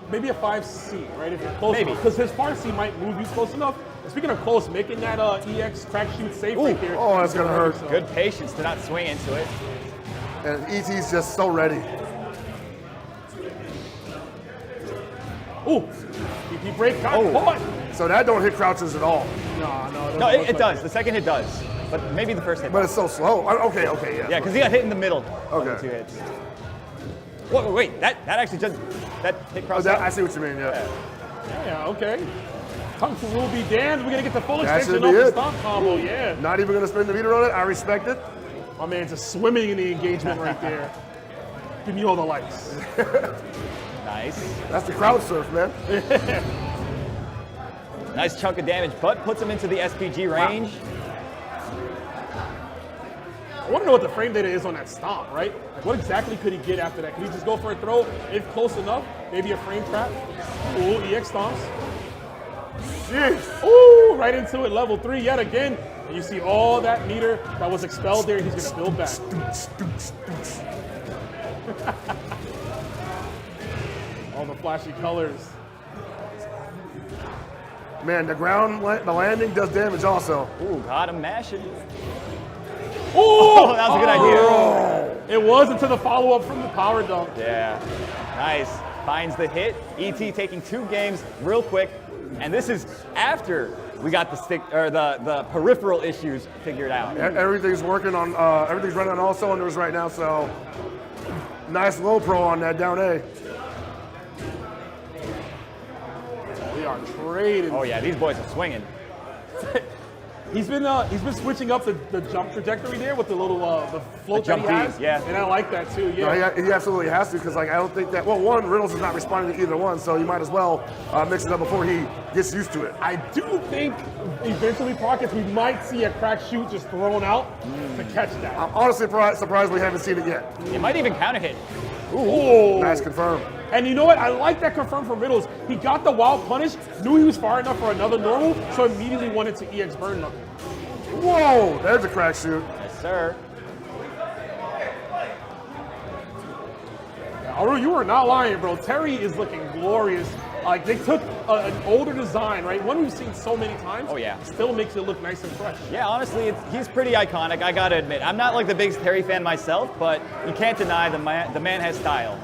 Maybe a 5C, right? If you're close Maybe. enough. Because his 5C might move you close enough. And speaking of close, making that EX crack shoot safe right here. Oh, that's going to hurt. So. Good patience to not swing into it. And ET's just so ready. Ooh, EP break got caught. So that don't hit crouches at all. No, it does. The second hit does. But maybe the first hit. But it's so slow. Okay, yeah. Yeah, because he got hit in the middle of the Okay. 2 hits. Wait, that actually just, that hit cross. I see what you mean, yeah. Yeah, okay. Kung Fu will be damned. We're going to get the full That extension should of be the it. stomp combo, yeah. Not even going to spin the meter on it. I respect it. My man's just swimming in the engagement right there. Give me all the likes. Nice. That's the crowd surf, man. Nice chunk of damage, but puts him into the SPG range. I want to know what the frame data is on that stomp, right? Like what exactly could he get after that? Could he just go for a throw if close enough? Maybe a frame trap? Ooh, EX stomps. Jeez. Ooh, right into it, level 3 yet again. And you see all that meter that was expelled there, he's gonna build back. All the flashy colors. Man, the landing does damage also. Ooh, got him mashing. Oh, that was a good idea. It was until the follow-up from the power dunk. Yeah, nice. Finds the hit. ET taking 2 games real quick. And this is after we got the peripheral issues figured out. Everything's working on, everything's running on all cylinders right now, so nice low pro on that down A. We are trading. Oh yeah, these boys are swinging. He's been switching up the jump trajectory there with the little the float The jump that he has. Ds, yeah. And I like that too. Yeah. No, he absolutely has to, because like I don't think that, well, one, Riddles is not responding to either one, so you might as well mix it up before he gets used to it. I do think eventually, Pockets, we might see a crack shoot just thrown out to catch that. I'm honestly surprised we haven't seen it yet. It might even counter hit. Ooh. Nice confirm. And you know what? I like that confirm from Riddles. He got the wild punish, knew he was far enough for another normal, so immediately wanted to EX burn knuckle. Whoa, there's a crack shoot. Yes, sir. Aru, you are not lying, bro. Terry is looking glorious. Like, they took an older design, right? One we've seen so many times. Oh, yeah. Still makes it look nice and fresh. Yeah, honestly, he's pretty iconic, I gotta admit. I'm not like the biggest Terry fan myself, but you can't deny the man has style.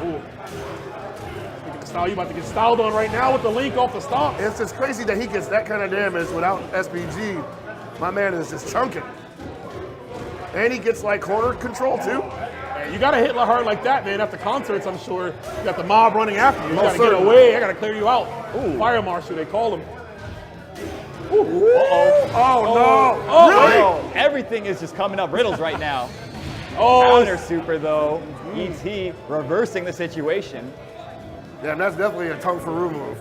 Ooh. Speaking of style, you about to get styled on right now with the link off the stomp. It's just crazy that he gets that kind of damage without SPG. My man is just chunking. And he gets like corner control too. You gotta hit hard like that, man. After concerts, I'm sure you got the mob running after you. You Most gotta get certainly. away. I gotta clear you out. Ooh. Fire marshal, they call him. Ooh. Oh no! Oh, Really? Oh, everything is just coming up Riddles right now. Oh, Counter super though. ET reversing the situation. Yeah, that's definitely a tongue for room move.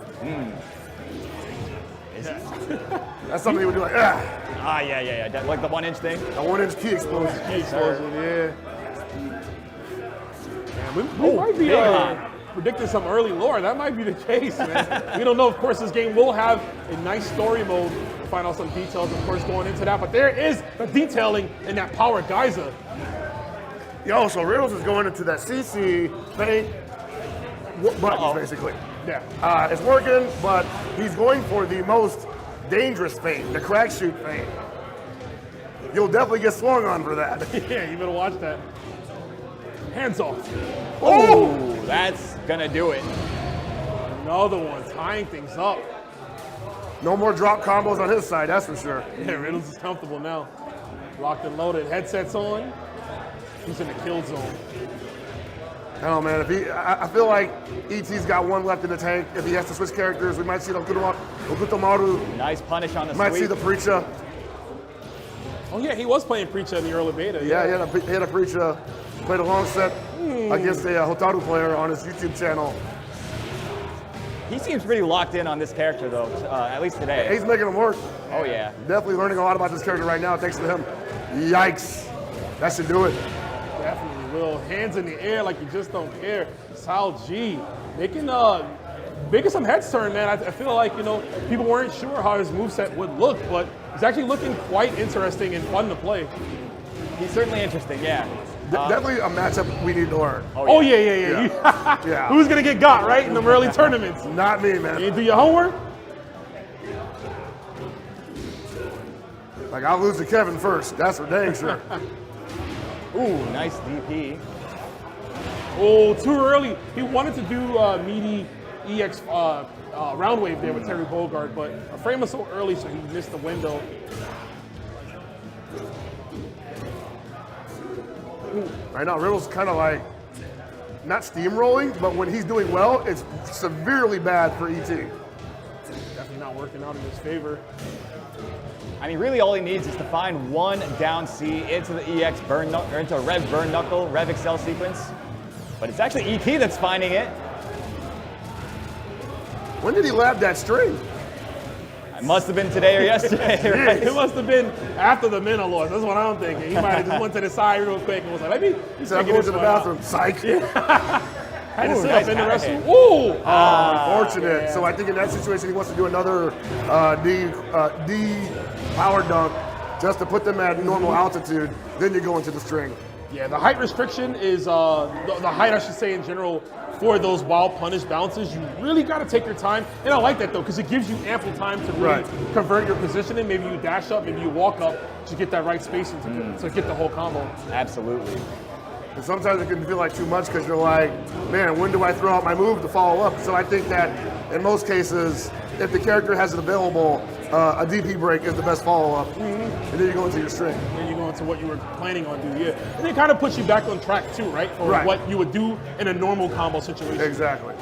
That's something he would do like, Yeah. Like the 1-inch thing. a 1-inch key explosion. Yeah. we might be big hop. predicting some early lore. That might be the case, man. We don't know. Of course, this game will have a nice story mode. We'll find out some details, of course, going into that. But there is the detailing in that power geyser. Yo, so Riddles is going into that CC feint buttons, basically. Yeah. It's working, but he's going for the most dangerous feint, the crack shoot feint. You'll definitely get swung on for that. Yeah, you better watch that. Hands off. Oh, that's gonna do it. Another one, tying things up. No more drop combos on his side, that's for sure. Yeah, Riddles is comfortable now. Locked and loaded. Headsets on. He's in the kill zone. I don't know, man. I feel like ET's got one left in the tank. If he has to switch characters, we might see Okutomaru. Nice punish on the Might see sweep. the Preacher. Oh yeah, he was playing Preacher in the early beta. Yeah, he had a Preacher. Played a long set against a Hotaru player on his YouTube channel. He seems pretty locked in on this character, though, at least today. He's making him work. Oh, yeah. Definitely learning a lot about this character right now, thanks to him. Yikes. That should do it. Definitely will. Hands in the air like you just don't care. Sal G making some heads turn, man. I feel like, people weren't sure how his moveset would look, but he's actually looking quite interesting and fun to play. He's certainly interesting, yeah. Definitely a matchup we need to learn. Oh, yeah. Yeah. Who's going to get got, right, in the early tournaments? Not me, man. You do your homework? Like, I'll lose to Kevin first. That's for dang sure. Ooh, nice DP. Oh, too early. He wanted to do meaty EX round wave there with Terry Bogard, but a frame was so early, so he missed the window. Right now, Riddle's kind of like, not steamrolling, but when he's doing well, it's severely bad for ET. Definitely not working out in his favor. I mean, really all he needs is to find one down C into the EX burn or into a Rev burn knuckle, Rev Excel sequence. But it's actually ET that's finding it. When did he lab that string? It must have been today or yesterday, right? It must have been after the Minnow loss. That's what I'm thinking. He might have just went to the side real quick and was like, let me So I'm going to the bathroom. Psych. Had to Ooh, sit nice up in the counter restroom. hit. Ooh! Unfortunate. yeah. So I think in that situation, he wants to do another D power dunk just to put them at normal altitude. Then you go into the string. Yeah, the height restriction is, the height I should say in general, for those wild punish bounces, you really got to take your time. And I like that though, because it gives you ample time to really convert your positioning. Maybe you dash up, maybe you walk up to get that right spacing to get the whole combo. Absolutely. And sometimes it can feel like too much because you're like, man, when do I throw out my move to follow up? So I think that in most cases, if the character has it available, a DP break is the best follow-up. And then you go into your string. Then you go into what you were planning on doing, yeah. And it kind of puts you back on track too, right? For what you would do in a normal combo situation. Exactly.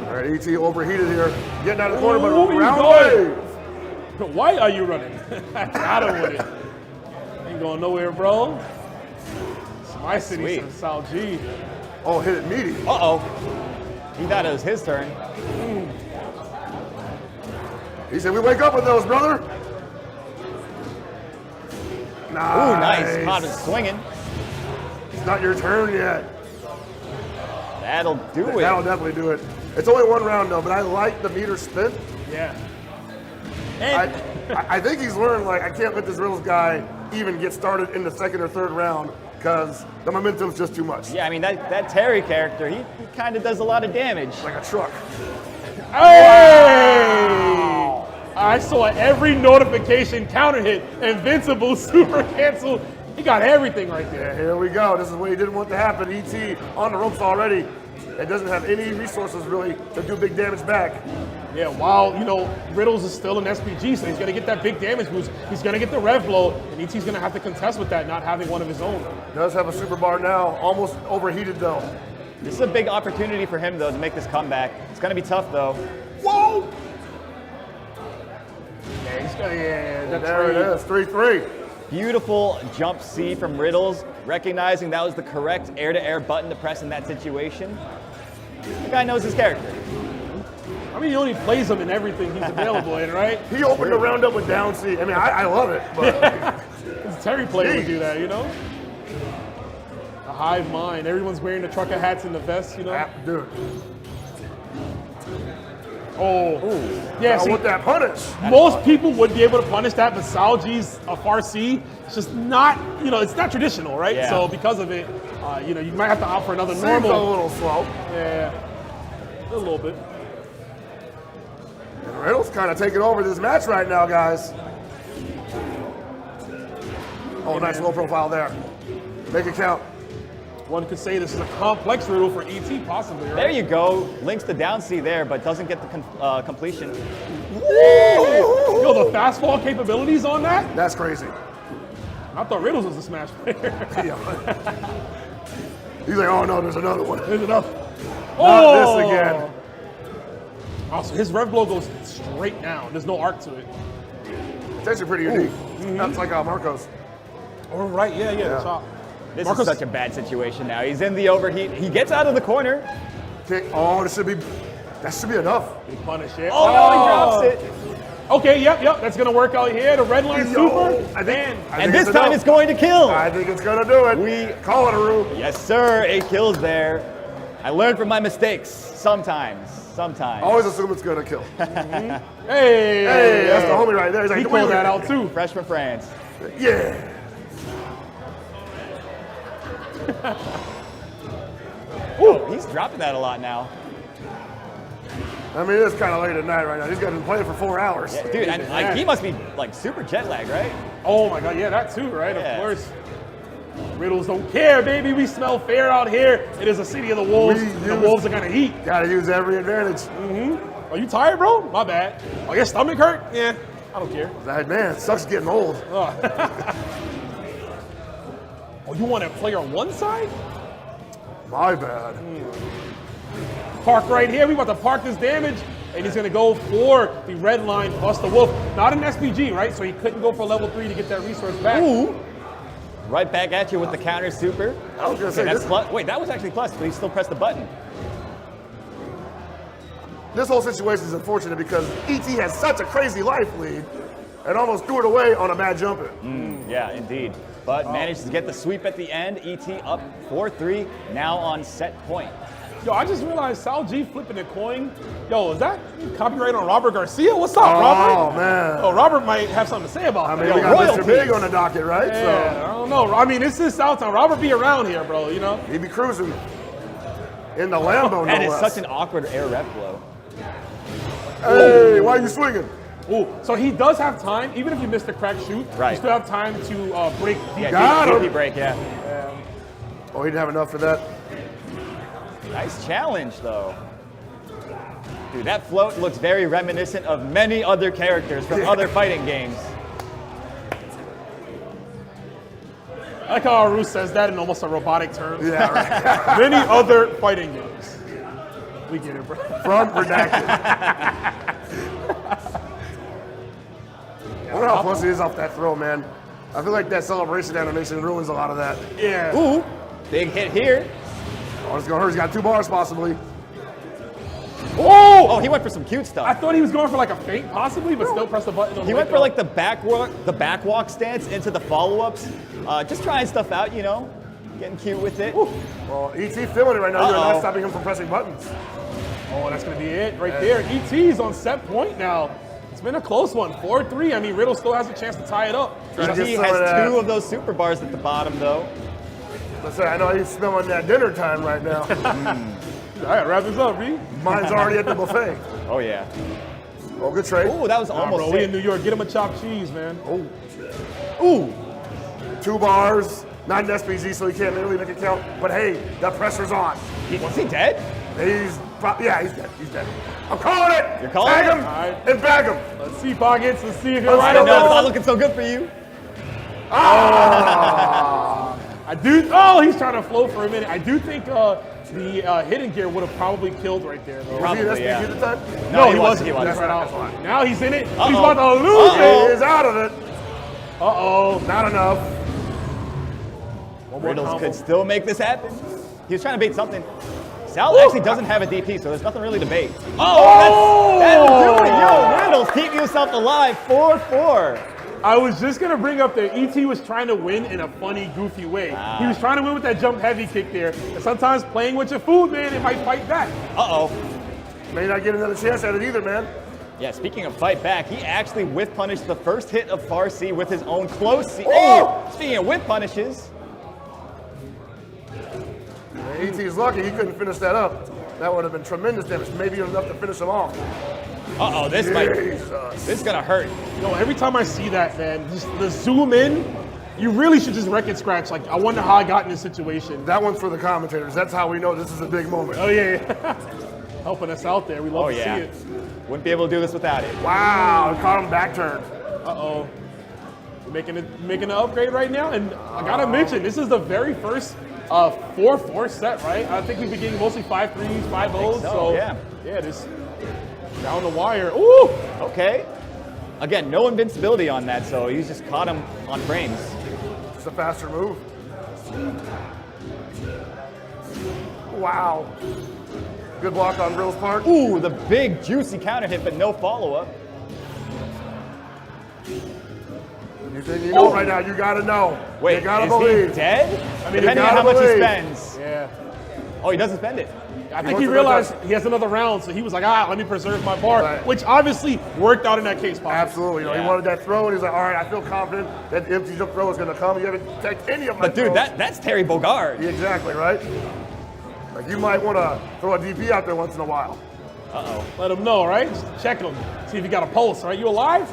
All right, ET overheated here. Getting out of the corner, but Ooh, he's round going. wave. Why are you running? Got him with it. Ain't going nowhere, bro. It's my city, Sweet. says Sal G. Oh, hit it meaty. Uh-oh. He thought it was his turn. He said, we wake up with those, brother. Nice. Ooh, nice. Caught it swinging. It's not your turn yet. That'll do it. That'll definitely do it. It's only one round, though, but I like the meter spin. Yeah. And I think he's learned, like, I can't let this Riddles guy even get started in the second or third round because the momentum's just too much. Yeah, I mean, that Terry character, he kind of does a lot of damage. Like a truck. hey! I saw every notification counter hit, invincible, super cancel. He got everything right there. Yeah, here we go. This is what he didn't want to happen. ET on the ropes already. It doesn't have any resources really to do big damage back. Yeah, while, Riddles is still an SPG, so he's going to get that big damage boost. He's going to get the rev blow, and ET's going to have to contest with that, not having one of his own. Does have a super bar now, almost overheated though. This is a big opportunity for him, though, to make this comeback. It's going to be tough, though. Whoa! Yeah, he's going to, that There it is, 3-3. Beautiful jump C from Riddles, recognizing that was the correct air-to-air button to press in that situation. The guy knows his character. I mean, he only plays him in everything he's available in, right? He opened the round up with down C. I mean, I love it, but His Terry player would do that, A hive mind. Everyone's wearing the trucker hats and the vests, dude. Oh, yeah. I See, want that punish. most people would be able to punish that, but Sal G's a far C. It's just not, it's not traditional, right? Yeah. So because of it, you might have to opt for another Seems normal. a little slow. Yeah, a little bit. And Riddle's kind of taking over this match right now, guys. Oh, nice low profile there. Make it count. One could say this is a complex riddle for ET, possibly, right? There you go. Links the down C there, but doesn't get the completion. Woo! Yo, the fastball capabilities on that? That's crazy. I thought Riddles was a Smash player. Yeah. He's like, oh no, there's another one. There's enough. Not this again. Oh, so his rev blow goes straight down. There's no arc to it. It's actually pretty unique. That's like Marcos. Oh, right, yeah. Chop. This Marcos- is such a bad situation now. He's in the overheat. He gets out of the corner. Kick. Oh, that should be enough. Big punish here. Oh, no, he drops it. Okay, yep. That's gonna work out here. The red line super. I think And this time it's going to kill. I think it's gonna do it. We call it a rule. Yes, sir. 8 kills there. I learned from my mistakes sometimes. Always assume it's gonna kill. Hey, That's the homie right there. He's like, he called that out too. Fresh from France. Yeah. Ooh, he's dropping that a lot now. I mean, it's kind of late at night right now. He's been playing for 4 hours. Yeah, dude, and like, he must be like super jet lagged, right? Oh my God, yeah, that too, right? Yeah. Of course. Riddles don't care, baby. We smell fair out here. It is a city of the wolves. The wolves are gonna eat. Gotta use every advantage. Are you tired, bro? My bad. Oh, your stomach hurt? Yeah, I don't care. That man, sucks getting old. Oh, you want to play on one side? My bad. Park right here. We about to park this damage. And he's gonna go for the red line plus the wolf. Not an SPG, right? So he couldn't go for level 3 to get that resource back. Ooh. Right back at you with the counter super. I was gonna say, That's this, plus. Wait, that was actually plus, but he still pressed the button. this whole situation is unfortunate because ET has such a crazy life lead and almost threw it away on a bad jump in. Yeah, indeed. But managed to get the sweep at the end. ET up 4-3, now on set point. Yo, I just realized Sal G flipping the coin. Yo, is that copyright on Robert Garcia? What's up, Robert? Oh, man. Oh, Robert might have something to say about I that. mean, Yo, we got royalties. Mr. Big on the docket, right? yeah, I don't know. I mean, this is Southtown. Robert be around here, bro, you know? So he'd be cruising in the Lambo, no And it's less. such an awkward air rep blow. Hey, why are you swinging? Ooh, so he does have time, even if you missed the crack shoot, Right. you still have time to break the Yeah, Got him. DP break, yeah. Oh, he didn't have enough for that. Nice challenge, though. Dude, that float looks very reminiscent of many other characters from other fighting games. I like how Aru says that in almost a robotic term. Yeah, right. Many other fighting games. We get it, bro. From redacted. I wonder how close he is off that throw, man. I feel like that celebration animation ruins a lot of that. Yeah. Ooh, big hit here. Oh, it's gonna hurt. He's got 2 bars possibly. Oh, he went for some cute I stuff. thought he was going for like a feint, possibly, but still press the button. On He the went way for up. like the backwalk stance into the follow-ups. Just trying stuff out, you know, getting cute with it. Well, ET feeling it right now. You're not stopping him from pressing buttons. Oh, that's going to be it right there. ET's on set point now. It's been a close one, 4-3. I mean, Riddle still has a chance to tie it up. Trying to ET get some of has that. 2 of those super bars at the bottom, though. Let's say, I know he's smelling that dinner time right now. All right, wrap this up, B. Mine's already at the buffet. Oh, yeah. Oh, good trade. Ooh, that was Nah, almost bro, we it. in New York. Get him a chopped cheese, man. Ooh, 2 bars, not an SPG, so he can't literally make it count. But hey, the pressure's on. was he dead? He's dead. He's dead. I'm calling it. You're calling bag it? him Alright. and bag him. Let's see, Pockets. Let's see if you're Let's right I go. don't know, it's about not looking so good for you. I do. Oh, he's trying to float for a minute. I do think the hidden gear would have probably killed right there, though. Probably, Was he an yeah. SPG at the time? No, he wasn't. He That's wasn't. right That's out. fine. Now he's in it. He's Uh-oh. about to lose He it. is out of it. Uh-oh. Not enough. One more Riddles combo. could still make this happen. He was trying to bait something. Sal actually doesn't have a DP, so there's nothing really to bait. Oh, that'll do it. Yo, Riddles, keep yourself alive. 4-4. I was just gonna bring up that ET was trying to win in a funny, goofy way. He was trying to win with that jump heavy kick there. And sometimes playing with your food, man, it might fight back. Uh-oh. May not get another chance at it either, man. Yeah, speaking of fight back, he actually whiff punished the first hit of Far C with his own close C. Oh! Speaking of whiff punishes, ET's lucky he couldn't finish that up. That would have been tremendous damage. Maybe enough to finish him off. uh-oh, this Jesus. is gonna hurt. You know, every time I see that, man, just the zoom in, you really should just record scratch. Like, I wonder how I got in this situation. That one's for the commentators. That's how we know this is a big moment. Oh, yeah, yeah. helping us out there. We love Oh, to yeah. see it. Wouldn't be able to do this without it. Wow, caught him back turn. Uh-oh. Making an upgrade right now, and I gotta mention, this is the very first 4-4 set, right? I think we've been getting mostly 5-3s, 5-0s, so, yeah. Yeah, this down the wire. Ooh! Okay. Again, no invincibility on that, so he's just caught him on frames. It's a faster move. Wow. Good block on Rill's part. Ooh, the big juicy counter hit, but no follow-up. You think you know right now, you gotta know. Wait, you gotta is believe. he dead? I mean, Depending you on how gotta much he believe. spends. Yeah. Oh, he doesn't spend it. I think wants he to go realized down. he has another round, so he was like, let me preserve my bar, Right. which obviously worked out in that case, Pop. Absolutely. You know, Yeah. He wanted that throw, and he's like, all right, I feel confident that the empty jump throw is gonna come. You haven't taken any of my But dude, throws. that's Terry Bogard. Yeah, exactly, right? Like, you might want to throw a DP out there once in a while. Let him know, right? Just check him. See if you got a pulse, right? You alive?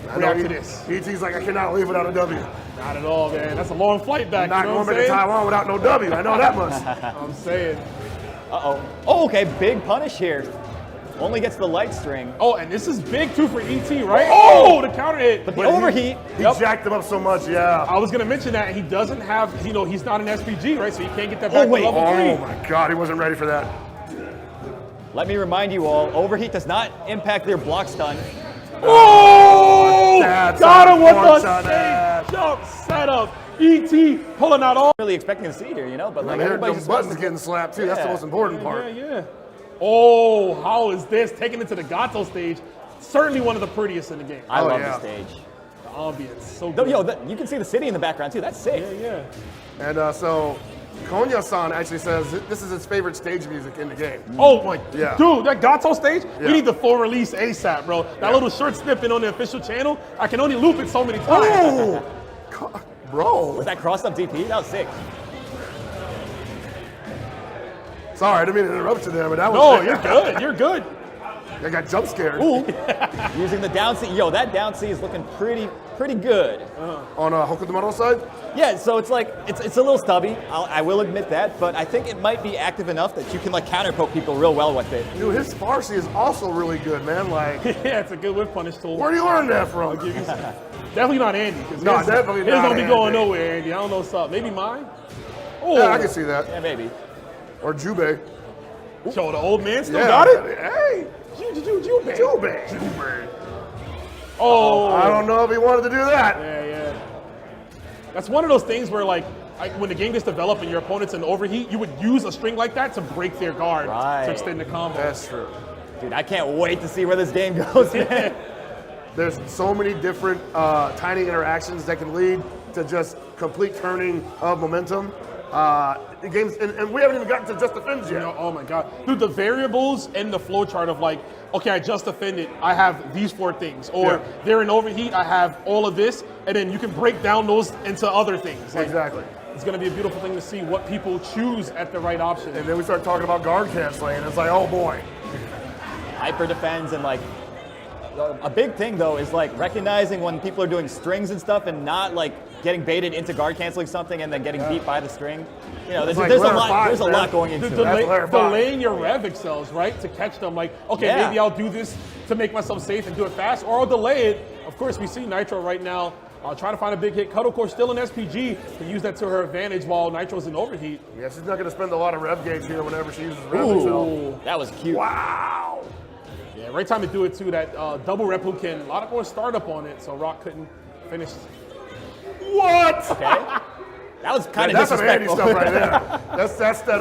I know React to this. ET's like, I cannot leave without a W. Not at all, man. That's a long flight back. Not you know going what back I'm to saying? Taiwan without no W. I know that much. I'm saying. Uh-oh. Oh, okay, big punish here. Only gets the light string. Oh, and this is big too for ET, right? Oh, the counter hit. But the overheat. He jacked him up so much, yeah. I was gonna mention that he doesn't have, he's not an SPG, right? So he can't get that back to wait. level 3. Oh my God, he wasn't ready for that. Let me remind you all, overheat does not impact their block stun. Oh! That's Got him with the unfortunate. safe jump setup. ET pulling out all. Really expecting to see here, you know, but like I heard everybody's those just buttons getting slapped too. That's the Yeah. most important part. Yeah. Oh, how is this? Taking it to the Gato stage. Certainly one of the prettiest in the game. I love yeah. the stage. The ambience, so Though, good. yo, you can see the city in the background too. That's sick. Yeah. And so, Konya-san actually says this is his favorite stage music in the game. Oh my, Yeah. dude, that Gato stage, Yeah. we need the full release ASAP, bro. That little short snippet on the official channel, I can only loop it so many times. Oh, bro. Was that crossed up DP? That was sick. Sorry, I didn't mean to interrupt you there, but that was. No, you're good. You're good. I got jump scared. Using the down C. Yo, that down C is looking pretty good. On Hokutomaru's side? Yeah, so it's like, it's a little stubby. I will admit that, but I think it might be active enough that you can like counter poke people real well with it. Dude, his Farsi is also really good, man. Like, Yeah, it's a good whip punish tool. where do you learn that from? Definitely not Andy. 'Cause No, his- definitely his not don't be going Andy. nowhere, Andy. I don't know what's up. Maybe mine? Oh, Yeah, I can see that. Yeah, maybe. Or Jubei. Show the old man still Yeah. got it? Hey, Jubei. Jubei. Oh. I don't know if he wanted to do that. Yeah. That's one of those things where, like, when the game gets developed and your opponent's in overheat, you would use a string like that to break their guard Right. to extend the combo. That's true. Dude, I can't wait to see where this game goes, man. There's so many different tiny interactions that can lead to just complete turning of momentum. The games, and we haven't even gotten to just defends yet. Oh my god. Dude, the variables in the flowchart of like, okay, I just offended, I have these 4 things. Or Yeah. they're in overheat, I have all of this, and then you can break down those into other things. Like, Exactly. It's gonna be a beautiful thing to see what people choose at the right option. And then we start talking about guard canceling, and it's like, oh boy. Hyper defends and like, a big thing though is like recognizing when people are doing strings and stuff and not like getting baited into guard canceling something and then getting beat by the string. You know, there's, like there's a layer lot. five, There's a man. lot going into Dude, it. That's layer 5. delaying your rev excels, right? To catch them, like, okay, Yeah. maybe I'll do this to make myself safe and do it fast, or I'll delay it. Of course, we see Nitro right now trying to find a big hit. Cuddle Core still in SPG to use that to her advantage while Nitro's in overheat. Yeah, she's not going to spend a lot of rev gauge here whenever she uses rev excel. Ooh, that was cute. Wow. Yeah, right time to do it too. That double replicant, a lot more startup on it, so Rock couldn't finish. What? Okay. That was kind of That's some Andy disrespectful. stuff right there. That's that,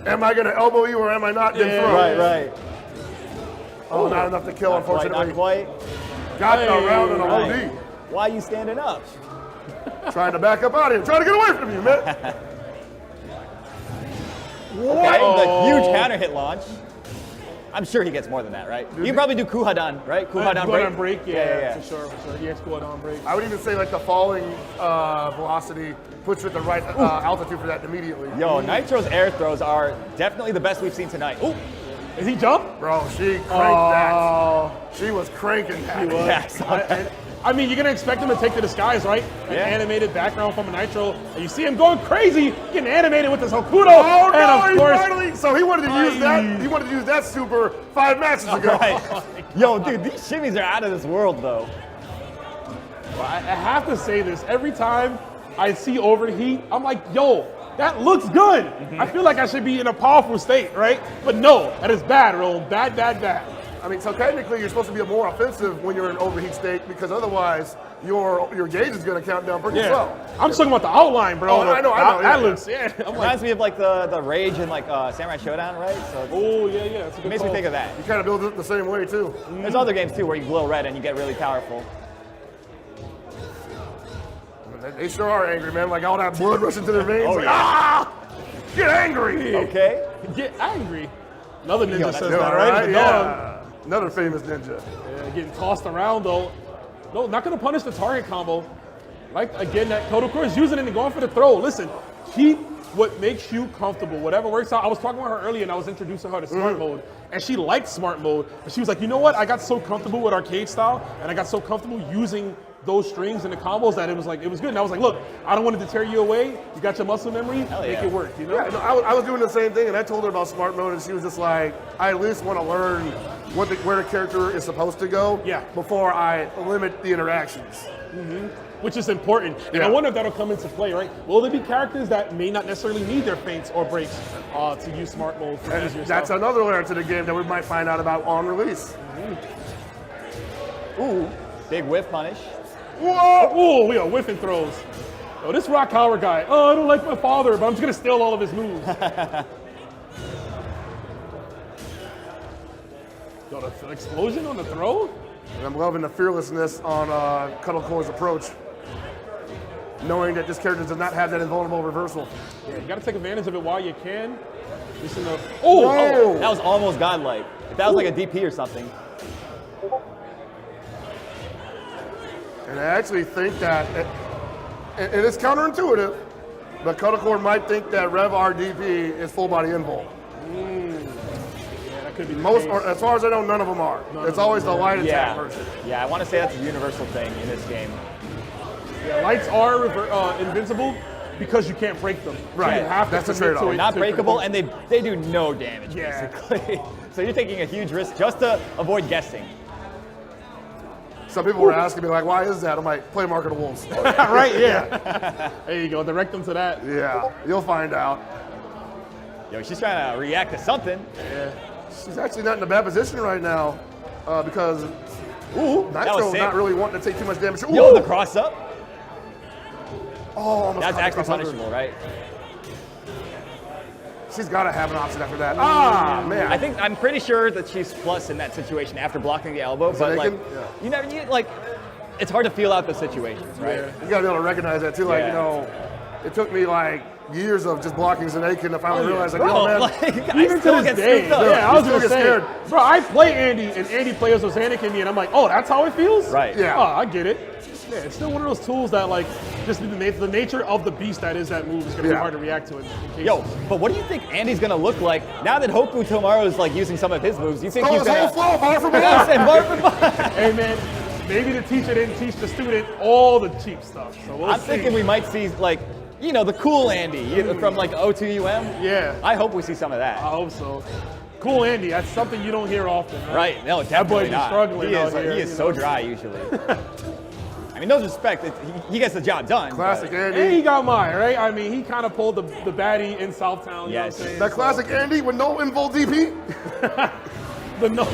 am I going to elbow you or am I not? Then Yeah. throw. Right. Oh, not enough to kill, Not quite, unfortunately. not quite. Got Hey, the round in a Right. OD. Why are you standing up? Trying to back up out of here. Trying to get away from you, man. Okay, the huge counter hit launch. I'm sure he gets more than that, right? You can probably do Kuhadan, right? Kuhadan break. on break, Yeah. for sure. He has scored on break. I would even say like the falling velocity puts you at the right altitude for that immediately. Yo, Nitro's air throws are definitely the best we've seen tonight. Ooh, Is he jump? Bro, she cranked Oh, that. She was cranking that. yeah, I saw that. I mean, you're gonna expect him to take the disguise, right? An animated background from a Nitro, and you see him going crazy, getting animated with this Hokuto. Oh no! And of course, Finally, so he wanted to use that. He wanted to use that super 5 matches ago. Right. Yo, dude, these shimmies are out of this world, though. I have to say this. Every time I see overheat, I'm like, yo, that looks good. I feel like I should be in a powerful state, right? But no, that is bad, Ro. Bad, bad, bad. I mean, so technically you're supposed to be more offensive when you're in overheat state because otherwise your gauge is going to count down pretty slow. I'm just talking about the outline, bro. Oh, I know. That looks, I'm like, Reminds me of like the rage in like Samurai Showdown, right? So oh, yeah. That's a good it makes me call. think of that. You kind of build it the same way too. There's other games too where you glow red and you get really powerful. They sure are angry, man. Like all that blood rushing to their veins. Oh, Like, yeah. get angry. Okay. Get angry. Another ninja that's says Yeah, that, right? The dog. Yeah. Another famous ninja. Yeah, getting tossed around though. No, not gonna punish the target combo. Like again, that KOTW is using it and going for the throw. Listen, keep what makes you comfortable. Whatever works out. I was talking with her earlier and I was introducing her to smart mode. And she liked smart mode. And she was like, you know what? I got so comfortable with arcade style and I got so comfortable using those strings and the combos that it was good. And I was like, look, I don't want it to tear you away. You got your muscle memory, make it work, you know? Yeah, no, I was doing the same thing, and I told her about smart mode, and she was just like, I at least want to learn where the character is supposed to go before I limit the interactions. Which is important. And I wonder if that'll come into play, right? Will there be characters that may not necessarily need their feints or breaks to use smart mode for easier That's stuff? another layer to the game that we might find out about on release. Ooh, big whiff punish. Whoa! Oh, we are whiffing throws. Oh, this Rock Howard guy. Oh, I don't like my father, but I'm just gonna steal all of his moves. Got an explosion on the throw? And I'm loving the fearlessness on KOTW's approach, knowing that this character does not have that invulnerable reversal. Yeah, you gotta take advantage of it while you can. Listen up. Whoa! That was almost godlike. If that was like a DP or something. And I actually think that, and it's counterintuitive, but KOTW might think that Rev RDP is full body invul. Yeah, that could be the Most, case. or, as far as I know, none of them are. It's always the light attack version. Yeah, I want to say that's a universal thing in this game. Yeah, lights are invincible because you can't break them. So Right. you have to That's the commit trade-off. to it Not to breakable, complete. and they do no damage, Yeah. basically. So you're taking a huge risk just to avoid guessing. Some people were asking me, like, why is that? I'm like, play Mark of the Wolves. Right, yeah. There you go, direct them to that. Yeah, you'll find out. Yo, she's trying to react to something. Yeah. She's actually not in a bad position right now because Ooh, that was Nitro sick. not really wanting to take too much damage. Ooh. Yo, the cross up. Oh, almost That's caught the actually crossover. punishable, right? She's got to have an option after that. Ah, man. I'm pretty sure that she's plus in that situation after blocking the elbow, but like, Nakin? you like, it's hard to feel out the situations, right? You got to be able to recognize that too. Like, Yeah. you know, it took me like years of just blocking Nakin to finally realize, like, Bro, oh man, like, I Even to still this get day, spooked up. yeah, I was You gonna still say, get bro, I play Andy, and Andy plays with Anakin me, and I'm like, oh, that's how it feels? Right. Yeah. Oh, I get it. Yeah, it's still one of those tools that, like, just the nature of the beast that is that move is gonna be hard to react to in cases. Yo, but what do you think Andy's gonna look like now that Hoku Tomorrow is like using some of his moves? You think oh, he's his gonna? whole flow, bar for Yeah, I bar. said bar for bar. Hey, man, maybe the teacher didn't teach the student all the cheap stuff, so we'll I'm see. thinking we might see like, you know, the cool Andy from like O2UM. Yeah. I hope we see some of I that. hope so. Cool Andy, that's something you don't hear often, right? Right? No, That definitely boy be not. struggling He out is, here. he is you so know? dry usually. I mean, no disrespect, he gets the job done. Classic but- Andy. And he got mine, right? I mean, he kind of pulled the baddie in Southtown, you Yes. know what I'm saying? That classic Andy with no invul DP. The no.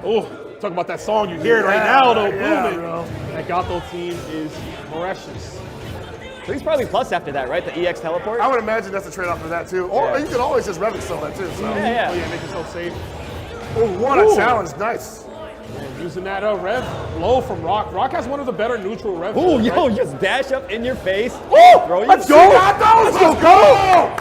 Oh, talk about that song. You hear it right now, though. Yeah, Booming. bro. That Gato team is precious. So he's probably plus after that, right? The EX teleport. I would imagine that's a trade-off for that too. Or Yeah. you could always just rev excel that too. So. Yeah. Oh, yeah, make yourself safe. Oh, what a Ooh. challenge! Nice. Using that rev low from Rock. Rock has one of the better neutral revs. Ooh, right? yo, just dash up in your face. Woo! Throw you. Let's go! Let's go!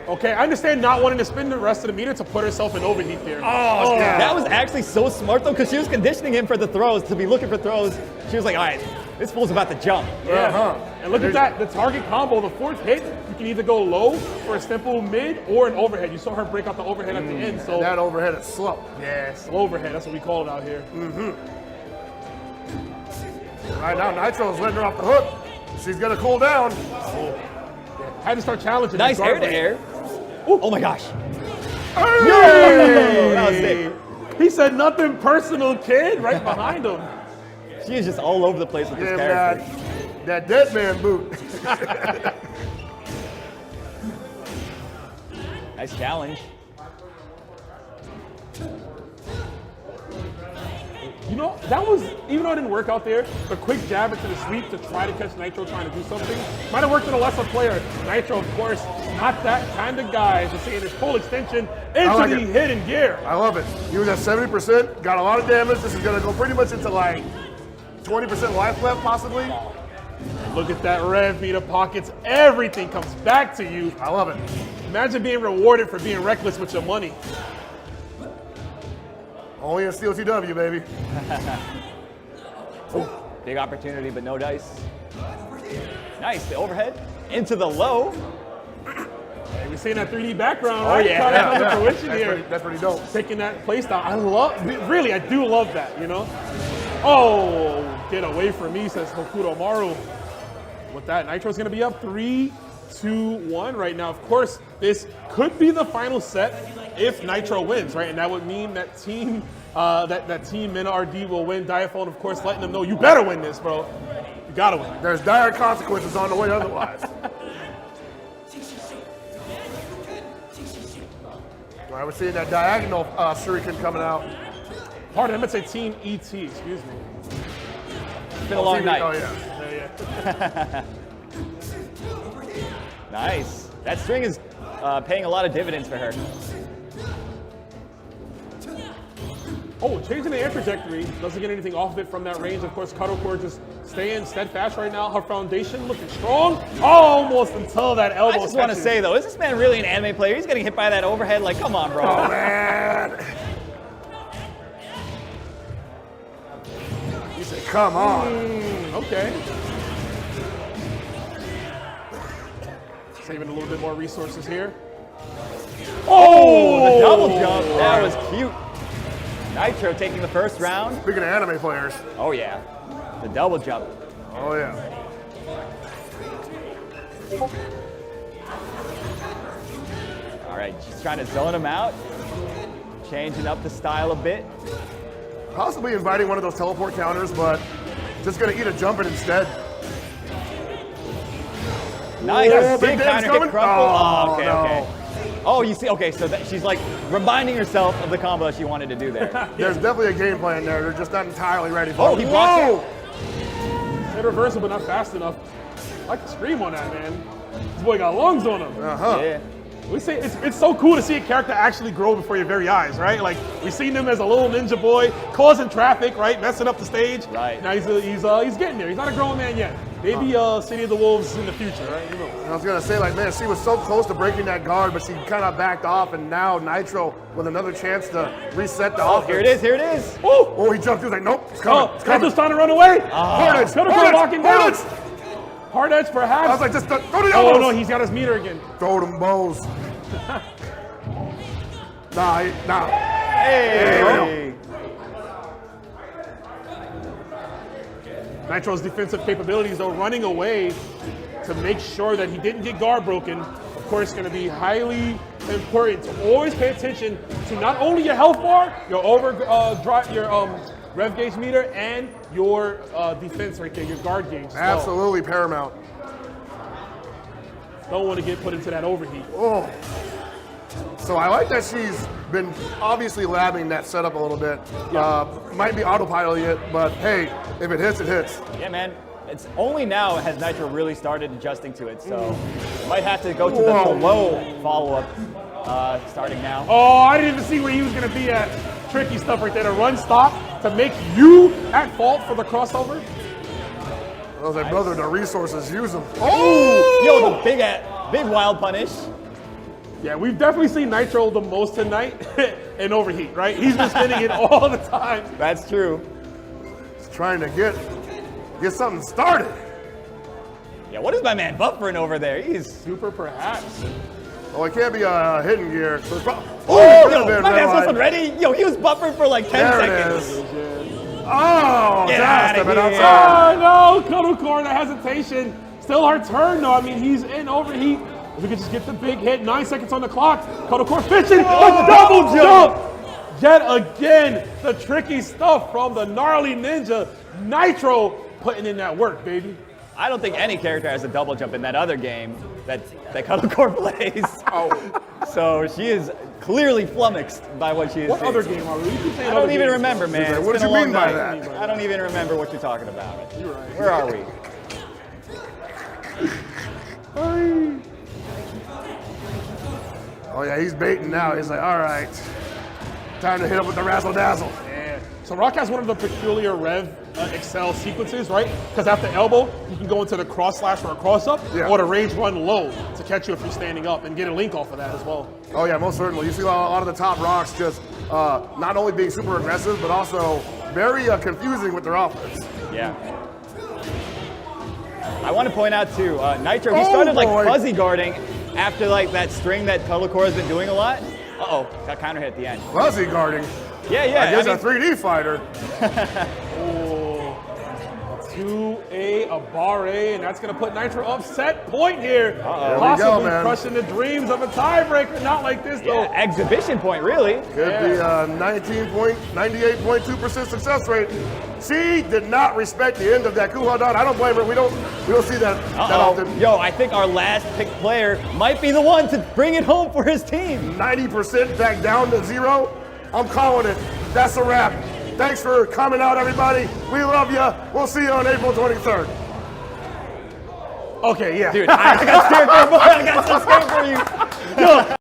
Okay, I understand not wanting to spin the rest of the meter to put herself in overheat there. Oh, yeah. That was actually so smart though, because she was conditioning him for the throws, to be looking for throws. She was like, all right, This fool's about to jump. Yeah. And look at that, the target combo, the fourth hit, you can either go low for a simple mid or an overhead. You saw her break out the overhead at the end. So That overhead is slow. yeah, slow overhead, that's what we call it out here. Right now, Nitro's letting her off the hook. She's gonna cool down. Had to start challenging. Nice this air guard to break. air. Oh my gosh. Hey! That was sick. He said nothing personal, kid, right behind him. She is just all over the place with this Give character. that dead man boot. Nice challenge. You know, that was, even though it didn't work out there, the quick jab into the sweep to try to catch Nitro trying to do something might have worked in a lesser player. Nitro, of course, not that kind of guy to see in his full extension into like the it. hidden gear. I love it. He was at 70%, got a lot of damage. This is gonna go pretty much into like 20% life left, possibly. Look at that rev meter pockets. Everything comes back to you. I love it. Imagine being rewarded for being reckless with your money. Only in Steel TW, baby. Big opportunity, but no dice. Nice, the overhead into the low. Hey, we're seeing that 3D background, Oh, right? yeah. Trying to come to Yeah, fruition here. that's pretty dope. Taking that playstyle. I love, really, I do love that, you know? Oh, get away from me, says Hokuto Maru. With that, Nitro's gonna be up 3-2-1 right now. Of course, this could be the final set if Nitro wins, right? And that would mean that team, that team MinRD will win. Diaphone, of course, letting them know, you better win this, bro. You gotta win. There's dire consequences on the way otherwise. All right, we're seeing that diagonal shuriken coming out. Pardon, I'm gonna say Team ET, excuse me. It's been a long night. Oh, yeah. Nice. That string is paying a lot of dividends for her. Oh, changing the air trajectory. Doesn't get anything off of it from that range. Of course, Cuddle Core just staying steadfast right now. Her foundation looking strong. Almost until that elbow I just want to catches. say though, is this man really an anime player? He's getting hit by that overhead. Like, come on, bro. Oh, man. He said, come on. Okay. Saving a little bit more resources here. Oh, the double jump. That was cute. Nitro taking the first round. Speaking of anime players. Oh yeah, the double jump. Oh, yeah. All right, she's trying to zone him out, changing up the style a bit. Possibly inviting one of those teleport counters, but just gonna eat a jumping instead. Nice, Oh, big Big Dan's counter coming? kick crumple. Oh, okay, no. okay. Oh, you see, okay, so she's like reminding herself of the combo she wanted to do there. There's definitely a game plan there. They're just not entirely ready for Oh, it. he blocks Whoa! Hit reversal, but not fast enough. I like to scream on that, man. This boy got lungs on him. Uh-huh. Yeah. We say it's so cool to see a character actually grow before your very eyes, right? Like we've seen him as a little ninja boy, causing traffic, right, messing up the stage. Right. Now he's getting there. He's not a grown man yet. Maybe City of the Wolves in the future, right? Who knows? I was gonna say, like, man, she was so close to breaking that guard, but she kind of backed off, and now Nitro with another chance to reset the Oh, offense. here it is, here it is. Oh, Oh, he jumped. He was like, nope, it's coming. oh, It's coming. Nitro's trying to run away. Hard edge, Cuddle hard Core edge, locking hard down. edge. Hard edge, perhaps. I was like, just throw the oh elbows. no, he's got his meter again. Throw them bows. Nah. Hey. Nitro's defensive capabilities, though, running away to make sure that he didn't get guard broken. Of course, going to be highly important to always pay attention to not only your health bar, your rev gauge meter, and your defense right there, your guard gauge. as well. Absolutely paramount. Don't want to get put into that overheat. Oh. So I like that she's been obviously labbing that setup a little bit. Might be autopiloting it, but hey, if it hits, it hits. Yeah, man. It's only now has Nitro really started adjusting to it, so might have to go to the Whoa. low follow-up starting now. Oh, I didn't even see where he was going to be at. Tricky stuff right there. To run stop to make you at fault for the crossover. I was like, brother, the resources, use them. Oh! Yo, the big wild punish. Yeah, we've definitely seen Nitro the most tonight in overheat, right? He's been spinning it all the time. That's true. He's trying to get get something started. Yeah, what is my man buffering over there? He's Super perhaps. Oh, it can't be a hidden gear. So Oh, it could've been my red man light. wasn't ready. Yo, he was buffering for like 10 There seconds. it is. Oh, Get Josh, outta but here. outside. Oh no, Kotocore, the hesitation. Still our turn though. I mean, he's in overheat. If we could just get the big hit, 9 seconds on the clock. Kotocore fishing, a double jump. Yet again, the tricky stuff from the gnarly ninja. Nitro putting in that work, baby. I don't think any character has a double jump in that other game that Cuddlecore plays. Oh. So she is clearly flummoxed by what she is What seeing. other game are we? You keep saying I other don't even games. remember, man. like, It's what been did a you long mean by night. that? I don't even remember what you're talking about. You're right. Where are we? Oh yeah, he's baiting now. He's like, all right, time to hit him with the razzle dazzle. Yeah. So Rock has one of the peculiar Rev Excel sequences, right? Because after elbow, you can go into the cross slash or a cross up, Yeah. or the range run low to catch you if you're standing up and get a link off of that as well. Oh yeah, most certainly. You see a lot of the top rocks just not only being super aggressive, but also very confusing with their offense. Yeah. I want to point out too, Nitro, he Oh, started like boy. fuzzy guarding after like that string that Cuddlecore has been doing a lot. Uh-oh, got counter hit at the end. Fuzzy guarding. Yeah, yeah. I guess I a 3D fighter. Oh, 2A, a bar A, and that's going to put Nitro up. Set point here. Uh-oh. There we Possibly go, man. crushing the dreams of a tiebreaker. Not like this, yeah, though. exhibition point, really. Could be a 98.2% success rate. She did not respect the end of that Kuha-Dan. I don't blame her. We don't see that often. Yo, I think our last picked player might be the one to bring it home for his team. 90% back down to 0. I'm calling it. That's a wrap. Thanks for coming out, everybody. We love you. We'll see you on April 23rd. Okay, yeah. Dude, I got scared for you. I got so scared for you. Yo,